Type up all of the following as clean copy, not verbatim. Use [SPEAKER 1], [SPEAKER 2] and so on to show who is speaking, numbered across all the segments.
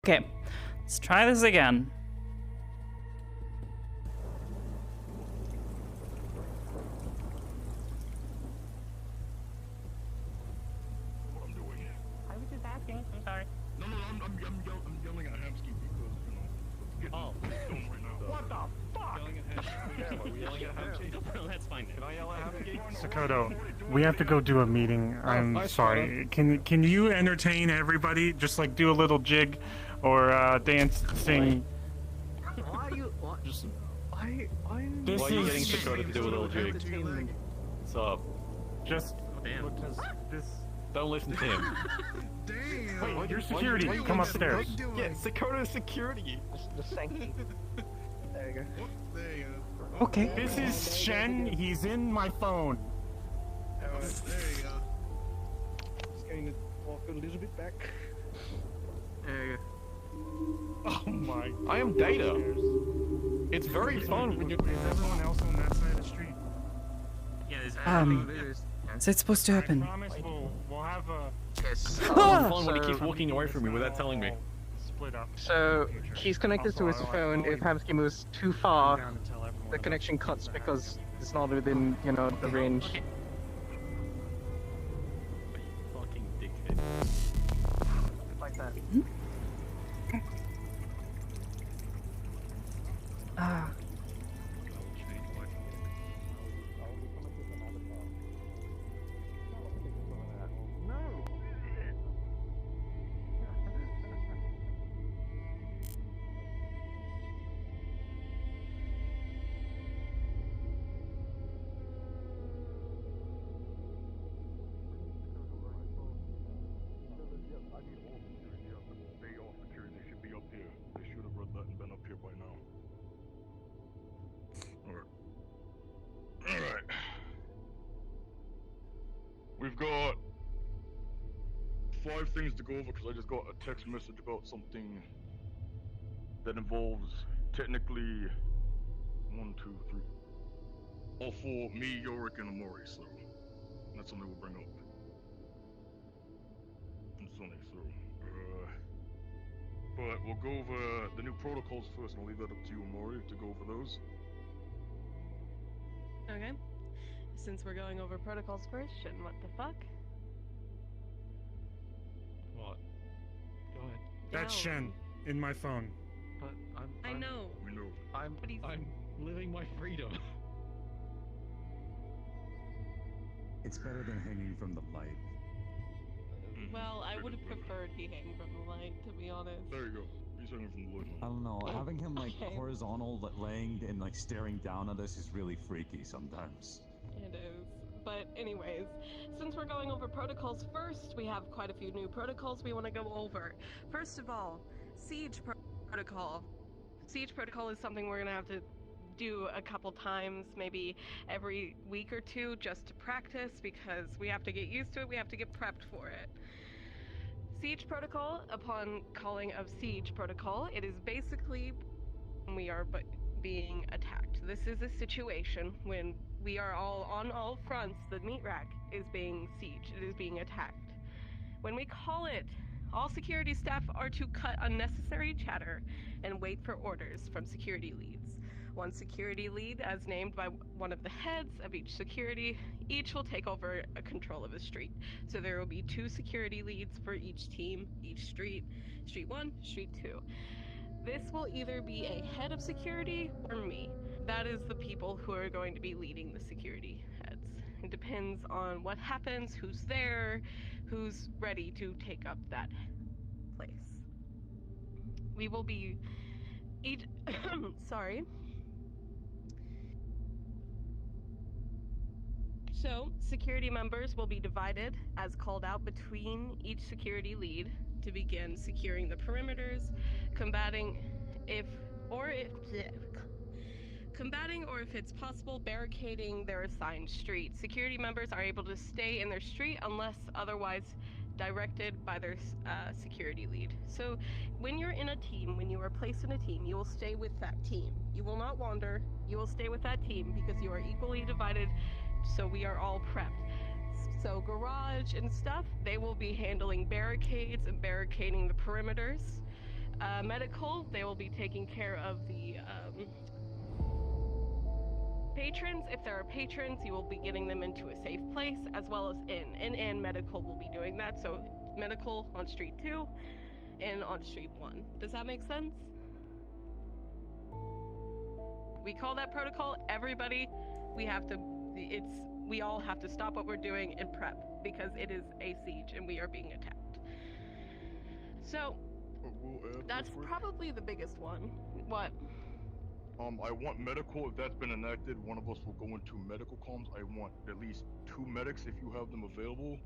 [SPEAKER 1] Okay, let's try this again.
[SPEAKER 2] I was just asking. I'm sorry.
[SPEAKER 3] No, I'm yelling at Hamsky because, you know, getting stoned right now.
[SPEAKER 2] What the fuck?
[SPEAKER 4] Yelling at Hamsky? Are we yelling at Hamsky?
[SPEAKER 2] No, that's fine.
[SPEAKER 4] Can I yell at Hamsky?
[SPEAKER 5] Sakoto, we have to go do a meeting. I'm sorry. Can you entertain everybody? Just like do a little jig or dance, sing.
[SPEAKER 6] Why are you? What?
[SPEAKER 4] Just,
[SPEAKER 5] This
[SPEAKER 4] why are you getting
[SPEAKER 5] is
[SPEAKER 4] Sakoto to do a little jig? What's up?
[SPEAKER 5] just
[SPEAKER 2] Damn.
[SPEAKER 5] because this.
[SPEAKER 4] Don't listen to him.
[SPEAKER 3] Damn!
[SPEAKER 5] Wait, you're security. Come upstairs.
[SPEAKER 4] Yeah, Sakoto's security.
[SPEAKER 6] The sanctity. There you go.
[SPEAKER 3] There you go.
[SPEAKER 1] Okay.
[SPEAKER 5] This is Shen. He's in my phone.
[SPEAKER 3] Alright, there you go.
[SPEAKER 6] Just going to walk a little bit back. There you go.
[SPEAKER 5] Oh my.
[SPEAKER 4] I am Data. It's very fun when you're.
[SPEAKER 5] Is everyone else on that side of the street?
[SPEAKER 2] Yeah, there's
[SPEAKER 1] Is that supposed to
[SPEAKER 5] I
[SPEAKER 1] happen?
[SPEAKER 5] promise we'll have a
[SPEAKER 6] Yes.
[SPEAKER 4] It's
[SPEAKER 1] Ah!
[SPEAKER 4] fun when he keeps walking away from me without telling me.
[SPEAKER 5] split up.
[SPEAKER 6] So
[SPEAKER 5] in the future.
[SPEAKER 6] he's connected to his
[SPEAKER 5] Also, I
[SPEAKER 6] phone.
[SPEAKER 5] like
[SPEAKER 6] If Hamsky moves too
[SPEAKER 5] going
[SPEAKER 6] far,
[SPEAKER 5] down to tell everyone
[SPEAKER 6] the
[SPEAKER 5] about
[SPEAKER 6] connection
[SPEAKER 5] the
[SPEAKER 6] cuts
[SPEAKER 5] that
[SPEAKER 6] because
[SPEAKER 5] happened.
[SPEAKER 6] it's not within, you know, the range.
[SPEAKER 4] Fucking dickhead.
[SPEAKER 6] Like that.
[SPEAKER 1] Ah.
[SPEAKER 3] I need all security up. They all security. They should be up here. They should have been up here by now. Alright. We've got 5 things to go over because I just got a text message about something that involves technically 1, 2, 3. All 4, me, Yorick, and Amori, so that's something we'll bring up. It's only so. But we'll go over the new protocols first, and I'll leave that up to you, Amori, to go over those.
[SPEAKER 7] Okay. Since we're going over protocols first, shouldn't what the fuck?
[SPEAKER 4] What? Go ahead.
[SPEAKER 5] That's
[SPEAKER 7] No.
[SPEAKER 5] Shen in my phone.
[SPEAKER 4] But
[SPEAKER 7] I know.
[SPEAKER 3] We know.
[SPEAKER 4] I'm
[SPEAKER 7] But he's-
[SPEAKER 4] living my freedom.
[SPEAKER 8] It's better than hanging from the light.
[SPEAKER 7] Well, I would have preferred he hang from the light, to be honest.
[SPEAKER 3] There you go. He's hanging from the light
[SPEAKER 8] I
[SPEAKER 3] now.
[SPEAKER 8] don't know, having him like
[SPEAKER 7] Okay.
[SPEAKER 8] horizontal, laying and like staring down at us is really freaky sometimes.
[SPEAKER 7] It is. But anyways, since we're going over protocols first, we have quite a few new protocols we want to go over. First of all, Siege Protocol. Siege Protocol is something we're going to have to do a couple times, maybe every week or two, just to practice, because we have to get used to it, we have to get prepped for it. Siege Protocol, upon calling of Siege Protocol, it is basically when we are being attacked. This is a situation when we are all on all fronts, the meat rack is being sieged, it is being attacked. When we call it, all security staff are to cut unnecessary chatter and wait for orders from security leads. One security lead, as named by one of the heads of each security, each will take over a control of a street. So there will be 2 security leads for each team, each street, Street 1, Street 2. This will either be a head of security or me. That is the people who are going to be leading the security heads. It depends on what happens, who's there, who's ready to take up that place. We will be each sorry. So, security members will be divided as called out between each security lead to begin securing the perimeters, combating or if it's possible, barricading their assigned street. Security members are able to stay in their street unless otherwise directed by their security lead. So when you're in a team, when you are placed in a team, you will stay with that team. You will not wander, you will stay with that team because you are equally divided, so we are all prepped. So garage and stuff, they will be handling barricades and barricading the perimeters. medical, they will be taking care of the patrons. If there are patrons, you will be getting them into a safe place, as well as inn. Inn and medical will be doing that. So medical on Street 2, inn on Street 1. Does that make sense? We call that protocol. Everybody, we all have to stop what we're doing and prep, because it is a siege and we are being attacked. So, that's probably the biggest one. What?
[SPEAKER 3] I want medical. If that's been enacted, one of us will go into medical comms. I want at least 2 medics if you have them available.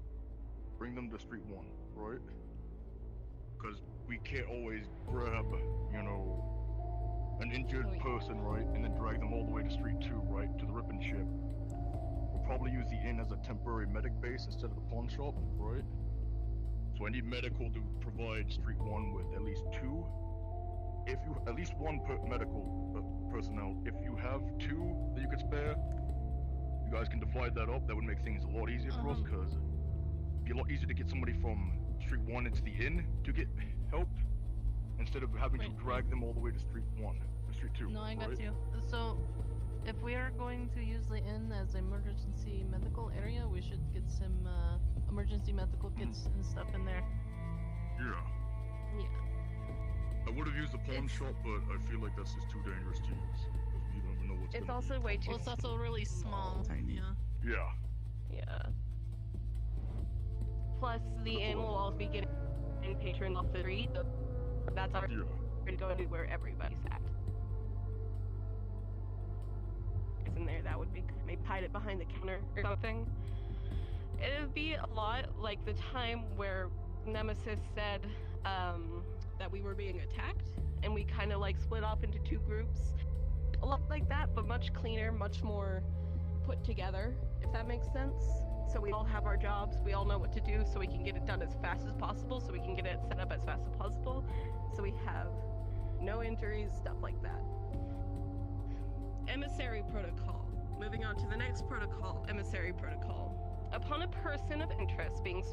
[SPEAKER 3] Bring them to Street 1, right? Because we can't always grab, an injured person, right, and then drag them all the way to Street 2, right, to the ripping ship. We'll probably use the inn as a temporary medic base instead of the pawn shop, right? So I need medical to provide Street 1 with at least 2. If you at least 1 medical personnel. If you have 2 that you could spare, you guys can divide that up. That would make things a lot easier for us, because it'd be a lot easier to get somebody from Street 1 into the inn to get help, instead of having to drag them all the way to Street 1, to Street 2.
[SPEAKER 9] No, I got
[SPEAKER 3] right?
[SPEAKER 9] you. So, if we are going to use the inn as an emergency medical area, we should get some emergency medical kits and stuff in there.
[SPEAKER 3] Yeah.
[SPEAKER 9] Yeah.
[SPEAKER 3] I would have used the pawn shop, but I feel like that's just too dangerous to use. You don't know what's
[SPEAKER 7] It's
[SPEAKER 3] gonna
[SPEAKER 7] also way too.
[SPEAKER 9] Well, it's also really small.
[SPEAKER 8] Tiny.
[SPEAKER 9] Yeah.
[SPEAKER 3] Yeah.
[SPEAKER 7] Yeah. Plus, the inn will also be getting patrons off the street. So that's our going to where everybody's at. It's in there. That would be maybe hide it behind the counter or something. It would be a lot like the time where Nemesis said that we were being attacked, and we kind of like split off into 2 groups. A lot like that, but much cleaner, much more put together, if that makes sense. So we all have our jobs, we all know what to do, so we can get it done as fast as possible, so we can get it set up as fast as possible, so we have no injuries, stuff like that. Emissary protocol. Moving on to the next protocol, emissary protocol. Upon a person of interest being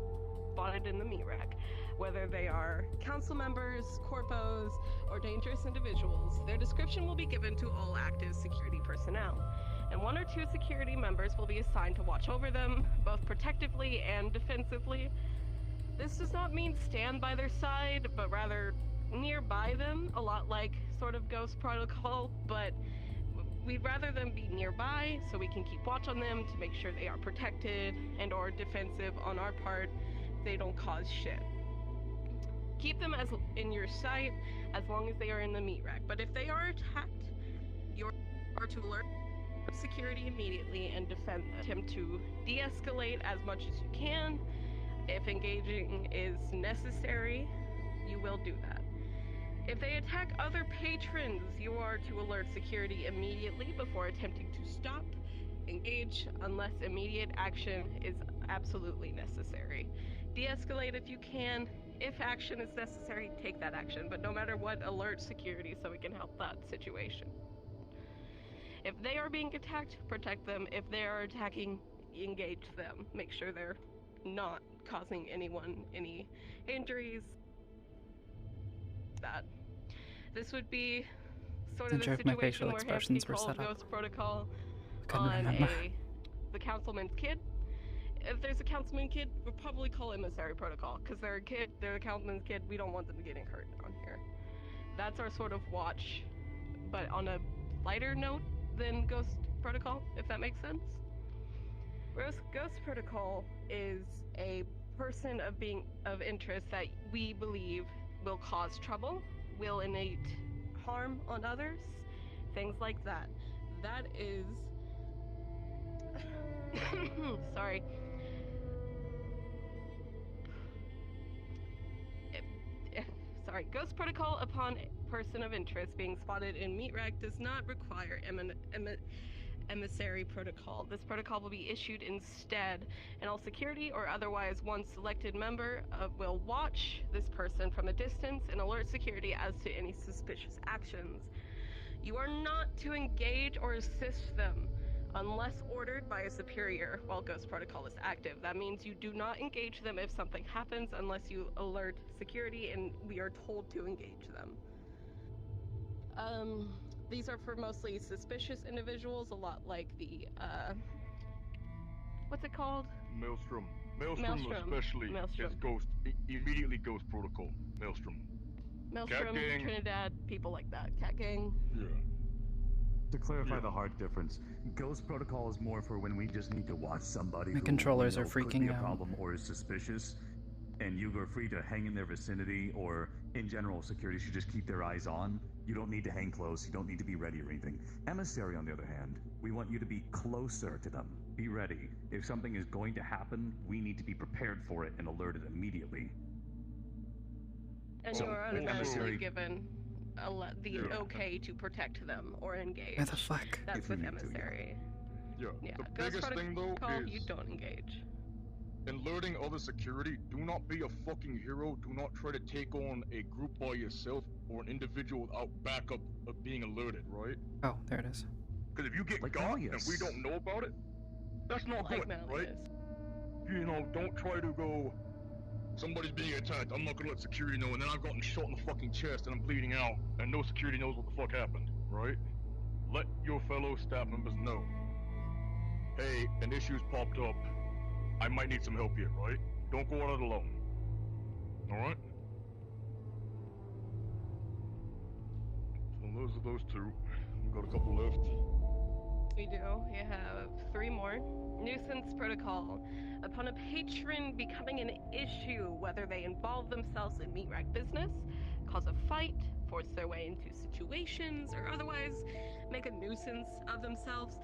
[SPEAKER 7] spotted in the meat rack, whether they are council members, corpos, or dangerous individuals, their description will be given to all active security personnel, and 1 or 2 security members will be assigned to watch over them, both protectively and defensively. This does not mean stand by their side, but rather nearby them, a lot like sort of Ghost Protocol, but we'd rather them be nearby so we can keep watch on them to make sure they are protected and or defensive on our part. They don't cause shit. Keep them as in your sight as long as they are in the meat rack. But if they are attacked, you are to alert security immediately and attempt to de-escalate as much as you can. If engaging is necessary, you will do that. If they attack other patrons, you are to alert security immediately before attempting to stop, engage, unless immediate action is absolutely necessary. De-escalate if you can. If action is necessary, take that action, but no matter what, alert security so we can help that situation. If they are being attacked, protect them. If they are attacking, engage them. Make sure they're not causing anyone any injuries. That. This would be sort of the
[SPEAKER 1] Sure if my
[SPEAKER 7] situation
[SPEAKER 1] facial
[SPEAKER 7] where
[SPEAKER 1] expressions were
[SPEAKER 7] called
[SPEAKER 1] set up.
[SPEAKER 7] Ghost Protocol
[SPEAKER 1] Couldn't
[SPEAKER 7] on
[SPEAKER 1] remember.
[SPEAKER 7] the councilman's kid. If there's a councilman kid, we'll probably call emissary protocol, because they're a kid, they're a councilman's kid, we don't want them getting hurt on here. That's our sort of watch, but on a lighter note than Ghost Protocol, if that makes sense. Ghost Protocol is a person of interest that we believe will cause trouble, will innate harm on others, things like that. That is... sorry. Sorry, Ghost Protocol upon person of interest being spotted in meat rack does not require emissary protocol. This protocol will be issued instead, and all security or otherwise one selected member will watch this person from a distance and alert security as to any suspicious actions. You are not to engage or assist them. unless ordered by a superior while Ghost Protocol is active. That means you do not engage them if something happens unless you alert security and we are told to engage them. These are for mostly suspicious individuals, a lot like the, what's it called?
[SPEAKER 3] Maelstrom.
[SPEAKER 7] Maelstrom.
[SPEAKER 3] Especially
[SPEAKER 7] Maelstrom.
[SPEAKER 3] is immediately Ghost Protocol. Maelstrom.
[SPEAKER 7] Maelstrom,
[SPEAKER 3] Cat gang.
[SPEAKER 7] Trinidad, people like that. Cat gang.
[SPEAKER 3] Yeah.
[SPEAKER 8] To clarify the hard difference, Ghost Protocol is more for when we just need to watch somebody
[SPEAKER 1] My
[SPEAKER 8] who
[SPEAKER 1] controllers
[SPEAKER 8] we
[SPEAKER 1] are
[SPEAKER 8] know could
[SPEAKER 1] freaking
[SPEAKER 8] be a
[SPEAKER 1] out.
[SPEAKER 8] problem or is suspicious, and you are free to hang in their vicinity, or in general, security should just keep their eyes on. You don't need to hang close, you don't need to be ready or anything. Emissary, on the other hand, we want you to be closer to them. Be ready. If something is going to happen, we need to be prepared for it and alerted immediately.
[SPEAKER 7] And
[SPEAKER 8] So,
[SPEAKER 7] you are automatically
[SPEAKER 8] emissary-
[SPEAKER 7] given the
[SPEAKER 3] Yeah.
[SPEAKER 7] okay to protect them or engage.
[SPEAKER 1] Where the fuck?
[SPEAKER 7] That's
[SPEAKER 8] If we
[SPEAKER 7] with
[SPEAKER 8] need to,
[SPEAKER 7] emissary.
[SPEAKER 3] Yeah.
[SPEAKER 7] Yeah.
[SPEAKER 3] The
[SPEAKER 7] Ghost
[SPEAKER 3] biggest thing though
[SPEAKER 7] Protocol,
[SPEAKER 3] is
[SPEAKER 7] you don't engage.
[SPEAKER 3] in alerting other security, do not be a fucking hero. Do not try to take on a group by yourself or an individual without backup of being alerted, right?
[SPEAKER 1] Oh, there it is.
[SPEAKER 3] Because if you get
[SPEAKER 8] Like
[SPEAKER 3] got and
[SPEAKER 8] Malleus.
[SPEAKER 3] we don't know about it, that's not
[SPEAKER 7] Like
[SPEAKER 3] good, right?
[SPEAKER 7] Malleus.
[SPEAKER 3] You know, don't try to go, somebody's being attacked, I'm not gonna let security know, and then I've gotten shot in the fucking chest and I'm bleeding out, and no security knows what the fuck happened, right? Let your fellow staff members know. Hey, an issue's popped up. I might need some help here, right? Don't go at it alone. Alright? So those are those two. We've got a couple left.
[SPEAKER 7] We do. We have 3 more. Nuisance Protocol. Upon a patron becoming an issue, whether they involve themselves in meat rack business, cause a fight, force their way into situations, or otherwise make a nuisance of themselves,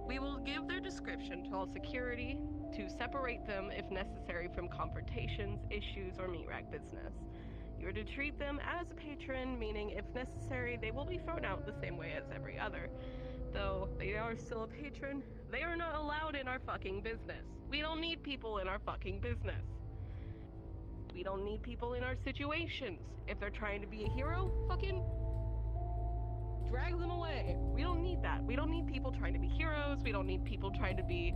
[SPEAKER 7] we will give their description to all security to separate them if necessary from confrontations, issues, or meat rack business. You are to treat them as a patron, meaning if necessary, they will be thrown out the same way as every other. Though they are still a patron, they are not allowed in our fucking business. We don't need people in our fucking business. We don't need people in our situations. If they're trying to be a hero, fucking drag them away. We don't need that. We don't need people trying to be heroes. We don't need people trying to be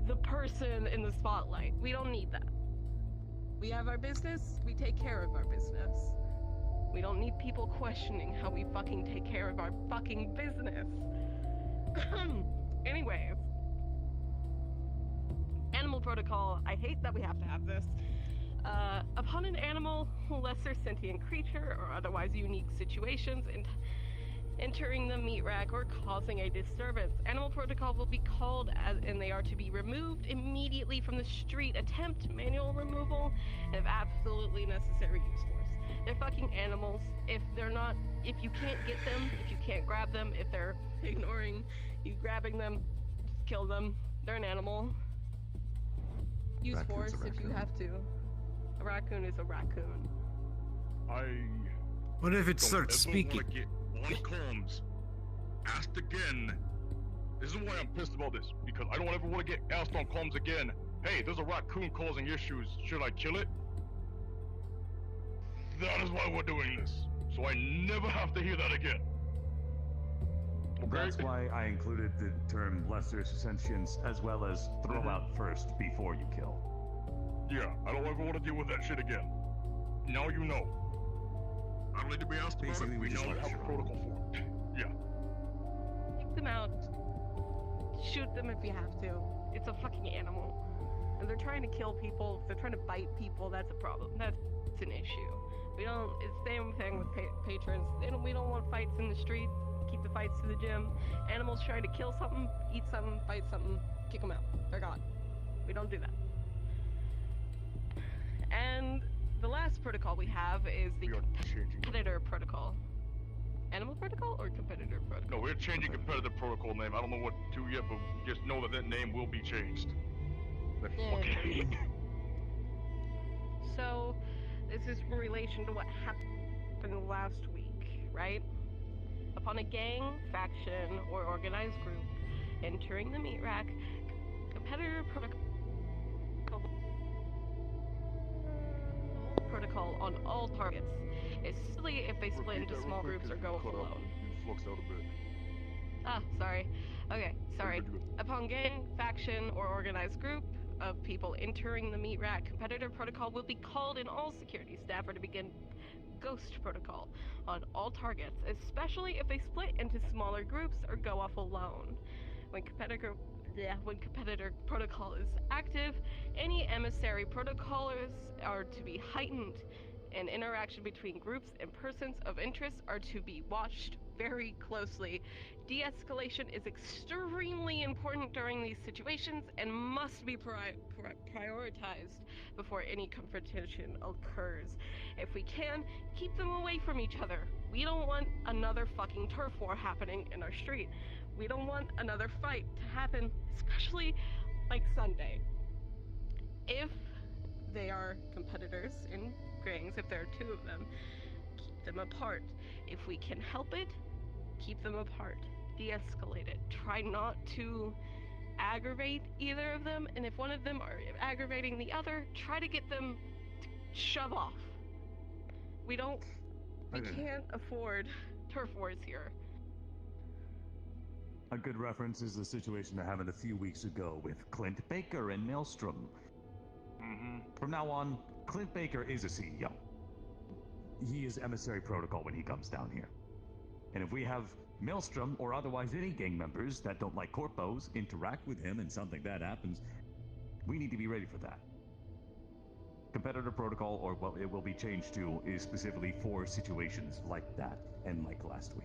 [SPEAKER 7] the person in the spotlight. We don't need that. We have our business, we take care of our business. We don't need people questioning how we fucking take care of our fucking business. Anyways. Animal Protocol. I hate that we have to have this. Upon an animal, lesser sentient creature, or otherwise unique situations, entering the meat rack or causing a disturbance, Animal Protocol will be called and they are to be removed immediately from the street. Attempt manual removal, and if absolutely necessary, use force. They're fucking animals. If you can't get them, if you can't grab them, if they're ignoring you grabbing them, just kill them. They're an animal. Use
[SPEAKER 8] Raccoon's
[SPEAKER 7] force
[SPEAKER 8] a
[SPEAKER 7] if you
[SPEAKER 8] raccoon.
[SPEAKER 7] have to. A raccoon is a raccoon.
[SPEAKER 5] What if it
[SPEAKER 3] Don't
[SPEAKER 5] starts
[SPEAKER 3] ever
[SPEAKER 5] speaking?
[SPEAKER 3] wanna get on comms, asked again. This is why I'm pissed about this, because I don't ever want to get asked on comms again. Hey, there's a raccoon causing issues. Should I kill it? That is why we're doing this. So I never have to hear that again. Okay?
[SPEAKER 8] That's why I included the term lesser sentience as well as throw out first before you kill.
[SPEAKER 3] Yeah, I don't ever want to deal with that shit again. Now you know. I don't need to be asked about
[SPEAKER 8] Basically,
[SPEAKER 3] it.
[SPEAKER 8] we
[SPEAKER 3] We
[SPEAKER 8] just
[SPEAKER 3] know
[SPEAKER 8] let
[SPEAKER 3] have
[SPEAKER 8] you
[SPEAKER 3] a
[SPEAKER 8] run.
[SPEAKER 3] protocol for it. Yeah.
[SPEAKER 7] Take them out. Shoot them if you have to. It's a fucking animal. And they're trying to kill people. If they're trying to bite people, that's a problem. That's an issue. We don't. It's the same thing with patrons. We don't want fights in the street. Keep the fights to the gym. Animals trying to kill something, eat something, fight something, kick them out. They're gone. We don't do that. And the last protocol we have is the
[SPEAKER 3] We are changing.
[SPEAKER 7] competitor protocol. Animal protocol or competitor protocol?
[SPEAKER 3] No, we're changing competitive protocol name. I don't know what to yet, but just know that that name will be changed. That
[SPEAKER 7] Yeah.
[SPEAKER 3] fucking...
[SPEAKER 7] So, this is in relation to what happened last week, right? Upon a gang, faction, or organized group entering the meat rack, competitor protocol on all targets, especially if they split into small groups or go alone.
[SPEAKER 3] You fluxed out a bit.
[SPEAKER 7] Ah, sorry. Okay, sorry. Upon gang, faction, or organized group of people entering the meat rack, competitor protocol will be called in all security staff are to begin ghost protocol on all targets, especially if they split into smaller groups or go off alone. When competitor protocol is active, any emissary protocols are to be heightened, and interaction between groups and persons of interest are to be watched very closely. De-escalation is extremely important during these situations and must be prioritized before any confrontation occurs. If we can, keep them away from each other. We don't want another fucking turf war happening in our street. We don't want another fight to happen, especially like Sunday. If they are competitors in gangs, if there are two of them, keep them apart. If we can help it, keep them apart. De-escalate it. Try not to aggravate either of them, and if one of them are aggravating the other, try to get them to shove off. We can't afford turf wars here.
[SPEAKER 8] A good reference is the situation that happened a few weeks ago with Clint Baker and Maelstrom. From now on, Clint Baker is a CEO. He is emissary protocol when he comes down here. And if we have Maelstrom or otherwise any gang members that don't like corpos interact with him and something bad happens, we need to be ready for that. Competitor protocol, or what it will be changed to, is specifically for situations like that and like last week.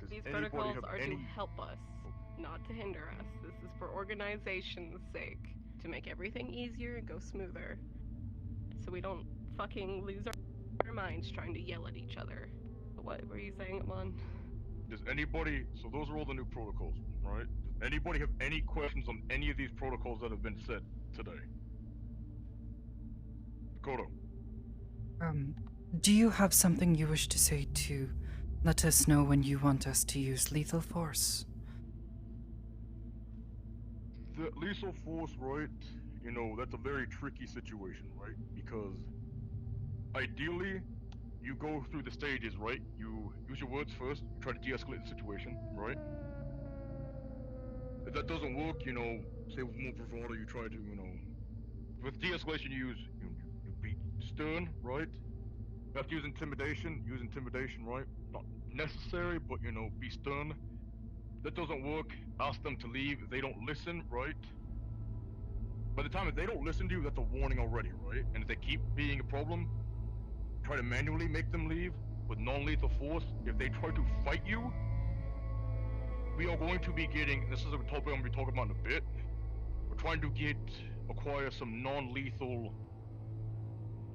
[SPEAKER 7] These protocols are to help us, not to hinder us. This is for organization's sake, to make everything easier and go smoother, so we don't fucking lose our minds trying to yell at each other. What were you saying, Amon?
[SPEAKER 3] Does anybody, so those are all the new protocols, right? Does anybody have any questions on any of these protocols that have been said today? Sakoto.
[SPEAKER 1] Do you have something you wish to say to let us know when you want us to use lethal force?
[SPEAKER 3] The lethal force, right? You know, that's a very tricky situation, right? Because ideally, you go through the stages, right? You use your words first, you try to de-escalate the situation, right? If that doesn't work, you know, say with more bravado, you try to, you know, with de-escalation you be stern, right? You have to use intimidation, right? Not necessary, but you know, be stern. If that doesn't work, ask them to leave. If they don't listen, right? By the time if they don't listen to you, that's a warning already, right? And if they keep being a problem, try to manually make them leave with non-lethal force. If they try to fight you, we are going to be getting, this is a topic I'm going to be talking about in a bit, we're trying to acquire some non-lethal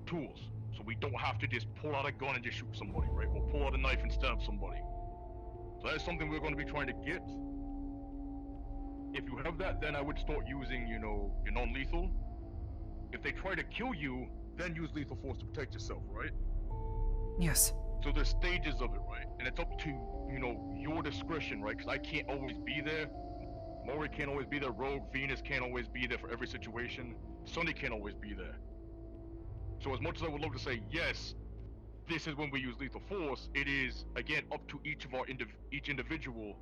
[SPEAKER 3] tools. So we don't have to just pull out a gun and just shoot somebody, right? We'll pull out a knife and stab somebody. So that is something we're going to be trying to get. If you have that, then I would start using, you know, your non-lethal. If they try to kill you, then use lethal force to protect yourself, right?
[SPEAKER 1] Yes.
[SPEAKER 3] So there's stages of it, right? And it's up to, you know, your discretion, right? Because I can't always be there. Maury can't always be there. Rogue, Venus can't always be there for every situation. Sunny can't always be there. So as much as I would love to say, yes, this is when we use lethal force, it is, again, up to each of our each individual.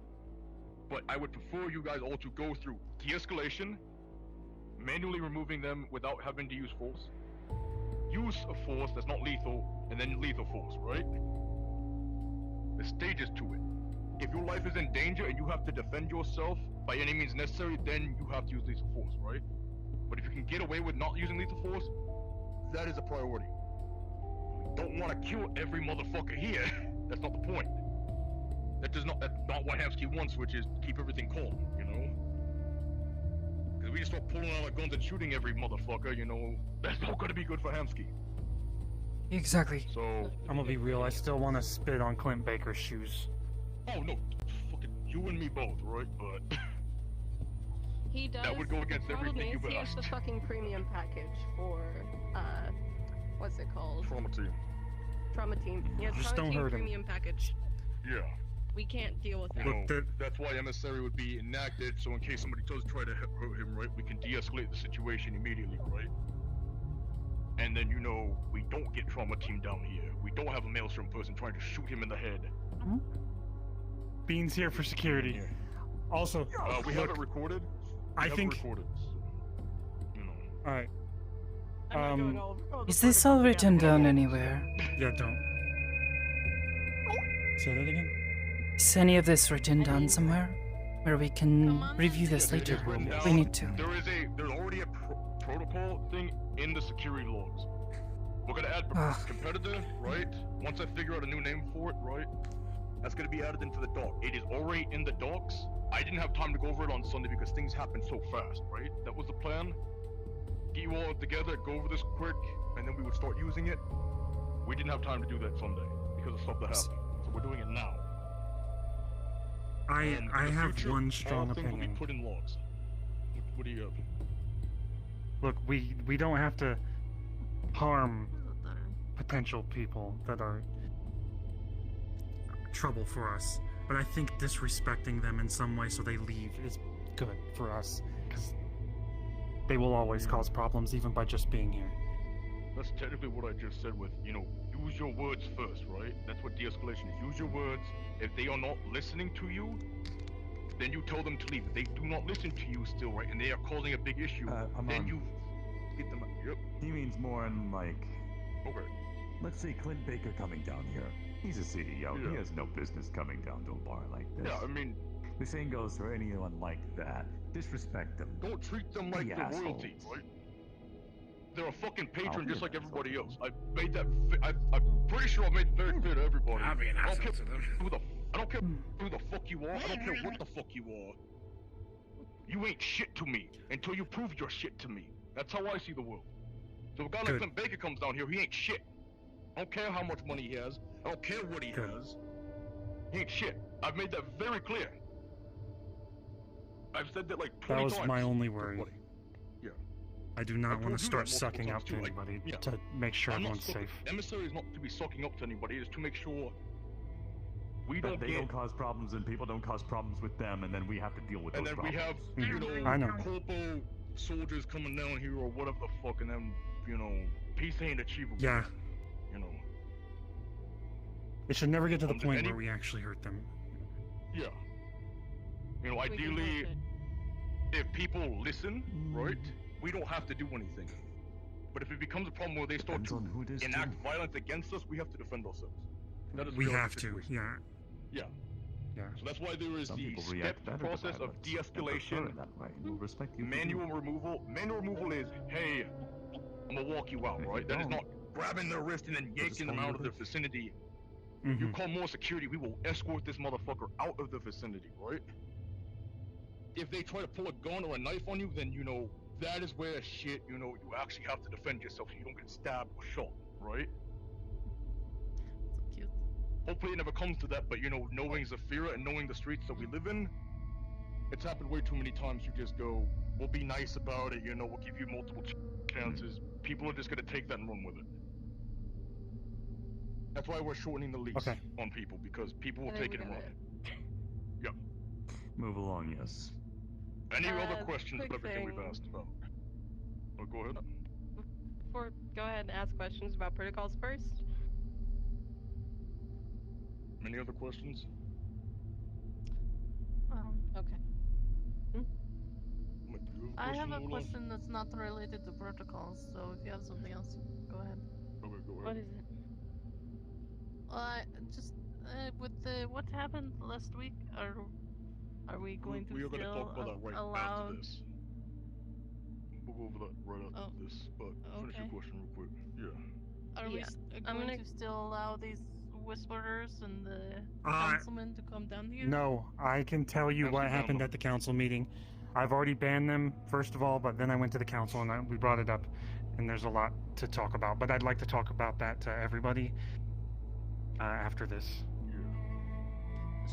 [SPEAKER 3] But I would prefer you guys all to go through de-escalation, manually removing them without having to use force, use of force that's not lethal, and then lethal force, right? There's stages to it. If your life is in danger and you have to defend yourself by any means necessary, then you have to use lethal force, right? But if you can get away with not using lethal force, that is a priority. We don't want to kill every motherfucker here. That's not the point. That's not what Hamsky wants, which is keep everything calm, you know? Because we just start pulling out our guns and shooting every motherfucker, you know, that's not gonna be good for Hamsky.
[SPEAKER 1] Exactly.
[SPEAKER 3] So
[SPEAKER 5] I'm gonna be real, I still want to spit on Clint Baker's shoes.
[SPEAKER 3] oh no, fucking you and me both, right? But
[SPEAKER 7] He does.
[SPEAKER 3] that would go against
[SPEAKER 7] The problem
[SPEAKER 3] everything
[SPEAKER 7] is
[SPEAKER 3] you've
[SPEAKER 7] he has
[SPEAKER 3] asked.
[SPEAKER 7] the fucking premium package for, what's it called?
[SPEAKER 3] Trauma team.
[SPEAKER 7] Trauma team. Yeah,
[SPEAKER 5] Just
[SPEAKER 7] Trauma
[SPEAKER 5] don't
[SPEAKER 7] team
[SPEAKER 5] hurt him.
[SPEAKER 7] premium package.
[SPEAKER 3] Yeah.
[SPEAKER 7] We can't deal with that.
[SPEAKER 3] You know,
[SPEAKER 5] Look,
[SPEAKER 3] that's why emissary would be enacted, so in case somebody does try to hurt him, right, we can de-escalate the situation immediately, right? And then, you know, we don't get trauma team down here. We don't have a Maelstrom person trying to shoot him in the head.
[SPEAKER 5] Bean's here for security. Also,
[SPEAKER 3] We have it recorded.
[SPEAKER 5] I think.
[SPEAKER 3] Recorded, so, you know.
[SPEAKER 5] All right.
[SPEAKER 7] I'm not doing all the
[SPEAKER 1] Is this all
[SPEAKER 7] protocols
[SPEAKER 1] written
[SPEAKER 7] again.
[SPEAKER 1] down anywhere?
[SPEAKER 5] Yeah, don't. Say that again.
[SPEAKER 1] Is any of this written down somewhere? Where we can
[SPEAKER 9] Come on,
[SPEAKER 1] review this
[SPEAKER 3] It's
[SPEAKER 1] later?
[SPEAKER 3] written
[SPEAKER 1] We
[SPEAKER 3] down.
[SPEAKER 1] need to.
[SPEAKER 3] There's already a protocol thing in the security logs. We're gonna add
[SPEAKER 1] Ugh.
[SPEAKER 3] competitor, right? Once I figure out a new name for it, right? That's gonna be added into the doc. It is already in the docs. I didn't have time to go over it on Sunday because things happen so fast, right? That was the plan. Get you all together, go over this quick, and then we would start using it. We didn't have time to do that Sunday because of stuff that happened. So we're doing it now.
[SPEAKER 5] I
[SPEAKER 3] In the
[SPEAKER 5] have
[SPEAKER 3] future,
[SPEAKER 5] one
[SPEAKER 3] all
[SPEAKER 5] strong
[SPEAKER 3] things will be
[SPEAKER 5] opinion.
[SPEAKER 3] put in logs. What do you have?
[SPEAKER 5] Look, we don't have to harm potential people that are trouble for us, but I think disrespecting them in some way so they leave is good for us, because they will always cause problems even by just being here.
[SPEAKER 3] That's technically what I just said with, use your words first, right? That's what de-escalation is. Use your words. If they are not listening to you, then you tell them to leave. If they do not listen to you still, right, and they are causing a big issue, then you get them out. Yep.
[SPEAKER 8] He means more in like,
[SPEAKER 3] Okay.
[SPEAKER 8] let's say Clint Baker coming down here. He's a CEO. He
[SPEAKER 3] Yeah.
[SPEAKER 8] has no business coming down to a bar like this.
[SPEAKER 3] Yeah, I mean,
[SPEAKER 8] The same goes for anyone like that. Disrespect them.
[SPEAKER 3] don't treat them like
[SPEAKER 8] The
[SPEAKER 3] they're royalty,
[SPEAKER 8] assholes.
[SPEAKER 3] right? They're a fucking patron
[SPEAKER 8] be
[SPEAKER 3] just
[SPEAKER 8] an
[SPEAKER 3] like everybody
[SPEAKER 8] asshole.
[SPEAKER 3] else. I made that. I'm pretty sure I made it very clear to everybody.
[SPEAKER 4] I'll be an
[SPEAKER 3] I don't
[SPEAKER 4] asshole
[SPEAKER 3] care
[SPEAKER 4] to them.
[SPEAKER 3] I don't care who the fuck you are. I don't care what the fuck you are. You ain't shit to me until you prove you're shit to me. That's how I see the world. So a guy like
[SPEAKER 5] Good.
[SPEAKER 3] Clint Baker comes down here, he ain't shit. I don't care how much money he has. I don't care what he
[SPEAKER 5] Good.
[SPEAKER 3] has. He ain't shit. I've made that very clear. I've said that like 20
[SPEAKER 5] That was
[SPEAKER 3] times.
[SPEAKER 5] my only
[SPEAKER 3] to
[SPEAKER 5] worry.
[SPEAKER 3] everybody. Yeah.
[SPEAKER 5] I do
[SPEAKER 3] I
[SPEAKER 5] not
[SPEAKER 3] told
[SPEAKER 5] want
[SPEAKER 3] you
[SPEAKER 5] to
[SPEAKER 3] that
[SPEAKER 5] start
[SPEAKER 3] multiple
[SPEAKER 5] sucking
[SPEAKER 3] times
[SPEAKER 5] up
[SPEAKER 3] too,
[SPEAKER 5] to
[SPEAKER 3] like,
[SPEAKER 5] anybody
[SPEAKER 3] yeah.
[SPEAKER 5] to make sure
[SPEAKER 3] I'm not
[SPEAKER 5] everyone's
[SPEAKER 3] sucking-
[SPEAKER 5] safe.
[SPEAKER 3] Emissary is not to be sucking up to anybody. It is to make sure we
[SPEAKER 8] That
[SPEAKER 3] don't
[SPEAKER 8] they
[SPEAKER 3] get.
[SPEAKER 8] don't cause problems and people don't cause problems with them, and then we have to deal with
[SPEAKER 3] And
[SPEAKER 8] those
[SPEAKER 3] then we have,
[SPEAKER 8] problems.
[SPEAKER 5] I know.
[SPEAKER 3] corpo soldiers coming down here or whatever the fuck, and then, peace ain't achievable.
[SPEAKER 5] Yeah,
[SPEAKER 3] You know.
[SPEAKER 5] it should never get to the
[SPEAKER 3] Does
[SPEAKER 5] point
[SPEAKER 3] any-
[SPEAKER 5] where we actually hurt them.
[SPEAKER 3] Yeah.
[SPEAKER 7] We can
[SPEAKER 3] Ideally,
[SPEAKER 7] help it.
[SPEAKER 3] if people listen, right, we don't have to do anything. But if it becomes a problem where they start
[SPEAKER 8] Depends
[SPEAKER 3] to
[SPEAKER 8] on who it is,
[SPEAKER 3] enact
[SPEAKER 8] too.
[SPEAKER 3] violence against us, we have to defend ourselves. That is
[SPEAKER 5] We
[SPEAKER 3] real
[SPEAKER 5] have to,
[SPEAKER 3] situation.
[SPEAKER 5] yeah.
[SPEAKER 3] Yeah.
[SPEAKER 5] Yeah.
[SPEAKER 3] So that's why there is
[SPEAKER 8] Some
[SPEAKER 3] the
[SPEAKER 8] people
[SPEAKER 3] step
[SPEAKER 8] react better to
[SPEAKER 3] process of
[SPEAKER 8] violence and prefer
[SPEAKER 3] de-escalation.
[SPEAKER 8] it that way, and will respect you for
[SPEAKER 3] Manual
[SPEAKER 8] doing it.
[SPEAKER 3] removal. Manual removal is, hey, I'm gonna walk you out,
[SPEAKER 8] If
[SPEAKER 3] right?
[SPEAKER 8] you
[SPEAKER 3] That is
[SPEAKER 8] don't,
[SPEAKER 3] not grabbing their wrist and then
[SPEAKER 8] just
[SPEAKER 3] yanking them
[SPEAKER 8] hold
[SPEAKER 3] out
[SPEAKER 8] your
[SPEAKER 3] of the
[SPEAKER 8] wrist.
[SPEAKER 3] vicinity.
[SPEAKER 5] Mhm.
[SPEAKER 3] You call more security, we will escort this motherfucker out of the vicinity, right? If they try to pull a gun or a knife on you, then that is where shit, you actually have to defend yourself so you don't get stabbed or shot, right?
[SPEAKER 9] So cute.
[SPEAKER 3] Hopefully it never comes to that, but knowing Zafira and knowing the streets that we live in, it's happened way too many times. You just go, we'll be nice about it, we'll give you multiple chances. People are just gonna take that and run with it. That's why we're shortening the lease
[SPEAKER 5] Okay.
[SPEAKER 3] on people, because people will
[SPEAKER 7] I
[SPEAKER 3] take
[SPEAKER 7] think
[SPEAKER 3] it and
[SPEAKER 7] we
[SPEAKER 3] run.
[SPEAKER 7] got it.
[SPEAKER 3] Yep.
[SPEAKER 8] Move along, yes.
[SPEAKER 3] Any other questions
[SPEAKER 7] quick
[SPEAKER 3] about everything we've
[SPEAKER 7] thing.
[SPEAKER 3] asked about? Oh, go ahead.
[SPEAKER 7] Go ahead and ask questions about protocols first.
[SPEAKER 3] Any other questions?
[SPEAKER 7] Okay.
[SPEAKER 3] What, do you
[SPEAKER 9] I have a
[SPEAKER 3] Lola?
[SPEAKER 9] question that's not related to protocols, so if you have something else, go ahead.
[SPEAKER 3] Okay, go
[SPEAKER 7] What
[SPEAKER 3] ahead.
[SPEAKER 7] is it?
[SPEAKER 9] Just with what happened last week, are we going to
[SPEAKER 3] We are
[SPEAKER 9] still
[SPEAKER 3] going to talk about that right
[SPEAKER 9] allow?
[SPEAKER 3] after this. We'll go over that right after
[SPEAKER 9] Oh,
[SPEAKER 3] this, but finish your
[SPEAKER 9] okay.
[SPEAKER 3] question real quick. Yeah.
[SPEAKER 9] Are we
[SPEAKER 7] Yeah,
[SPEAKER 9] going
[SPEAKER 7] gonna-
[SPEAKER 9] to still allow these whisperers and the
[SPEAKER 5] Uh,
[SPEAKER 9] councilmen to come down here?
[SPEAKER 5] No, I can tell you what
[SPEAKER 3] Absolutely
[SPEAKER 5] happened
[SPEAKER 3] not.
[SPEAKER 5] at the council meeting. I've already banned them, first of all, but then I went to the council and we brought it up, and there's a lot to talk about. But I'd like to talk about that to everybody after this.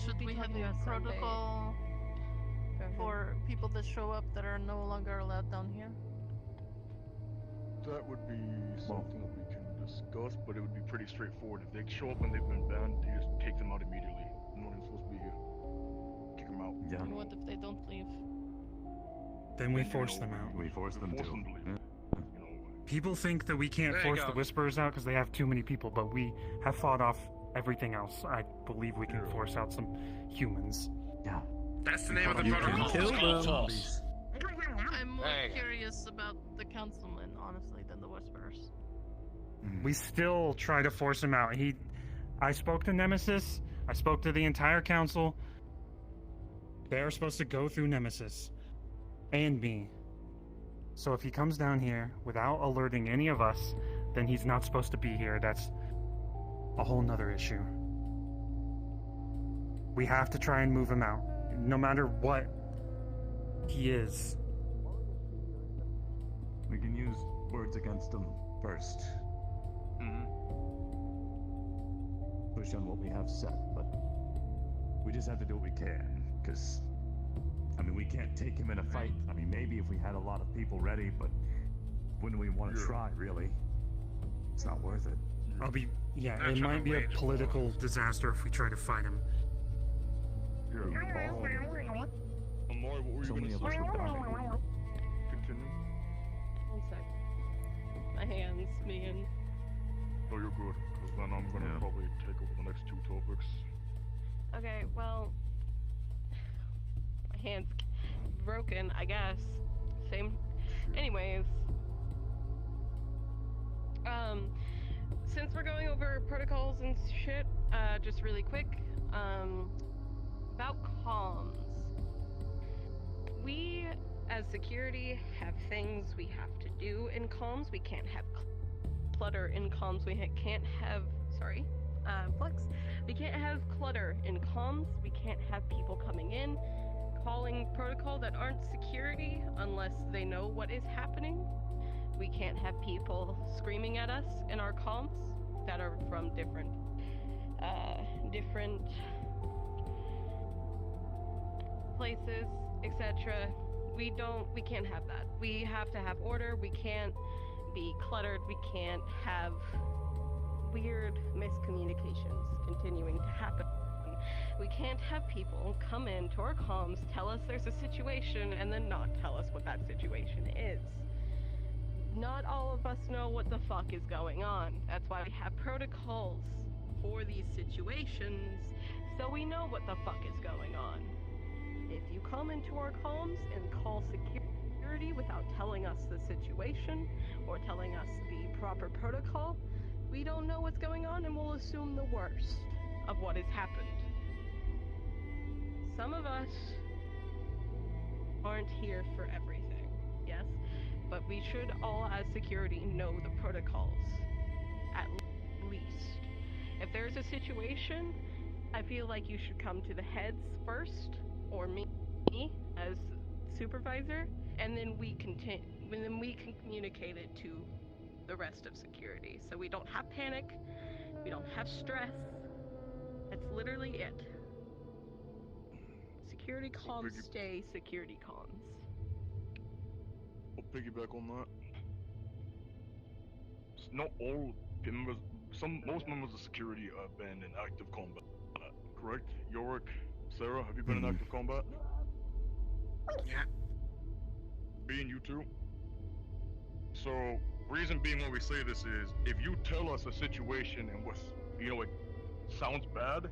[SPEAKER 9] Should
[SPEAKER 7] Be
[SPEAKER 9] we have
[SPEAKER 7] talking
[SPEAKER 9] a
[SPEAKER 7] about Sunday.
[SPEAKER 9] protocol
[SPEAKER 7] Go ahead.
[SPEAKER 9] for people that show up that are no longer allowed down here?
[SPEAKER 3] That would be something that we can discuss, but it would be pretty straightforward. If they show up and they've been banned, you just take them out immediately. No one's supposed to be here. Kick them out.
[SPEAKER 8] Yeah.
[SPEAKER 9] And what if they don't leave?
[SPEAKER 5] Then we
[SPEAKER 3] Then,
[SPEAKER 5] force them out.
[SPEAKER 8] We force them
[SPEAKER 3] Force
[SPEAKER 8] to.
[SPEAKER 3] them to leave.
[SPEAKER 8] Yeah.
[SPEAKER 5] People think that we can't
[SPEAKER 4] There you
[SPEAKER 5] force
[SPEAKER 4] go.
[SPEAKER 5] the whisperers out because they have too many people, but we have fought off everything else, I believe we can force out some humans.
[SPEAKER 8] Yeah.
[SPEAKER 10] That's the name of the
[SPEAKER 8] You can
[SPEAKER 10] protocol.
[SPEAKER 8] kill
[SPEAKER 10] It's called
[SPEAKER 8] them.
[SPEAKER 10] Force.
[SPEAKER 9] I'm more
[SPEAKER 10] Hey.
[SPEAKER 9] curious about the councilman, honestly, than the Whispers.
[SPEAKER 5] We still try to force him out. I spoke to Nemesis. I spoke to the entire council. They're supposed to go through Nemesis and me. So if he comes down here without alerting any of us, then he's not supposed to be here. That's a whole nother issue. We have to try and move him out, no matter what he is.
[SPEAKER 8] We can use words against them first. Push on what we have set, but we just have to do what we can, because, I mean, we can't take him in a fight. I mean, maybe if we had a lot of people ready, but wouldn't we want to try, really? It's not worth it.
[SPEAKER 5] It might be a political disaster if we try to fight him.
[SPEAKER 3] Amari, what were you
[SPEAKER 8] So
[SPEAKER 3] gonna
[SPEAKER 8] many of us
[SPEAKER 3] say?
[SPEAKER 8] were dying.
[SPEAKER 3] Continue.
[SPEAKER 7] One sec. My hands, man.
[SPEAKER 3] No, you're good, because then I'm gonna probably take over the next two topics.
[SPEAKER 7] Okay, well, my hand's broken, I guess. Same. Anyways, since we're going over protocols and shit, just really quick, about comms. We, as security, have things we have to do in comms. We can't have clutter in comms. We can't have, Flex. We can't have clutter in comms. We can't have people coming in, calling protocol that aren't security unless they know what is happening. We can't have people screaming at us in our comms that are from different places, etc. We can't have that. We have to have order. We can't be cluttered. We can't have weird miscommunications continuing to happen. We can't have people come into our comms, tell us there's a situation, and then not tell us what that situation is. Not all of us know what the fuck is going on. That's why we have protocols for these situations, so we know what the fuck is going on. If you come into our comms and call security without telling us the situation or telling us the proper protocol, we don't know what's going on and we'll assume the worst of what has happened. Some of us aren't here for everything, yes, but we should all as security know the protocols, at least. If there's a situation, I feel like you should come to the heads first, or me as supervisor, and then we can communicate it to the rest of security. So we don't have panic, we don't have stress. That's literally it. Security comms stay security comms.
[SPEAKER 3] I'll piggyback on that. Not all members, most members of security have been in active combat, correct? Yorick, Sarah, have you been in active combat?
[SPEAKER 10] Yeah.
[SPEAKER 3] Being you too. So, reason being why we say this is, if you tell us a situation and what's, it sounds bad,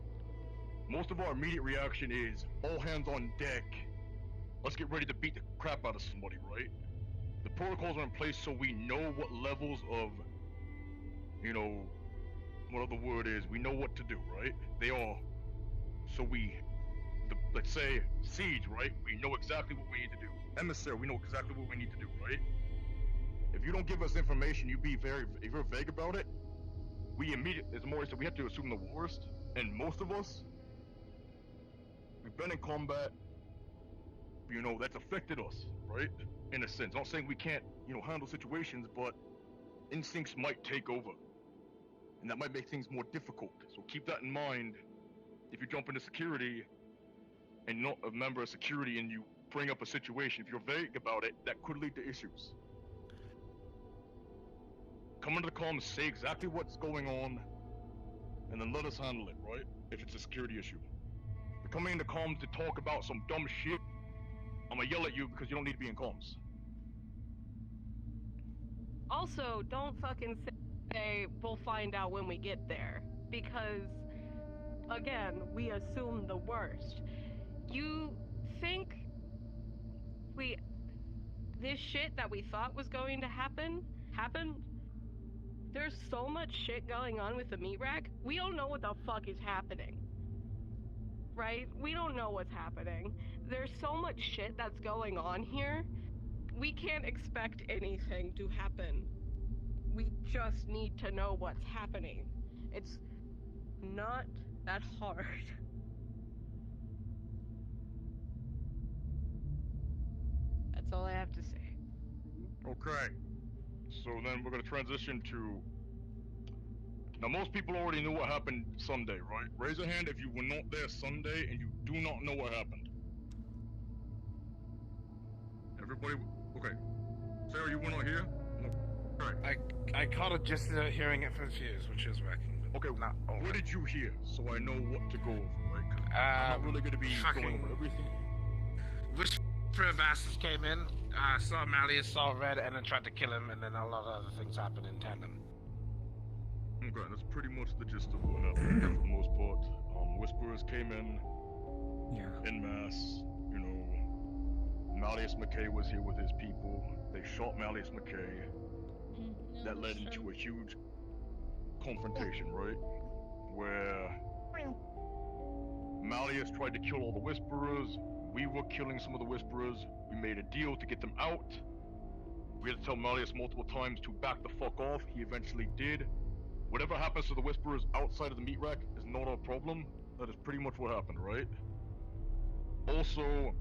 [SPEAKER 3] most of our immediate reaction is, all hands on deck. Let's get ready to beat the crap out of somebody, right? The protocols are in place so we know what levels of, what the word is, we know what to do, right? They are, so let's say, Siege, right? We know exactly what we need to do. Emissary, we know exactly what we need to do, right? If you don't give us information, if you're vague about it, as Maury said, we have to assume the worst, and most of us, we've been in combat, that's affected us, right? In a sense. Not saying we can't, handle situations, but instincts might take over. And that might make things more difficult. So keep that in mind if you jump into security and not a member of security and you bring up a situation. If you're vague about it, that could lead to issues. Come into the comms, say exactly what's going on, and then let us handle it, right? If it's a security issue. If you're coming into comms to talk about some dumb shit, I'm gonna yell at you because you don't need to be in comms.
[SPEAKER 7] Also, don't fucking say we'll find out when we get there, because again, we assume the worst. You think this shit that we thought was going to happen happened? There's so much shit going on with the meat rack. We don't know what the fuck is happening. Right? We don't know what's happening. There's so much shit that's going on here. We can't expect anything to happen. We just need to know what's happening. It's not that hard. That's all I have to say.
[SPEAKER 3] Okay. So then we're gonna transition to. Now, most people already knew what happened Sunday, right? Raise a hand if you were not there Sunday and you do not know what happened. Everybody. Okay. Sarah, you were not here? No. Right.
[SPEAKER 10] I caught it just hearing it from Fuse, which is working.
[SPEAKER 3] Okay,
[SPEAKER 10] Not over.
[SPEAKER 3] what did you hear? So I know what to go over, right? 'Cause I'm not really gonna be going over everything.
[SPEAKER 10] Whisperer bastards came in, saw Malleus, saw Red, and then tried to kill him, and then a lot of other things happened in tandem.
[SPEAKER 3] Okay, that's pretty much the gist of what happened for the most part. Whisperers came in mass, you know. Malleus McKay was here with his people. They shot Malleus McKay. That led into a huge confrontation, right? Where Malleus tried to kill all the Whisperers. We were killing some of the Whisperers. We made a deal to get them out. We had to tell Malleus multiple times to back the fuck off. He eventually did. Whatever happens to the Whisperers outside of the meat rack is not our problem. That is pretty much what happened, right? Also,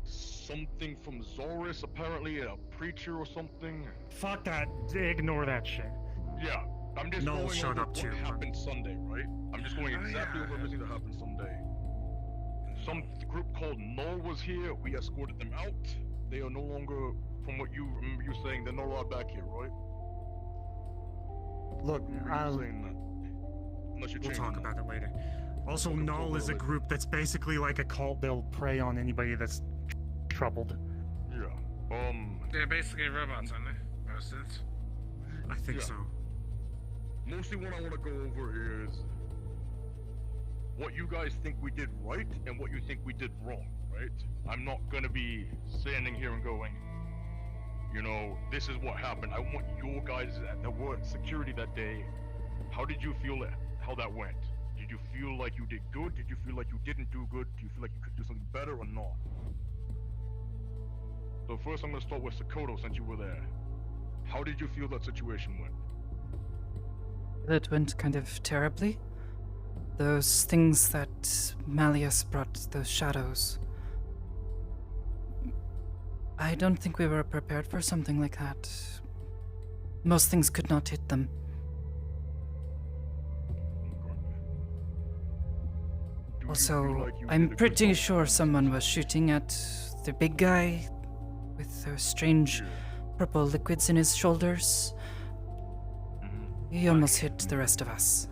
[SPEAKER 3] something from Zorus, apparently, a preacher or something.
[SPEAKER 5] Fuck that. Ignore that shit.
[SPEAKER 3] Yeah, I'm just
[SPEAKER 5] Noel
[SPEAKER 3] going
[SPEAKER 5] showed
[SPEAKER 3] over
[SPEAKER 5] up
[SPEAKER 3] what
[SPEAKER 5] too.
[SPEAKER 3] happened Sunday, right? I'm just going exactly over everything that happened Sunday. Some group called Null was here. We escorted them out. They are no longer, from what you remember you saying, they're no longer back here, right?
[SPEAKER 5] Look,
[SPEAKER 3] Saying that. Unless you're
[SPEAKER 5] we'll
[SPEAKER 3] changing
[SPEAKER 5] talk
[SPEAKER 3] that.
[SPEAKER 5] about it later. Also,
[SPEAKER 3] Okay,
[SPEAKER 5] Null is a
[SPEAKER 3] later.
[SPEAKER 5] group that's basically like a cult. They'll prey on anybody that's troubled.
[SPEAKER 3] Yeah.
[SPEAKER 10] They're basically robots, aren't they? Most sense.
[SPEAKER 5] I think
[SPEAKER 3] Yeah.
[SPEAKER 5] so.
[SPEAKER 3] Mostly what I want to go over is what you guys think we did right and what you think we did wrong, right? I'm not gonna be standing here and going, you know, this is what happened. I want your guys that were at security that day. How did you feel how that went? Did you feel like you did good? Did you feel like you didn't do good? Do you feel like you could do something better or not? So first I'm gonna start with Sakoto since you were there. How did you feel that situation went?
[SPEAKER 1] It went kind of terribly. Those things that Malleus brought, those shadows. I don't think we were prepared for something like that. Most things could not hit them.
[SPEAKER 3] Do you
[SPEAKER 1] Also,
[SPEAKER 3] feel like you
[SPEAKER 1] I'm
[SPEAKER 3] did a good
[SPEAKER 1] pretty
[SPEAKER 3] job?
[SPEAKER 1] sure someone was shooting at the big guy with those strange
[SPEAKER 3] Yeah.
[SPEAKER 1] purple liquids in his shoulders.
[SPEAKER 3] Mhm.
[SPEAKER 1] He almost hit the rest of us.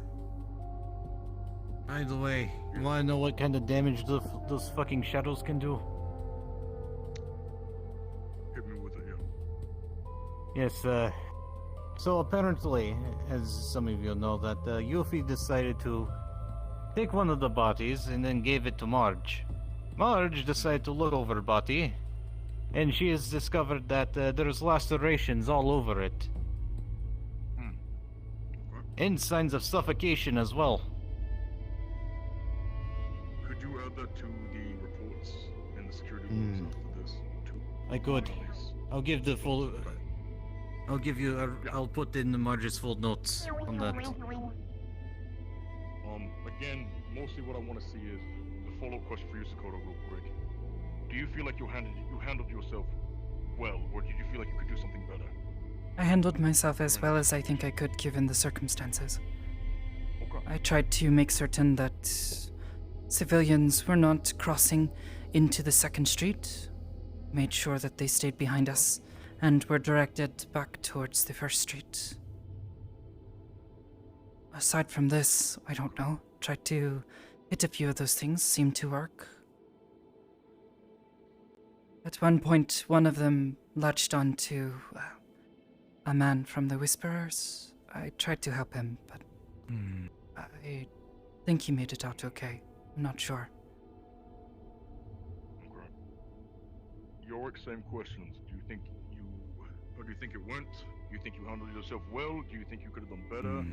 [SPEAKER 11] By the way, you wanna know what kind of damage those fucking shadows can do?
[SPEAKER 3] Hit me with it, yeah.
[SPEAKER 11] Yes, so apparently, as some of you know, that Yuffie decided to take one of the bodies and then gave it to Marge. Marge decided to look over the body, and she has discovered that there's lacerations all over it.
[SPEAKER 3] Okay.
[SPEAKER 11] And signs of suffocation as well.
[SPEAKER 3] Could you add that to the reports and the security reports after this?
[SPEAKER 11] I could.
[SPEAKER 3] Please.
[SPEAKER 11] I'll give the full...
[SPEAKER 3] Okay.
[SPEAKER 11] I'll give you... I'll put in Marge's full notes on that.
[SPEAKER 3] Again, mostly what I want to see is the follow-up question for you, Sakoto, real quick. Do you feel like you handled yourself well, or did you feel like you could do something better?
[SPEAKER 1] I handled myself as well as I think I could given the circumstances.
[SPEAKER 3] Okay.
[SPEAKER 1] I tried to make certain that civilians were not crossing into the second street, made sure that they stayed behind us, and were directed back towards the first street. Aside from this, I don't know. Tried to hit a few of those things, seemed to work. At one point, one of them latched onto a man from the Whisperers. I tried to help him, but I think he made it out okay. I'm not sure.
[SPEAKER 3] Okay. Yorick, same questions. How do you think it went? Do you think you handled yourself well? Do you think you could have done better?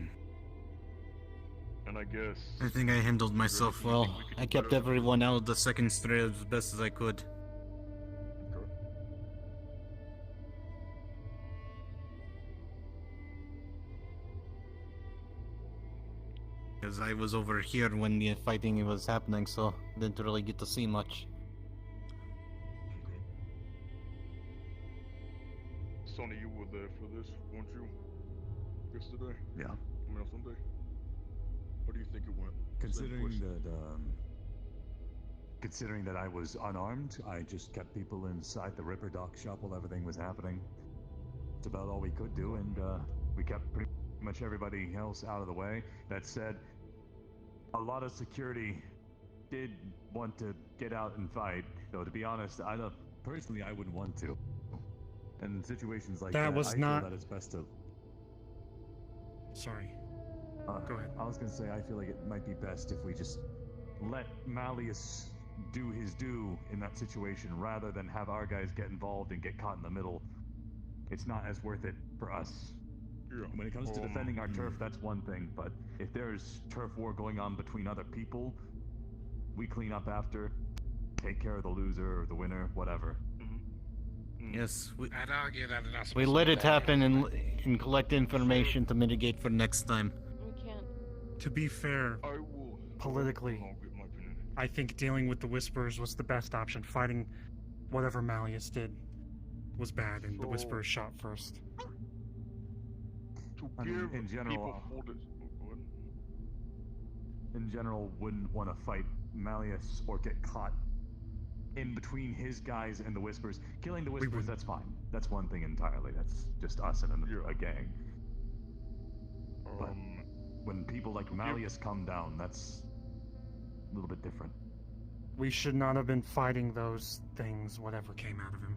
[SPEAKER 3] And I guess...
[SPEAKER 11] I think I handled myself well. I kept everyone out of the second straight as best as I could.
[SPEAKER 3] Okay.
[SPEAKER 11] Because I was over here when the fighting was happening, so didn't really get to see much.
[SPEAKER 3] Okay. Sonny, you were there for this, weren't you? Yesterday?
[SPEAKER 8] Yeah.
[SPEAKER 3] I mean, on Sunday? How do you think it went?
[SPEAKER 8] Considering that I was unarmed, I just kept people inside the Ripper Dock shop while everything was happening. It's about all we could do, and we kept pretty much everybody else out of the way. That said, a lot of security did want to get out and fight, though to be honest, personally I wouldn't want to. In situations like that, I feel that it's best to...
[SPEAKER 5] Sorry. Go ahead.
[SPEAKER 8] I was gonna say, I feel like it might be best if we just let Malleus do his due in that situation, rather than have our guys get involved and get caught in the middle. It's not as worth it for us.
[SPEAKER 3] Yeah.
[SPEAKER 8] When it comes to defending our turf, that's one thing, but if there's turf war going on between other people, we clean up after, take care of the loser or the winner, whatever.
[SPEAKER 11] Yes,
[SPEAKER 10] I'd argue that that's
[SPEAKER 11] we let it happen and collect information to mitigate for next time.
[SPEAKER 9] We can't.
[SPEAKER 5] To be fair,
[SPEAKER 3] I will...
[SPEAKER 5] politically,
[SPEAKER 3] I'll get my opinion.
[SPEAKER 5] I think dealing with the Whisperers was the best option. Fighting whatever Malleus did was bad, and the Whisperers shot first.
[SPEAKER 3] To
[SPEAKER 8] I
[SPEAKER 3] give
[SPEAKER 8] mean, in general, wouldn't want to fight Malleus or get caught in between his guys and the Whispers. Killing the Whispers, that's fine. That's one thing entirely. That's just us and a gang. But when people like Malleus come down, that's a little bit different.
[SPEAKER 5] We should not have been fighting those things, whatever came out of him.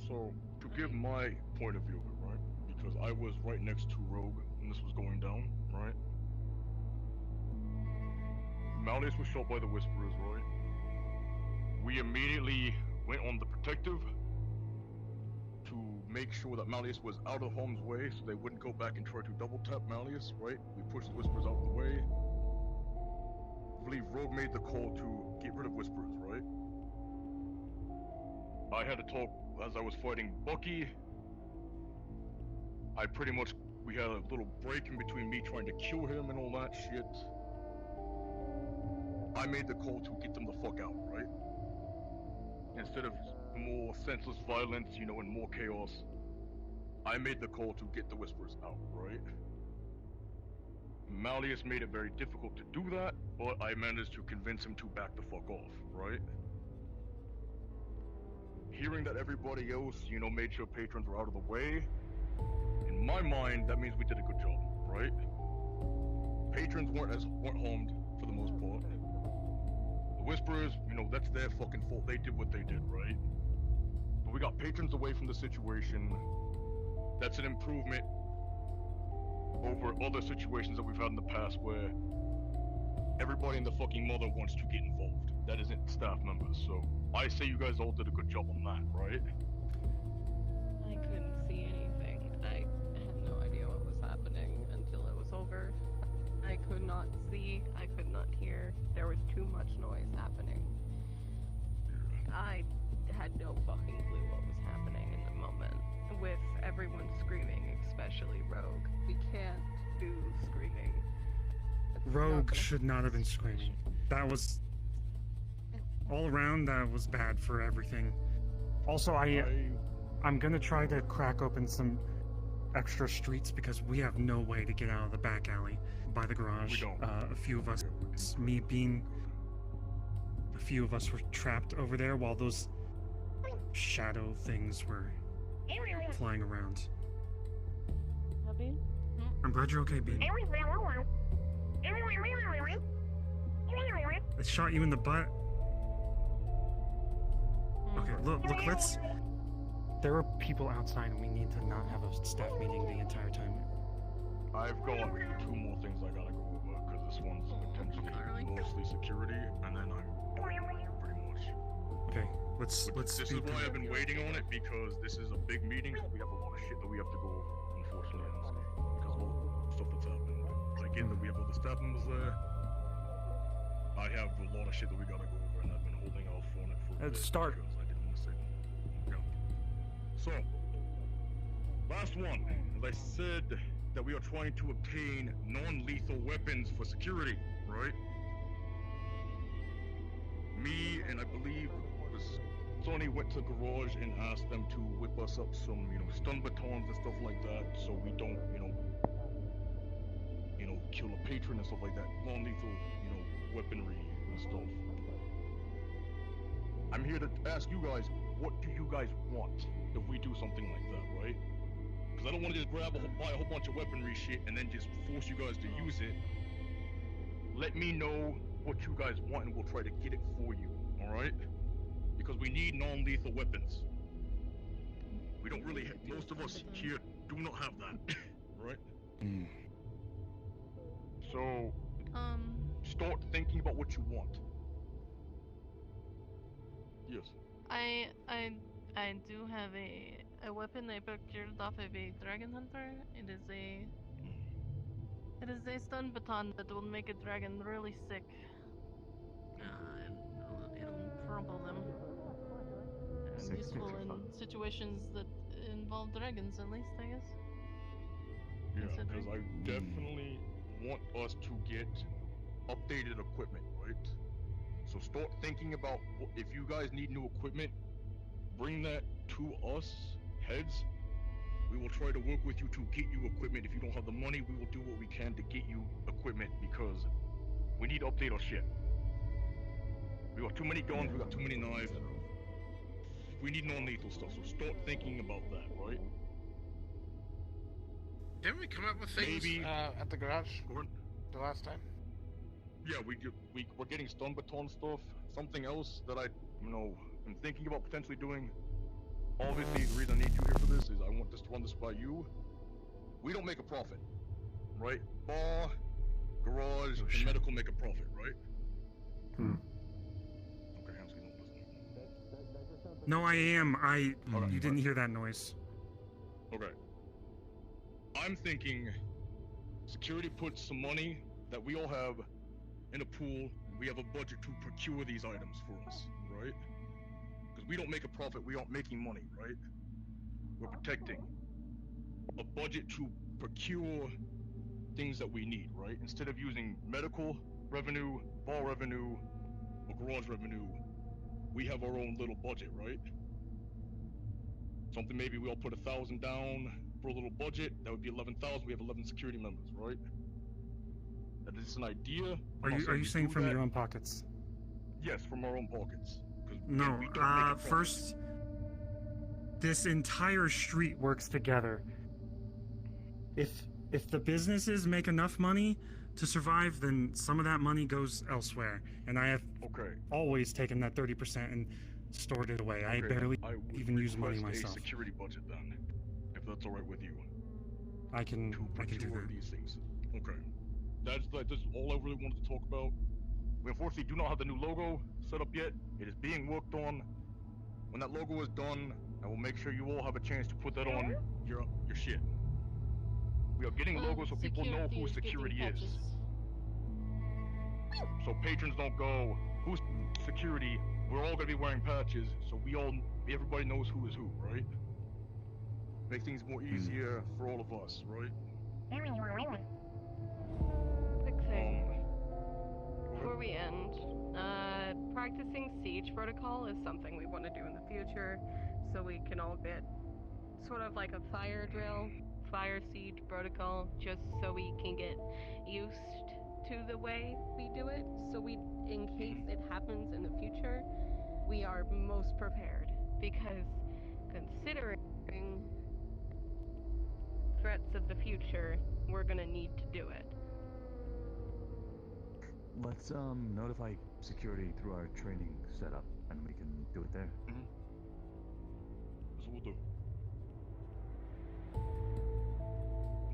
[SPEAKER 3] So, to give my point of view of it, right? Because I was right next to Rogue when this was going down, right? Malleus was shot by the Whisperers, right? We immediately went on the protective to make sure that Malleus was out of harm's way so they wouldn't go back and try to double tap Malleus, right? We pushed the Whisperers out of the way. I believe Rogue made the call to get rid of Whisperers, right? I had to talk as I was fighting Bucky. We had a little break in between me trying to kill him and all that shit. I made the call to get them the fuck out, right? Instead of more senseless violence, and more chaos, I made the call to get the Whisperers out, right? Malleus made it very difficult to do that, but I managed to convince him to back the fuck off, right? Hearing that everybody else, made sure patrons were out of the way, in my mind, that means we did a good job, right? Patrons weren't harmed for the most part. The Whisperers, that's their fucking fault. They did what they did, right? But we got patrons away from the situation. That's an improvement over other situations that we've had in the past where everybody and the fucking mother wants to get involved. That isn't staff members, so I say you guys all did a good job on that, right?
[SPEAKER 7] I couldn't see anything. I had no idea what was happening until it was over. I could not see, I could not hear. There was too much noise happening. I had no fucking clue what was happening in the moment. With everyone screaming, especially Rogue. We can't do screaming.
[SPEAKER 5] Rogue should not have been screaming. That was... all around, that was bad for everything. Also, I'm gonna try to crack open some extra streets because we have no way to get out of the back alley by the garage.
[SPEAKER 3] We don't.
[SPEAKER 5] A few of us, me being... a few of us were trapped over there while those shadow things were flying around.
[SPEAKER 9] Bean?
[SPEAKER 5] I'm glad you're okay, Bean. I shot you in the butt. Okay, look, let's... There are people outside and we need to not have a staff meeting the entire time.
[SPEAKER 3] I've got 2 more things I gotta go over, because this one's potentially mostly security, and then I'm pretty much.
[SPEAKER 5] Okay, let's
[SPEAKER 3] This is
[SPEAKER 5] speed
[SPEAKER 3] why
[SPEAKER 5] through
[SPEAKER 3] I've been waiting on it, because this is a big meeting. We have a lot of shit that we have to go over, unfortunately, because of all the stuff that's happened. I get that we have other staff members there. I have a lot of shit that we gotta go over, and I've been holding off on it for a
[SPEAKER 5] Let's
[SPEAKER 3] bit
[SPEAKER 5] start.
[SPEAKER 3] because I didn't want to say. Yeah. So, last one. As I said, that we are trying to obtain non-lethal weapons for security, right? Me and I believe Sonny went to garage and asked them to whip us up some, stun batons and stuff like that, so we don't, kill a patron and stuff like that. Non-lethal, weaponry and stuff. I'm here to ask you guys, what do you guys want if we do something like that, right? Because I don't want to just buy a whole bunch of weaponry shit and then just force you guys to use it. Let me know what you guys want and we'll try to get it for you, alright? Because we need non-lethal weapons. We don't really most of us here do not have that, right? So, start thinking about what you want. Yes.
[SPEAKER 9] I do have a weapon I procured off of a dragon hunter. It is a stun baton that will make a dragon really sick. It'll crumple them. Useful in situations that involve dragons, at least, I guess.
[SPEAKER 3] Yeah, because I definitely want us to get updated equipment, right? So start thinking about if you guys need new equipment, bring that to us, heads. We will try to work with you to get you equipment. If you don't have the money, we will do what we can to get you equipment because we need to update our shit. We got too many guns, we got too many knives. We need non-lethal stuff, so start thinking about that, right?
[SPEAKER 10] Didn't we come up with things at the garage the last time?
[SPEAKER 3] Yeah, we're getting stun baton stuff. Something else that I, am thinking about potentially doing. Obviously, the reason I need you here for this is I want this to run this by you. We don't make a profit, right? Bar, garage, and medical make a profit, right? Okay, Hamsky don't listen.
[SPEAKER 5] No, I am. You didn't hear that noise.
[SPEAKER 3] Okay. I'm thinking security puts some money that we all have in a pool. We have a budget to procure these items for us, right? Because we don't make a profit, we aren't making money, right? We're protecting. A budget to procure things that we need, right? Instead of using medical revenue, bar revenue, or garage revenue, we have our own little budget, right? Something maybe we all put 1,000 down for a little budget, that would be 11,000, we have 11 security members, right? That is an idea.
[SPEAKER 5] Are you saying from your own pockets?
[SPEAKER 3] Yes, from our own pockets.
[SPEAKER 5] No, first, this entire street works together. If the businesses make enough money to survive, then some of that money goes elsewhere. And I have always taken that 30% and stored it away. I barely even use money myself.
[SPEAKER 3] A security budget then, if that's all right with you.
[SPEAKER 5] I can do that.
[SPEAKER 3] These things. Okay. That's all I really wanted to talk about. We unfortunately do not have the new logo set up yet. It is being worked on. When that logo is done, I will make sure you all have a chance to put that on your shit. We are getting logos so people know who security is. So patrons don't go, who's security? We're all gonna be wearing patches, so everybody knows who is who, right? Make things more easier for all of us, right?
[SPEAKER 7] Quick thing. Before we end, practicing siege protocol is something we want to do in the future, so we can all get sort of like a fire drill, fire siege protocol, just so we can get used to the way we do it, so in case it happens in the future, we are most prepared, because considering threats of the future, we're gonna need to do it.
[SPEAKER 8] Let's notify security through our training setup, and we can do it there.
[SPEAKER 3] That's what we'll do.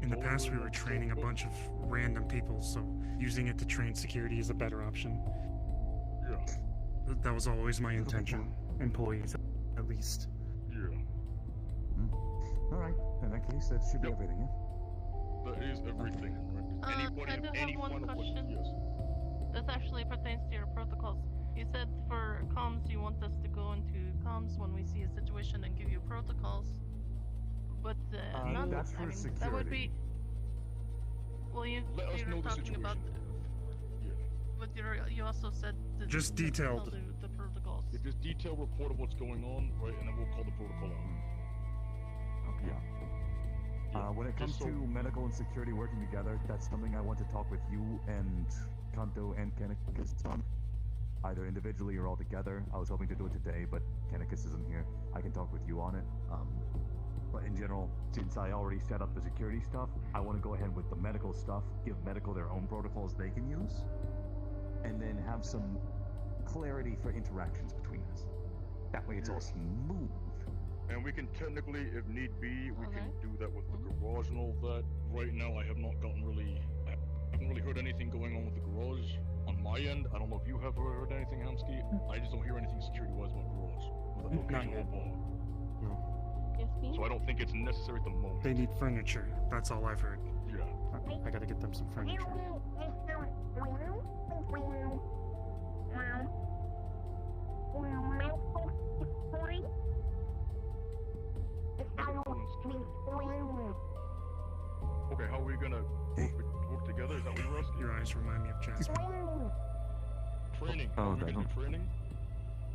[SPEAKER 5] In the past, we were training a bunch of random people, so using it to train security is a better option.
[SPEAKER 3] Yeah.
[SPEAKER 5] That was always my intention. Employees, at least.
[SPEAKER 3] Yeah.
[SPEAKER 8] Alright, in that case, that should be everything, yeah?
[SPEAKER 3] That is everything, right? Anybody
[SPEAKER 9] I
[SPEAKER 3] have
[SPEAKER 9] do
[SPEAKER 3] any
[SPEAKER 9] have one
[SPEAKER 3] final
[SPEAKER 9] question.
[SPEAKER 3] questions? Yes.
[SPEAKER 9] This actually pertains to your protocols. You said for comms you want us to go into comms when we see a situation and give you protocols. But not,
[SPEAKER 8] that's for
[SPEAKER 9] I mean,
[SPEAKER 8] security.
[SPEAKER 9] that would be. Well,
[SPEAKER 3] Let us
[SPEAKER 9] you're
[SPEAKER 3] know the
[SPEAKER 9] talking about.
[SPEAKER 3] situation. Yeah.
[SPEAKER 9] But you also said
[SPEAKER 5] Just detailed.
[SPEAKER 9] The protocols.
[SPEAKER 3] Yeah, just detailed report of what's going on, right, and then we'll call the protocol out.
[SPEAKER 9] Okay.
[SPEAKER 8] When it comes
[SPEAKER 3] Just so-
[SPEAKER 8] to medical and security working together, that's something I want to talk with you and Kanto and Kanekis on. Either individually or all together. I was hoping to do it today, but Kanekis isn't here. I can talk with you on it. But in general, since I already set up the security stuff, I want to go ahead with the medical stuff, give medical their own protocols they can use, and then have some clarity for interactions between us. That way it's all smooth.
[SPEAKER 3] And we can technically, if need be, we can do that with the garage and all that. Right now, I haven't really heard anything going on with the garage on my end. I don't know if you have heard anything, Hamsky. I just don't hear anything security-wise about garage. With the
[SPEAKER 5] Not
[SPEAKER 3] location
[SPEAKER 5] yet.
[SPEAKER 3] of the bar.
[SPEAKER 9] Yes, me?
[SPEAKER 3] So I don't think it's necessary at the moment.
[SPEAKER 5] They need furniture. That's all I've heard.
[SPEAKER 3] Yeah.
[SPEAKER 5] I gotta get them some furniture.
[SPEAKER 3] Okay, how are we gonna work together? Is that what you're asking?
[SPEAKER 5] Your eyes remind me of Jasper.
[SPEAKER 3] Training.
[SPEAKER 8] Oh,
[SPEAKER 3] Are we
[SPEAKER 8] that
[SPEAKER 3] gonna do training?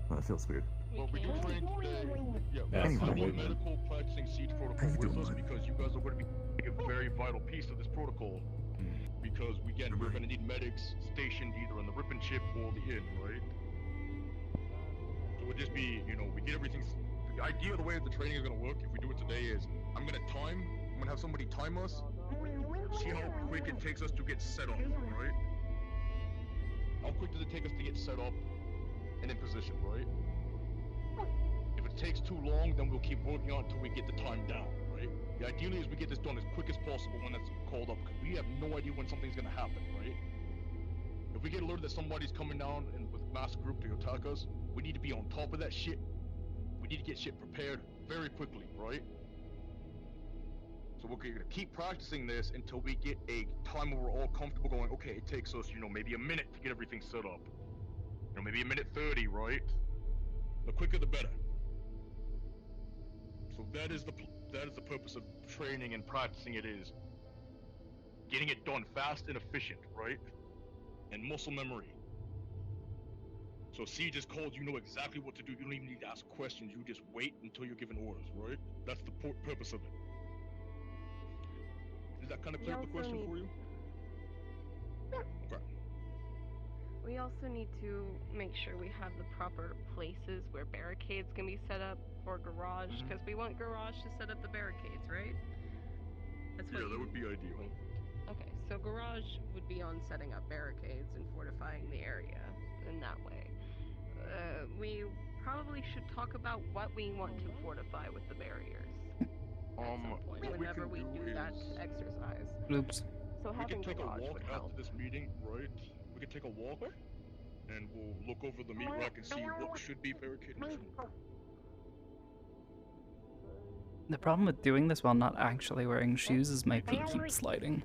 [SPEAKER 8] Well, that feels weird.
[SPEAKER 3] Well, we do training today. Yeah,
[SPEAKER 8] Anyway.
[SPEAKER 3] we want medical practicing siege protocol with us because you guys are going to be a very vital piece of this protocol. Because we're going to need medics stationed either on the rip and chip or the inn, right? So it would just be, we get everything. The idea of the way the training is going to work, if we do it today, is I'm going to have somebody time us, see how quick it takes us to get set up, right? How quick does it take us to get set up and in position, right? If it takes too long, then we'll keep working on it until we get the time down, right? The ideally is we get this done as quick as possible when it's called up, because we have no idea when something's gonna happen, right? If we get alerted that somebody's coming down and with a mass group to attack us, we need to be on top of that shit. We need to get shit prepared very quickly, right? So we're gonna keep practicing this until we get a time where we're all comfortable going, okay, it takes us, maybe a minute to get everything set up. Maybe a minute 30, right? The quicker the better. So that is the purpose of training and practicing it, is getting it done fast and efficient, right? And muscle memory. So C just called, you know exactly what to do. You don't even need to ask questions. You just wait until you're given orders, right? That's the purpose of it. Does that kind of clear up the question for you? Okay.
[SPEAKER 7] We also need to make sure we have the proper places where barricades can be set up for garage, because we want garage to set up the barricades, right? That's what
[SPEAKER 3] that would be ideal.
[SPEAKER 7] Okay, so garage would be on setting up barricades and fortifying the area in that way. We probably should talk about what we want to fortify with the barriers at some point, whenever we do that exercise.
[SPEAKER 1] Oops.
[SPEAKER 7] So
[SPEAKER 3] We
[SPEAKER 7] having
[SPEAKER 3] can take a
[SPEAKER 7] garage
[SPEAKER 3] walk
[SPEAKER 7] would
[SPEAKER 3] after
[SPEAKER 7] help.
[SPEAKER 3] this meeting, right? We can take a walk, and we'll look over the meat rack and see what should be barricaded and what shouldn't.
[SPEAKER 1] The problem with doing this while not actually wearing shoes is my feet keep sliding.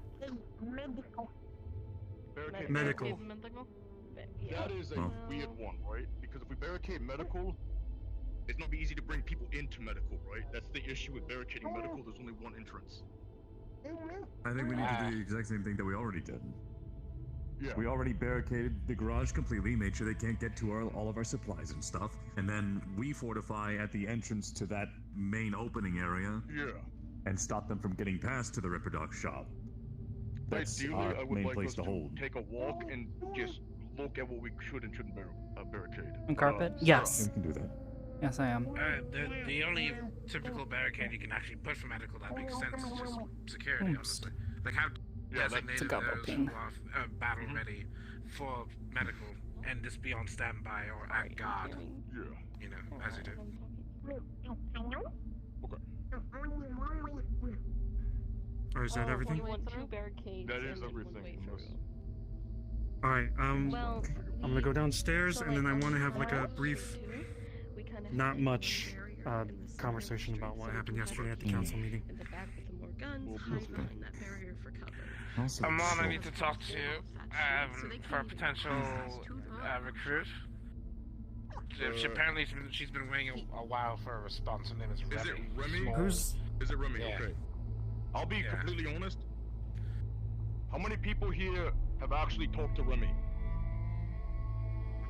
[SPEAKER 3] Barricade
[SPEAKER 5] Medical.
[SPEAKER 3] That is a weird one, right? Because if we barricade medical, it's not be easy to bring people into medical, right? That's the issue with barricading medical. There's only one entrance.
[SPEAKER 8] I think we need to do the exact same thing that we already did.
[SPEAKER 3] Yeah.
[SPEAKER 8] We already barricaded the garage completely, made sure they can't get to all of our supplies and stuff, and then we fortify at the entrance to that main opening area.
[SPEAKER 3] Yeah.
[SPEAKER 8] And stop them from getting past to the Ripper Dog shop. That's
[SPEAKER 3] Ideally,
[SPEAKER 8] our
[SPEAKER 3] I would
[SPEAKER 8] main
[SPEAKER 3] like
[SPEAKER 8] place
[SPEAKER 3] us
[SPEAKER 8] to hold.
[SPEAKER 3] take a walk and just look at what we should and shouldn't barricade.
[SPEAKER 1] And carpet?
[SPEAKER 8] Yeah,
[SPEAKER 1] Yes.
[SPEAKER 8] we can do that.
[SPEAKER 1] Yes, I am.
[SPEAKER 10] The only typical barricade you can actually put for medical that makes sense is just security, honestly. Like how designated
[SPEAKER 1] a gobble
[SPEAKER 10] those
[SPEAKER 1] ping.
[SPEAKER 10] who are battle ready for medical and just be on standby or at guard.
[SPEAKER 3] Yeah.
[SPEAKER 10] As you do.
[SPEAKER 3] Okay.
[SPEAKER 5] Or is that everything?
[SPEAKER 7] You want 2 barricades
[SPEAKER 3] That is
[SPEAKER 7] and then 1
[SPEAKER 3] everything,
[SPEAKER 7] way
[SPEAKER 3] unless-
[SPEAKER 7] through.
[SPEAKER 5] Alright,
[SPEAKER 7] Well,
[SPEAKER 5] I'm gonna go downstairs
[SPEAKER 7] so,
[SPEAKER 5] and then I
[SPEAKER 7] on
[SPEAKER 5] want to
[SPEAKER 7] the
[SPEAKER 5] have like a
[SPEAKER 7] left,
[SPEAKER 5] brief,
[SPEAKER 7] too, we kind of
[SPEAKER 5] not
[SPEAKER 7] have, like,
[SPEAKER 5] much,
[SPEAKER 7] one barrier in the center of the
[SPEAKER 5] conversation
[SPEAKER 7] street,
[SPEAKER 5] about what
[SPEAKER 7] so we
[SPEAKER 5] happened
[SPEAKER 7] can have
[SPEAKER 5] yesterday at the
[SPEAKER 7] people
[SPEAKER 5] council meeting.
[SPEAKER 7] in the back with the more guns, hide behind that barrier for cover.
[SPEAKER 10] Amon, I need to talk to you for a potential recruit. Apparently she's been waiting a while for a response. Her name is Remy.
[SPEAKER 3] Is it Remy?
[SPEAKER 5] Who's...
[SPEAKER 3] Is it Remy?
[SPEAKER 10] Yeah.
[SPEAKER 3] Okay. I'll be
[SPEAKER 10] Yeah.
[SPEAKER 3] completely honest. How many people here have actually talked to Remy?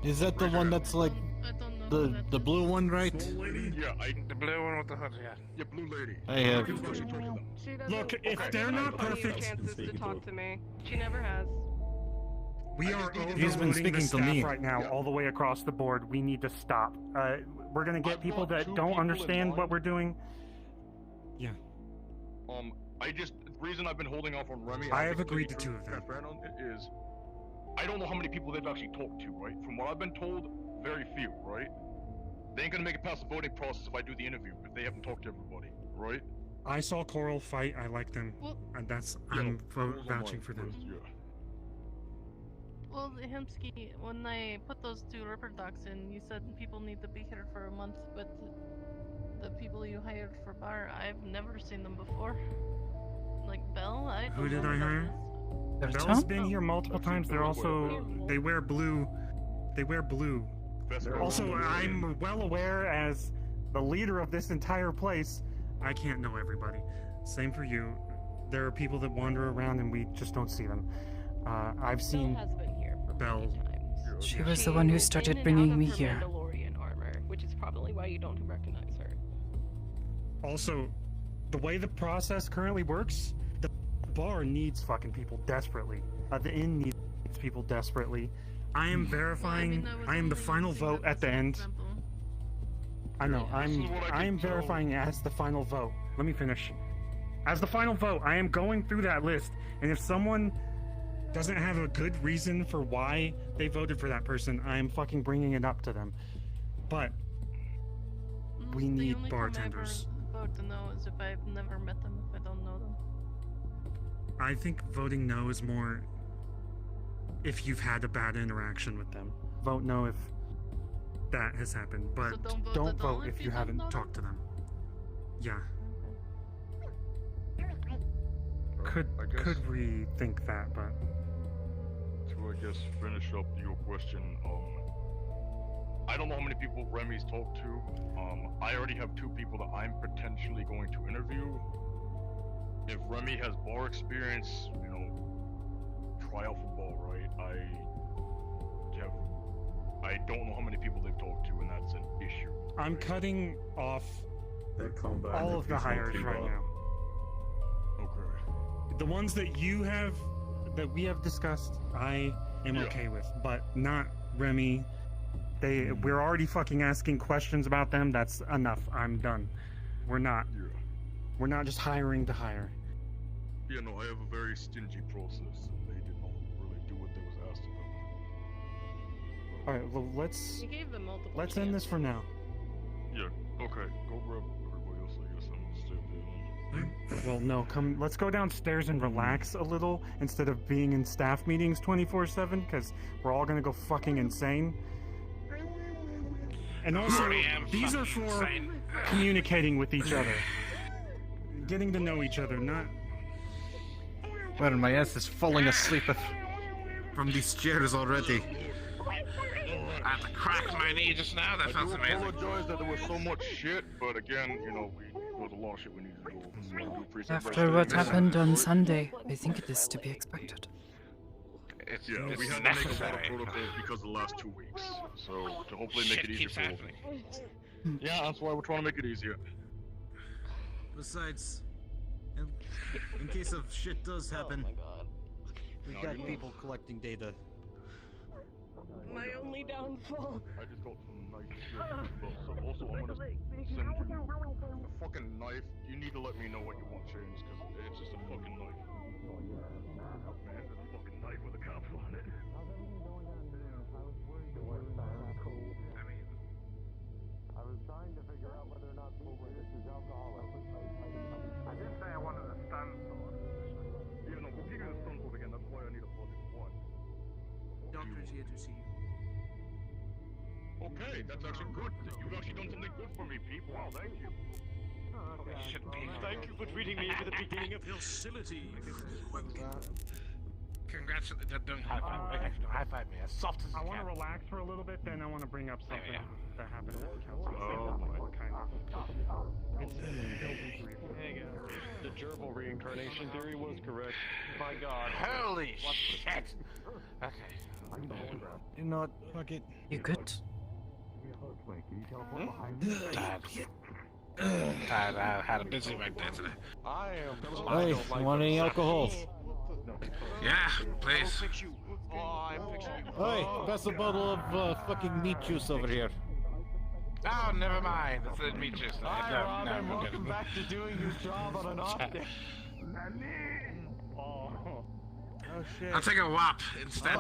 [SPEAKER 11] Is that the one that's like
[SPEAKER 9] I don't know. who that
[SPEAKER 11] the
[SPEAKER 9] is.
[SPEAKER 11] blue one, right?
[SPEAKER 3] Yeah,
[SPEAKER 10] The blue one with the hood, yeah.
[SPEAKER 3] yeah, blue lady.
[SPEAKER 11] I have.
[SPEAKER 3] How many people actually talked to them?
[SPEAKER 7] She doesn't
[SPEAKER 5] Look, if
[SPEAKER 3] Okay.
[SPEAKER 5] they're not
[SPEAKER 7] give me
[SPEAKER 5] perfect,
[SPEAKER 7] chances to talk to me. She never has.
[SPEAKER 5] we
[SPEAKER 3] I
[SPEAKER 5] are
[SPEAKER 3] just need to-
[SPEAKER 11] He's been
[SPEAKER 5] overloading
[SPEAKER 11] speaking
[SPEAKER 5] the
[SPEAKER 11] to
[SPEAKER 5] staff
[SPEAKER 11] me.
[SPEAKER 5] right now,
[SPEAKER 3] Yeah.
[SPEAKER 5] all the way across the board. We need to stop. We're gonna get
[SPEAKER 3] I've
[SPEAKER 5] people
[SPEAKER 3] got
[SPEAKER 5] that
[SPEAKER 3] 2
[SPEAKER 5] don't
[SPEAKER 3] people in
[SPEAKER 5] understand what
[SPEAKER 3] mind.
[SPEAKER 5] we're doing. Yeah.
[SPEAKER 3] The reason I've been holding off on Remy.
[SPEAKER 5] I
[SPEAKER 3] I'll
[SPEAKER 5] have
[SPEAKER 3] be
[SPEAKER 5] agreed to
[SPEAKER 3] completely
[SPEAKER 5] 2 of them.
[SPEAKER 3] transparent on it, is I don't know how many people they've actually talked to, right? From what I've been told, very few, right? They ain't gonna make it past the voting process if I do the interview, if they haven't talked to everybody, right?
[SPEAKER 5] I saw Coral fight. I like them,
[SPEAKER 9] Well,
[SPEAKER 5] and that's
[SPEAKER 3] Yeah,
[SPEAKER 5] I'm
[SPEAKER 3] those are
[SPEAKER 5] vouching
[SPEAKER 3] mine
[SPEAKER 5] for them.
[SPEAKER 3] first, yeah.
[SPEAKER 9] well, Hemsky, when I put those 2 Ripper Docs in, you said people need to be here for a month, but the people you hired for bar, I've never seen them before. Like Belle, I don't
[SPEAKER 5] Who did
[SPEAKER 9] know
[SPEAKER 5] I
[SPEAKER 9] who that
[SPEAKER 5] hire?
[SPEAKER 9] is.
[SPEAKER 5] Bell's
[SPEAKER 1] Bertrand?
[SPEAKER 5] been here multiple times. They're also they wear blue. They wear blue. Also, I'm well aware as the leader of this entire place. I can't know everybody. Same for you. There are people that wander around and we just don't see them. I've
[SPEAKER 7] Belle
[SPEAKER 5] seen
[SPEAKER 7] has been here for
[SPEAKER 5] Belle.
[SPEAKER 7] many times.
[SPEAKER 1] She was the one who
[SPEAKER 7] is
[SPEAKER 1] started
[SPEAKER 7] in and
[SPEAKER 1] bringing
[SPEAKER 7] out of
[SPEAKER 1] me
[SPEAKER 7] her
[SPEAKER 1] here.
[SPEAKER 7] Mandalorian armor, which is probably why you don't recognize her.
[SPEAKER 5] Also, the way the process currently works, the bar needs fucking people desperately. The inn needs people desperately. I am verifying. I am the final vote at the end. I know.
[SPEAKER 3] This is what
[SPEAKER 5] I
[SPEAKER 3] I
[SPEAKER 5] am
[SPEAKER 3] can tell.
[SPEAKER 5] verifying as the final vote. Let me finish. As the final vote, I am going through that list, and if someone doesn't have a good reason for why they voted for that person, I am fucking bringing it up to them. But we
[SPEAKER 9] The
[SPEAKER 5] need
[SPEAKER 9] only
[SPEAKER 5] bartenders.
[SPEAKER 9] time I ever vote to know is if I've never met them, if I don't know them.
[SPEAKER 5] I think voting no is more if you've had a bad interaction with them. Vote no if that has happened, but
[SPEAKER 9] So don't vote
[SPEAKER 5] don't
[SPEAKER 9] at all
[SPEAKER 5] vote
[SPEAKER 9] if
[SPEAKER 5] if
[SPEAKER 9] you
[SPEAKER 5] you
[SPEAKER 9] don't
[SPEAKER 5] haven't
[SPEAKER 9] know them?
[SPEAKER 5] talked to them. Yeah.
[SPEAKER 3] I guess
[SPEAKER 5] Could rethink that, but
[SPEAKER 3] to finish up your question, I don't know how many people Remy's talked to. I already have 2 people that I'm potentially going to interview. If Remy has bar experience, try out for bar, right? I don't know how many people they've talked to, and that's an issue.
[SPEAKER 5] I'm
[SPEAKER 3] right?
[SPEAKER 5] cutting off
[SPEAKER 8] That combat
[SPEAKER 5] all of the hires right now.
[SPEAKER 3] Okay.
[SPEAKER 5] The ones that we have discussed, I am
[SPEAKER 3] Yeah.
[SPEAKER 5] okay with, but not Remy. We're already fucking asking questions about them. That's enough. I'm done. We're not just hiring to hire.
[SPEAKER 3] Yeah, no, I have a very stingy process, and they did not really do what they was asked of them.
[SPEAKER 5] All right, well, let's
[SPEAKER 7] You gave them multiple
[SPEAKER 5] end this for now.
[SPEAKER 3] Yeah, okay. Go grab everybody else, I guess, and stay up there then.
[SPEAKER 5] Well, no, let's go downstairs and relax a little instead of being in staff meetings 24/7, because we're all gonna go fucking insane. And also,
[SPEAKER 10] already am
[SPEAKER 5] these are
[SPEAKER 10] fucking
[SPEAKER 5] for
[SPEAKER 10] insane.
[SPEAKER 5] communicating with each other, getting to know each other, not
[SPEAKER 11] Well, my ass is falling asleep from these chairs already.
[SPEAKER 10] I had to crack my knee just now. That
[SPEAKER 3] I
[SPEAKER 10] sounds
[SPEAKER 3] do
[SPEAKER 10] amazing.
[SPEAKER 3] apologize that there was so much shit, but again, there was a lot of shit we needed to go over. So I do appreciate
[SPEAKER 1] After what happened on Sunday, I think it is to be expected.
[SPEAKER 10] It's
[SPEAKER 3] Yeah, we
[SPEAKER 10] it's
[SPEAKER 3] had to make a lot of
[SPEAKER 10] necessary.
[SPEAKER 3] protocols because of the last 2 weeks. So to hopefully make
[SPEAKER 10] Shit
[SPEAKER 3] it easier
[SPEAKER 10] keeps
[SPEAKER 3] for all of
[SPEAKER 10] happening.
[SPEAKER 3] them. Yeah, that's why we're trying to make it easier.
[SPEAKER 12] Besides, in case of shit does happen,
[SPEAKER 7] Oh my god.
[SPEAKER 11] We've got people collecting data.
[SPEAKER 7] My only downfall.
[SPEAKER 3] I just got some nice shit. But so also, I'm gonna send you a fucking knife. You need to let me know what you want changed, because it's just a fucking knife. Man, it's a fucking knife with a cap on it.
[SPEAKER 13] I was trying to figure out whether or not this is alcoholic.
[SPEAKER 10] I did say I wanted a stand sword.
[SPEAKER 14] always here to see you.
[SPEAKER 3] Okay, that's actually good. You've actually done something good for me, Pete. Wow, thank you.
[SPEAKER 4] Thank you for treating me at the beginning of
[SPEAKER 12] Hostility.
[SPEAKER 10] Congrats. Don't high five. Okay, no, high five me as soft as you
[SPEAKER 5] I want to
[SPEAKER 10] can.
[SPEAKER 5] relax for a little bit, then I want to bring up something that happened at the council.
[SPEAKER 3] Oh,
[SPEAKER 5] Kind of. It's
[SPEAKER 4] There you go. The gerbil reincarnation theory was correct. My God.
[SPEAKER 10] Holy shit! Okay.
[SPEAKER 11] Do not fuck it.
[SPEAKER 1] You good?
[SPEAKER 10] I had a busy week day today.
[SPEAKER 4] I am.
[SPEAKER 11] Hey, you want any alcohol?
[SPEAKER 10] Yeah, please.
[SPEAKER 4] Oh, I'm fixing you.
[SPEAKER 11] Hey, pass a bottle of fucking meat juice over here.
[SPEAKER 10] Oh, never mind. It's the meat juice.
[SPEAKER 4] Hi,
[SPEAKER 10] No,
[SPEAKER 4] Robin.
[SPEAKER 10] we're
[SPEAKER 4] Welcome
[SPEAKER 10] good.
[SPEAKER 4] back to doing your job on an off day.
[SPEAKER 6] Oh shit.
[SPEAKER 10] I'll take a wop instead.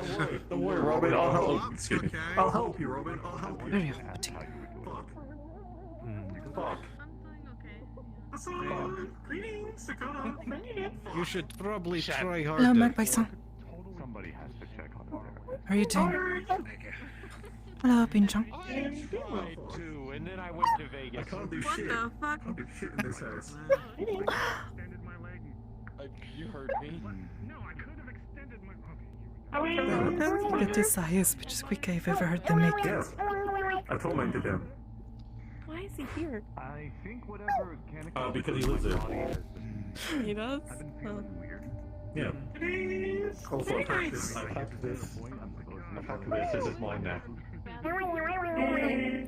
[SPEAKER 13] Don't worry, Robin. I'll help.
[SPEAKER 12] It's okay.
[SPEAKER 13] I'll help you, Robin. I'll help you.
[SPEAKER 1] Very off-putting.
[SPEAKER 13] Fuck.
[SPEAKER 12] Fuck.
[SPEAKER 9] I'm doing okay.
[SPEAKER 13] So, greetings, Sakoto.
[SPEAKER 11] You should probably
[SPEAKER 10] Shut.
[SPEAKER 11] try
[SPEAKER 1] Hello,
[SPEAKER 11] harder.
[SPEAKER 1] Magpie-san.
[SPEAKER 8] Somebody has to check on her.
[SPEAKER 1] How are you doing? Hello, Binchong.
[SPEAKER 4] I tried to, and then I went to Vegas.
[SPEAKER 13] I can't do
[SPEAKER 7] What
[SPEAKER 13] shit.
[SPEAKER 7] the fuck?
[SPEAKER 13] Can't do shit in this house.
[SPEAKER 5] Extended my leg.
[SPEAKER 4] You heard me.
[SPEAKER 5] No, I could have extended my.
[SPEAKER 1] That is the highest pitch squeak I've ever heard them make.
[SPEAKER 13] Yes. I tormented him.
[SPEAKER 7] Why is he here?
[SPEAKER 8] I think whatever mechanical.
[SPEAKER 13] Because he lives there.
[SPEAKER 7] He does?
[SPEAKER 8] I've been feeling weird.
[SPEAKER 13] Yeah. Also, I packed this. I packed this. I packed this. This is mine now.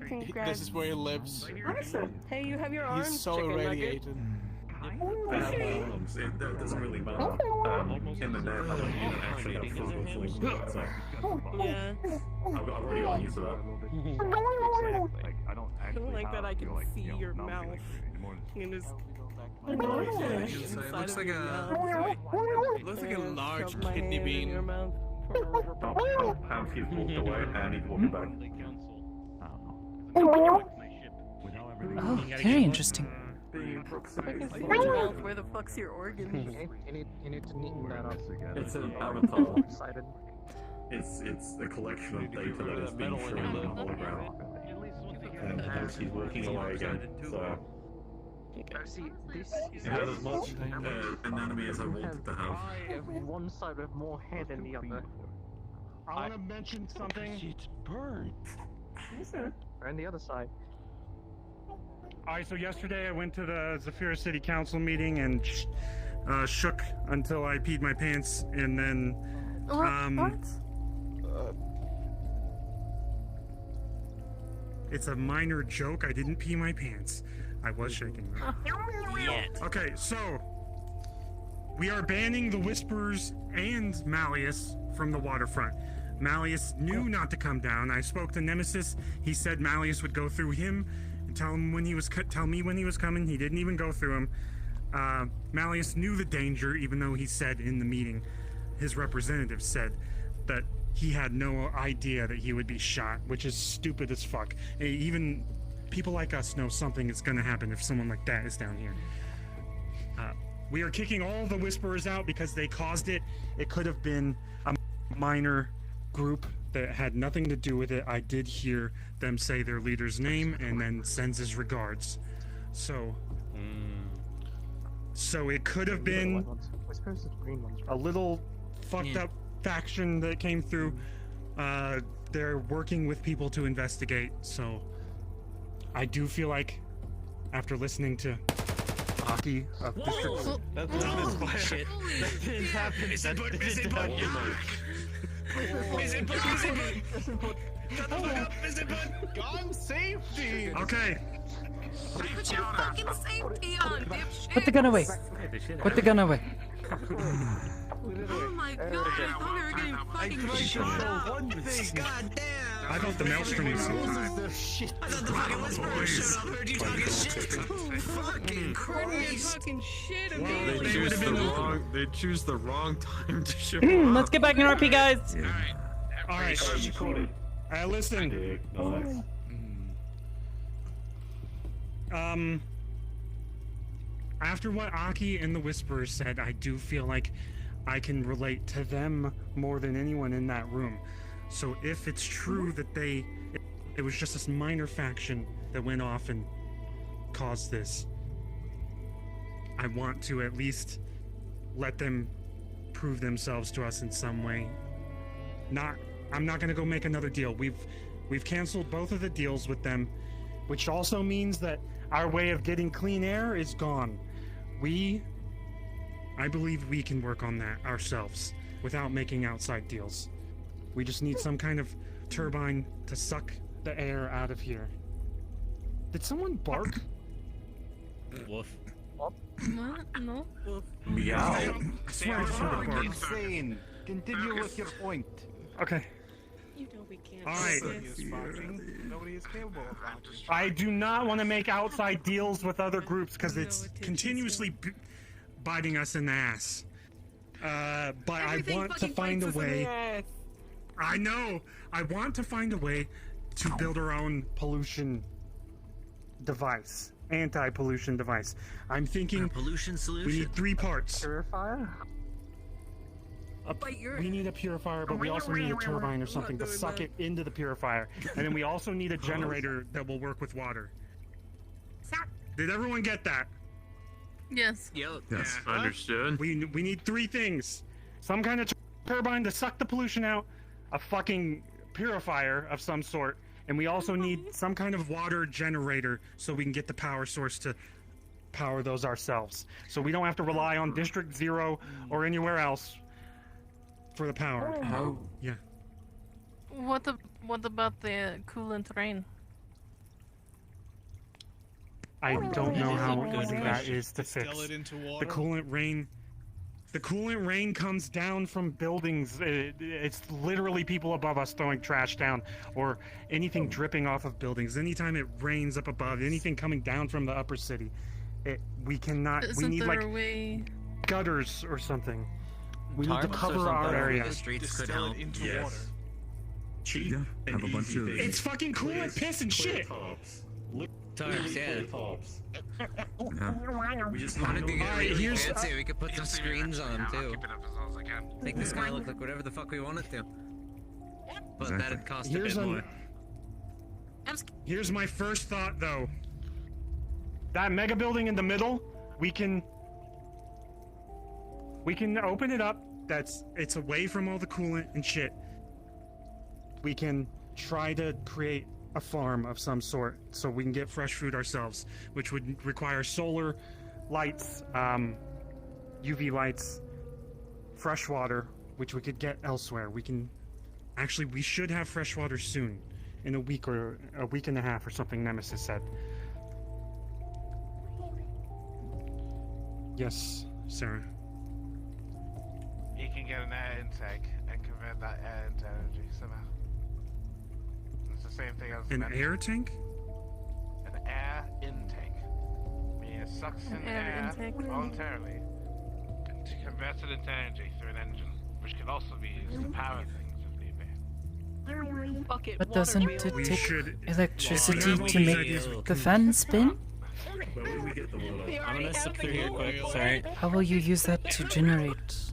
[SPEAKER 7] Congrats.
[SPEAKER 4] This is where he lives.
[SPEAKER 7] Hey, you have your arms.
[SPEAKER 4] He's so
[SPEAKER 7] chicken nugget.
[SPEAKER 4] irradiated.
[SPEAKER 13] I have my arms. That doesn't really matter. In the net, I don't even actually have physical swings. So,
[SPEAKER 7] Yeah.
[SPEAKER 13] I've already got used to that.
[SPEAKER 8] Like, I don't
[SPEAKER 7] I
[SPEAKER 8] actually
[SPEAKER 7] don't like that
[SPEAKER 8] have,
[SPEAKER 7] I can
[SPEAKER 8] feel like,
[SPEAKER 7] see
[SPEAKER 8] you know,
[SPEAKER 7] your
[SPEAKER 8] not
[SPEAKER 7] mouth.
[SPEAKER 8] feeling great anymore.
[SPEAKER 7] And just
[SPEAKER 14] It looks like a large kidney bean.
[SPEAKER 13] He's walked away and he's walking back.
[SPEAKER 1] Oh, very interesting.
[SPEAKER 7] Where the fuck's your organs?
[SPEAKER 6] You need to neaten that up.
[SPEAKER 13] It's an avatar. It's a collection of data that is being shown in a hologram. And hence he's walking away again. So
[SPEAKER 6] See, this
[SPEAKER 13] it has as much anatomy as I wanted to have.
[SPEAKER 6] one side with more hair than the other.
[SPEAKER 5] I want to mention something.
[SPEAKER 4] It's burnt.
[SPEAKER 6] And the other side.
[SPEAKER 5] Alright, so yesterday I went to the Zafira City Council meeting and shook until I peed my pants, and then it's a minor joke. I didn't pee my pants. I was shaking. Okay, so we are banning the Whisperers and Malleus from the waterfront. Malleus knew not to come down. I spoke to Nemesis. He said Malleus would go through him and tell me when he was coming. He didn't even go through him. Malleus knew the danger, even though he said in the meeting, his representative said that he had no idea that he would be shot, which is stupid as fuck. Even people like us know something is going to happen if someone like that is down here. We are kicking all the Whisperers out because they caused it. It could have been a minor group that had nothing to do with it. I did hear them say their leader's name and then sends his regards. So it could have been a little fucked up faction that came through. They're working with people to investigate, so I do feel like after listening to Aki of District...
[SPEAKER 4] That's not shit. That didn't happen. That didn't happen. Gun safety!
[SPEAKER 5] Okay.
[SPEAKER 7] Put your fucking safety on, dipshit!
[SPEAKER 1] Put the gun away. Put the gun away.
[SPEAKER 7] Oh my god, I thought we were getting fucking shot up!
[SPEAKER 4] One thing.
[SPEAKER 14] God damn!
[SPEAKER 5] I thought the maelstrom was
[SPEAKER 14] I thought the fucking whisperer showed up. Heard you talking shit. Fucking Christ!
[SPEAKER 7] Fucking shit,
[SPEAKER 12] They choose the wrong time to ship
[SPEAKER 1] Let's get back in RP, guys.
[SPEAKER 5] Alright. Listen. After what Aki and the Whisperers said, I do feel like I can relate to them more than anyone in that room. So if it's true that it was just this minor faction that went off and caused this, I want to at least let them prove themselves to us in some way. I'm not gonna go make another deal. We've canceled both of the deals with them, which also means that our way of getting clean air is gone. I believe we can work on that ourselves without making outside deals. We just need some kind of turbine to suck the air out of here. Did someone bark?
[SPEAKER 15] Woof.
[SPEAKER 9] What? No.
[SPEAKER 11] Meow.
[SPEAKER 5] I swear I heard a bark.
[SPEAKER 11] Insane. Continue with your point.
[SPEAKER 5] Okay.
[SPEAKER 7] You know we can't.
[SPEAKER 5] All right.
[SPEAKER 6] Nobody is capable of that.
[SPEAKER 5] I do not want to make outside deals with other groups because it's continuously biting us in the ass. But
[SPEAKER 7] Everything
[SPEAKER 5] I want to
[SPEAKER 7] fucking
[SPEAKER 5] find a
[SPEAKER 7] bites us in the
[SPEAKER 5] way.
[SPEAKER 7] ass.
[SPEAKER 5] I know. I want to find a way to build our own pollution device, anti-pollution device. I'm thinking
[SPEAKER 14] pollution solution.
[SPEAKER 5] we need 3 parts.
[SPEAKER 6] Purifier?
[SPEAKER 5] We need a purifier, but we also need a turbine or something to suck it into the purifier. And then we also need a generator that will work with water. Did everyone get that?
[SPEAKER 9] Yes.
[SPEAKER 15] Yes, understood.
[SPEAKER 5] We need 3 things. Some kind of turbine to suck the pollution out, a fucking purifier of some sort, and we also need some kind of water generator so we can get the power source to power those ourselves. So we don't have to rely on District 0 or anywhere else for the power.
[SPEAKER 11] Oh.
[SPEAKER 5] Yeah.
[SPEAKER 9] What about the coolant rain?
[SPEAKER 5] I don't know how easy that
[SPEAKER 16] question.
[SPEAKER 5] is to fix.
[SPEAKER 16] Distill it into
[SPEAKER 5] The
[SPEAKER 16] water?
[SPEAKER 5] coolant rain comes down from buildings. It's literally people above us throwing trash down or anything dripping off of buildings. Anytime it rains up above, anything coming down from the upper city, we cannot.
[SPEAKER 9] Isn't
[SPEAKER 5] we need
[SPEAKER 9] there
[SPEAKER 5] like
[SPEAKER 9] a way?
[SPEAKER 5] gutters or something. We need to
[SPEAKER 14] Tarps or
[SPEAKER 5] cover
[SPEAKER 14] something
[SPEAKER 5] our
[SPEAKER 14] over
[SPEAKER 5] area.
[SPEAKER 14] the streets could
[SPEAKER 16] Distill
[SPEAKER 14] help.
[SPEAKER 16] it into
[SPEAKER 13] Yes.
[SPEAKER 16] water.
[SPEAKER 13] Cheap and
[SPEAKER 8] have a bunch
[SPEAKER 13] easy
[SPEAKER 8] of-
[SPEAKER 13] things.
[SPEAKER 5] It's fucking coolant, piss, and
[SPEAKER 13] Clear
[SPEAKER 5] shit.
[SPEAKER 13] tops.
[SPEAKER 14] Tarps, yeah.
[SPEAKER 13] Tops.
[SPEAKER 8] Yeah.
[SPEAKER 13] We just
[SPEAKER 14] Wanted to get
[SPEAKER 5] Alright,
[SPEAKER 14] really
[SPEAKER 5] here's-
[SPEAKER 14] fancy. We could put some screens on them
[SPEAKER 10] I'll
[SPEAKER 14] too.
[SPEAKER 10] keep it up as long as I can.
[SPEAKER 14] Make the sky look like whatever the fuck we want it to. But
[SPEAKER 8] Exactly.
[SPEAKER 14] that'd cost a
[SPEAKER 5] Here's
[SPEAKER 14] bit
[SPEAKER 5] an-
[SPEAKER 14] more.
[SPEAKER 5] Here's my first thought, though. That mega building in the middle, we can open it up. It's away from all the coolant and shit. We can try to create a farm of some sort so we can get fresh food ourselves, which would require solar lights, UV lights, fresh water, which we could get elsewhere. We should have fresh water soon, in a week or a week and a half or something, Nemesis said. Yes, Sarah.
[SPEAKER 10] You can get an air intake and convert that air into energy somehow. It's the same thing as
[SPEAKER 5] An air tank?
[SPEAKER 10] An air intake. Meaning it sucks in
[SPEAKER 9] air
[SPEAKER 10] air
[SPEAKER 9] intake.
[SPEAKER 10] voluntarily and converts it into energy through an engine, which can also be used to power things if need be.
[SPEAKER 7] Bucket
[SPEAKER 1] But
[SPEAKER 7] water
[SPEAKER 1] doesn't
[SPEAKER 7] wheel.
[SPEAKER 1] it
[SPEAKER 5] We
[SPEAKER 1] take
[SPEAKER 5] should-
[SPEAKER 1] electricity
[SPEAKER 5] Well,
[SPEAKER 1] to
[SPEAKER 5] we
[SPEAKER 1] make
[SPEAKER 5] should-
[SPEAKER 1] the fan spin?
[SPEAKER 13] Where will we get the water?
[SPEAKER 15] I'm gonna slip through here quick. Sorry.
[SPEAKER 1] How will you use that to generate